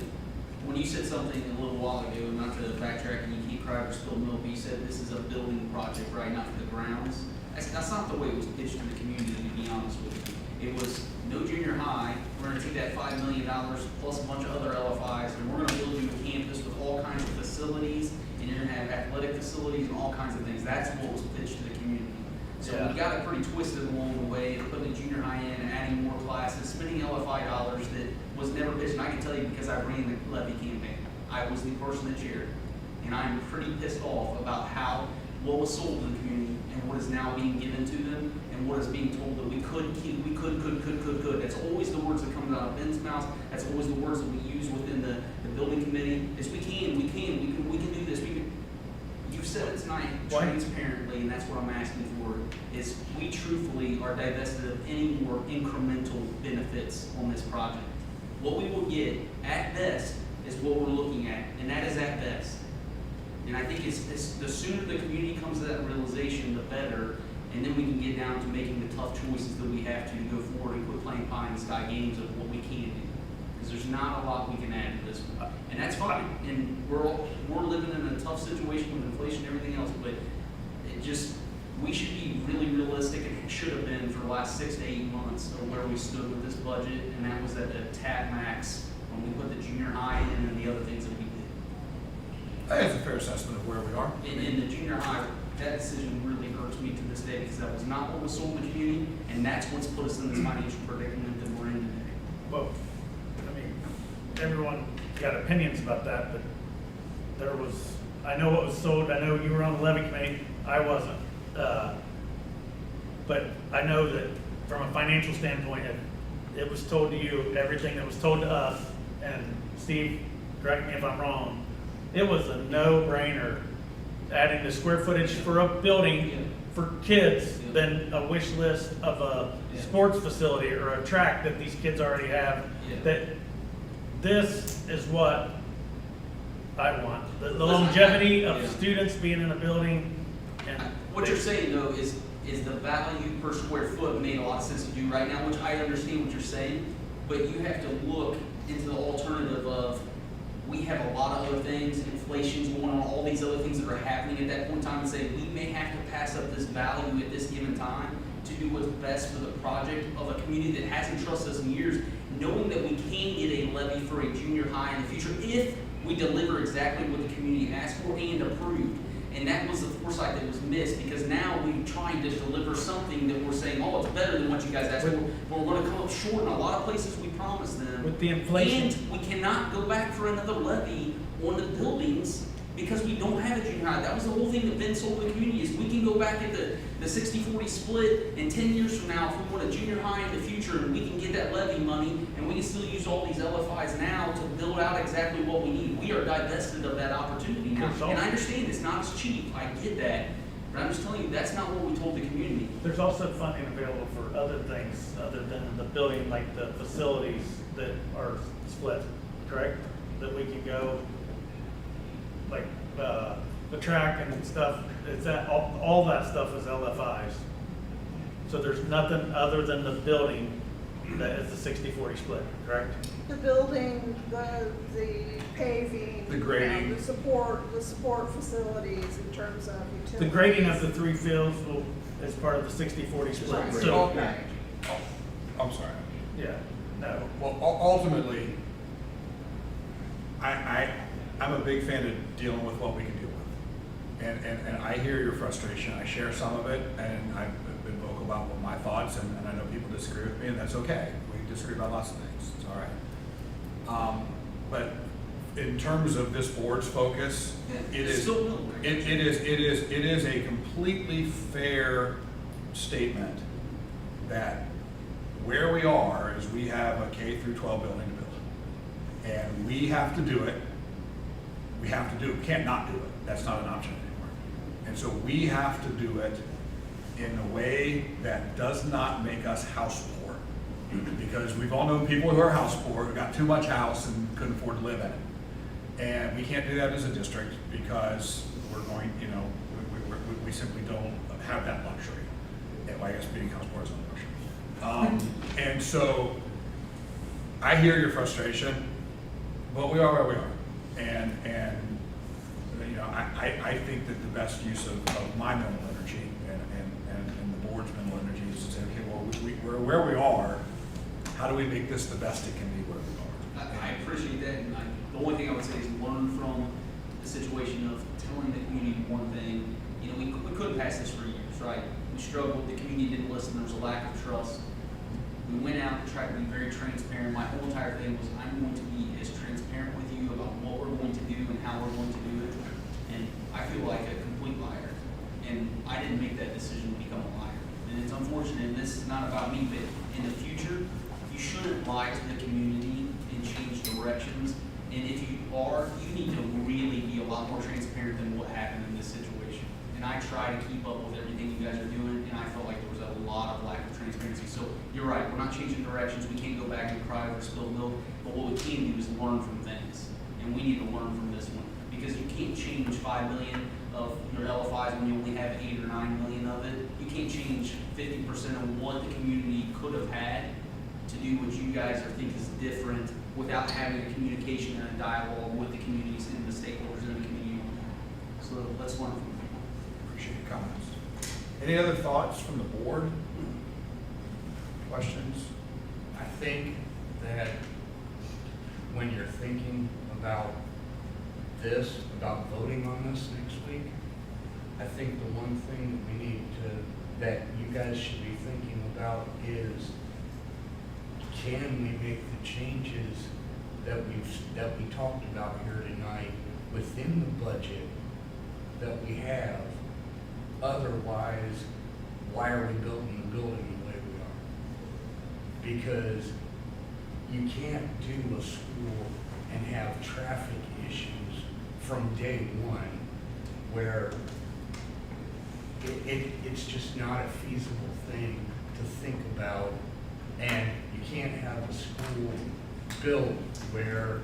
when you said something a little while ago, and not to backtrack and you keep crying or spill milk, you said this is a building project, right, not for the grounds. That's not the way it was pitched to the community, to be honest with you. It was no junior high, we're gonna take that $5 million plus a bunch of other LFIs, and we're gonna build you a campus with all kinds of facilities, and you're gonna have athletic facilities and all kinds of things. That's what was pitched to the community. So we got it pretty twisted along the way, of putting the junior high in, adding more classes, spending LFI dollars that was never pitched. And I can tell you because I ran the levy campaign. I was the person that chaired. And I'm pretty pissed off about what was sold to the community and what is now being given to them and what is being told that we could keep, we could. That's always the words that come out of Ben's mouth. That's always the words that we use within the building committee is we can do this. You said it tonight transparently, and that's what I'm asking for, is we truthfully are divested of any more incremental benefits on this project. What we will get at best is what we're looking at, and that is at best. And I think it's the sooner the community comes to that realization, the better, and then we can get down to making the tough choices that we have to go forward and quit playing pie in the sky games of what we can do. Because there's not a lot we can add to this one. And that's fine. And we're living in a tough situation with inflation and everything else, but we should be really realistic, and it should have been for the last 6 to 8 months of where we stood with this budget, and that was at the tap max when we put the junior high in and the other things that we did. I think it's a fair assessment of where we are. In the junior high, that decision really hurts me to this day because that was not what was sold to the community, and that's what's put us in this financial predicament that we're in today. Well, I mean, everyone got opinions about that, but I know what was sold, I know you were on the levy committee, I wasn't. But I know that from a financial standpoint, it was told to you, everything that was told to us, and Steve, correct me if I'm wrong, it was a no-brainer adding the square footage for a building for kids than a wish list of a sports facility or a track that these kids already have. That this is what I want. The longevity of students being in a building. And what you're saying though is the value per square foot made a lot of sense to do right now, which I understand what you're saying, but you have to look into the alternative of we have a lot of other things, inflation's going on, all these other things that are happening at that point in time, and say we may have to pass up this value at this given time to do what's best for the project of a community that hasn't trusted us in years, knowing that we can get a levy for a junior high in the future if we deliver exactly what the community asked for and approved. And that was the foresight that was missed, because now we're trying to deliver something that we're saying, oh, it's better than what you guys asked for, but we're gonna come up short in a lot of places we promised them. with the inflation. And we cannot go back for another levy on the buildings because we don't have a junior high. That was the whole thing that Ben sold to the community, is we can go back at the 60-40 split, and 10 years from now, if we want a junior high in the future, and we can get that levy money, and we can still use all these LFIs now to build out exactly what we need. We are divested of that opportunity now. And I understand it's not as cheap, I get that, but I'm just telling you, that's not what we told the community. There's also funding available for other things other than the building, like the facilities that are split, correct? That we can go, like, the track and stuff, is that, all that stuff is LFIs. So there's nothing other than the building that is the 60-40 split, correct? The building, the paving. The grading. The support facilities in terms of utilities. The grading of the 3 fields is part of the 60-40 split. Right. So, Okay. I'm sorry. yeah, no. Well, ultimately, I'm a big fan of dealing with what we can deal with. And I hear your frustration, I share some of it, and I've been vocal about what my thoughts, and I know people disagree with me, and that's okay. We disagree about lots of things, it's all right. But in terms of this board's focus, it is a completely fair statement that where we are is we have a K through 12 building to build. And we have to do it. We have to do it. We can't not do it. That's not an option anymore. And so we have to do it in a way that does not make us house poor. Because we've all known people who are house poor, who got too much house and couldn't afford to live in it. And we can't do that as a district because we're going, you know, we simply don't have that luxury. And I guess being house poor is not a luxury. And so I hear your frustration, but we are where we are. And you know, I think that the best use of my mental energy and the board's mental energy is to say, okay, well, we're where we are. How do we make this the best it can be where we are? I appreciate that, and the only thing I would say is learn from the situation of telling the community one thing. You know, we couldn't pass this for years, right? We struggled, the community didn't listen, there was a lack of trust. We went out and tried to be very transparent. My whole entire thing was, I'm going to be as transparent with you about what we're going to do and how we're going to do it. And I feel like a complete liar. And I didn't make that decision to become a liar. And it's unfortunate, and this is not about me, but in the future, you shouldn't lie to the community and change directions. And if you are, you need to really be a lot more transparent than what happened in this situation. And I try to keep up with everything you guys are doing, and I felt like there was a lot of lack of transparency. So you're right, we're not changing directions. We can't go back and cry over spilled milk, but what we can do is learn from things. And we need to learn from this one, because you can't change 5 million of your LFIs when you only have 8 or 9 million of it. You can't change 50% of what the community could have had to do what you guys are think is different without having a communication and a dialogue with the communities and the stakeholders in the community. So let's learn from them. Appreciate your comments. Any other thoughts from the board? Questions? I think that when you're thinking about this, about voting on this next week, I think the one thing that we need to, that you guys should be thinking about is, can we make the changes that we talked about here tonight within the budget that we have? Otherwise, why are we building the building the way we are? Because you can't do a school and have traffic issues from day one where it's just not a feasible thing to think about. And you can't have a school built where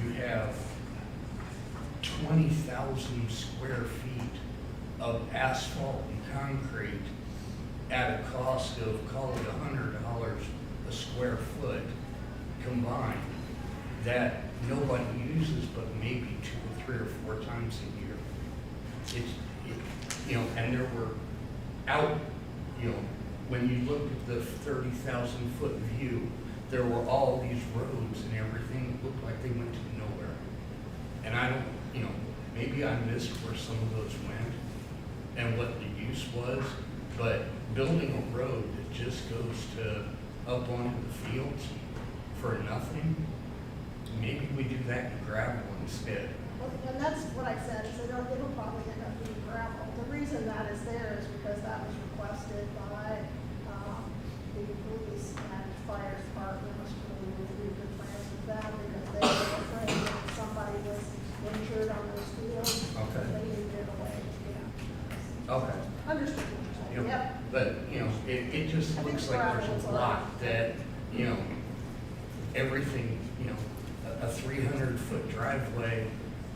you have 20,000 square feet of asphalt and concrete at a cost of, call it $100 a square foot combined, that nobody uses but maybe 2 or 3 or 4 times a year. You know, and there were you know, when you looked at the 30,000 foot view, there were all these roads and everything that looked like they went to nowhere. And I don't, you know, maybe I missed where some of those went and what the use was, but building a road that just goes to up onto the fields for nothing, maybe we do that in gravel instead. Well, and that's what I said, is it'll probably end up being gravel. The reason that is there is because that was requested by the police and fire department, we reviewed the plans with them because they were afraid that somebody was injured on those fields. Okay. They needed a way, yeah. Okay. Understood what you're You saying, know, yep. but, you know, it just I think looks like gravel there's is a all lot right. that, you know, everything, you know, a 300-foot driveway,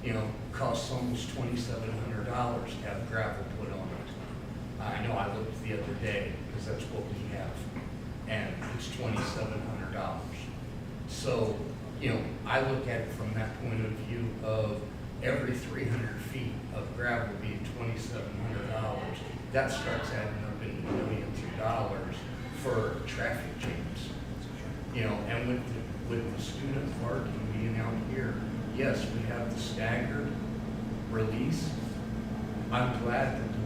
you know, costs almost $2,700 to have gravel put on it. I know, I looked the other day, because that's what we have, and it's $2,700. So, you know, I look at it from that point of view of every 300 feet of gravel being $2,700. That starts adding up into millions of dollars for traffic jams. You know, and with the student parking being out here, yes, we have the staggered release. I'm glad that the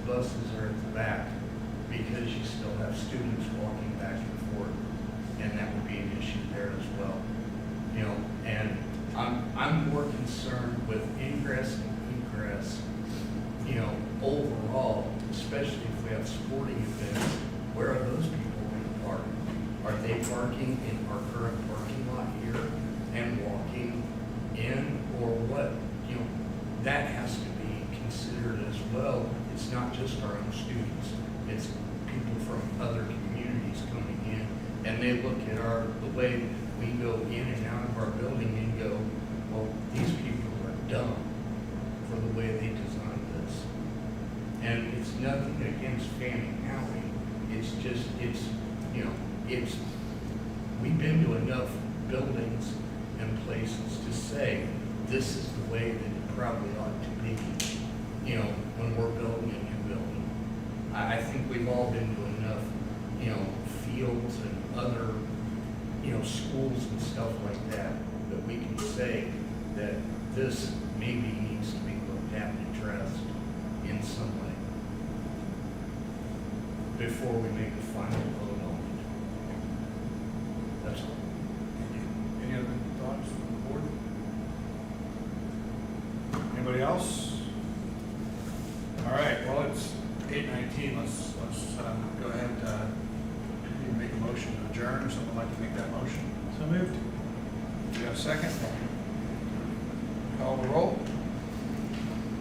buses are at the back, because you still have students walking back and forth, and that would be an issue there as well. You know, and I'm more concerned with ingress and egress, you know, overall, especially if we have sporting events. Where are those people going to park? Are they parking in our current parking lot here? And why? not just our own students, it's people from other communities coming in, and they look at the way we go in and out of our building and go, well, these people are dumb for the way they designed this. And it's nothing against Fanning Alley, we've been to enough buildings and places to say, this is the way that it probably ought to be, when we're building a new building. I think we've all been to enough, fields and other, schools and stuff like that we can say that this maybe needs to be looked at and addressed in some way before we make a final vote on it. That's all. Any other thoughts from the board? Anybody else? All right, well, it's 8:19. Let's go ahead and make a motion to adjourn, or someone like to make that motion. So moved. Do you have a second? Call the roll.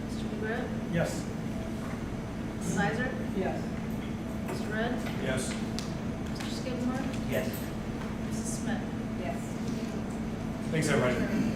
Mr. DeGroat? Yes. Mrs. Sizer? Yes. Mr. Rudd? Yes. Mr. Skidmore? Yes. Mrs. Smith? Yes. Thanks, everybody.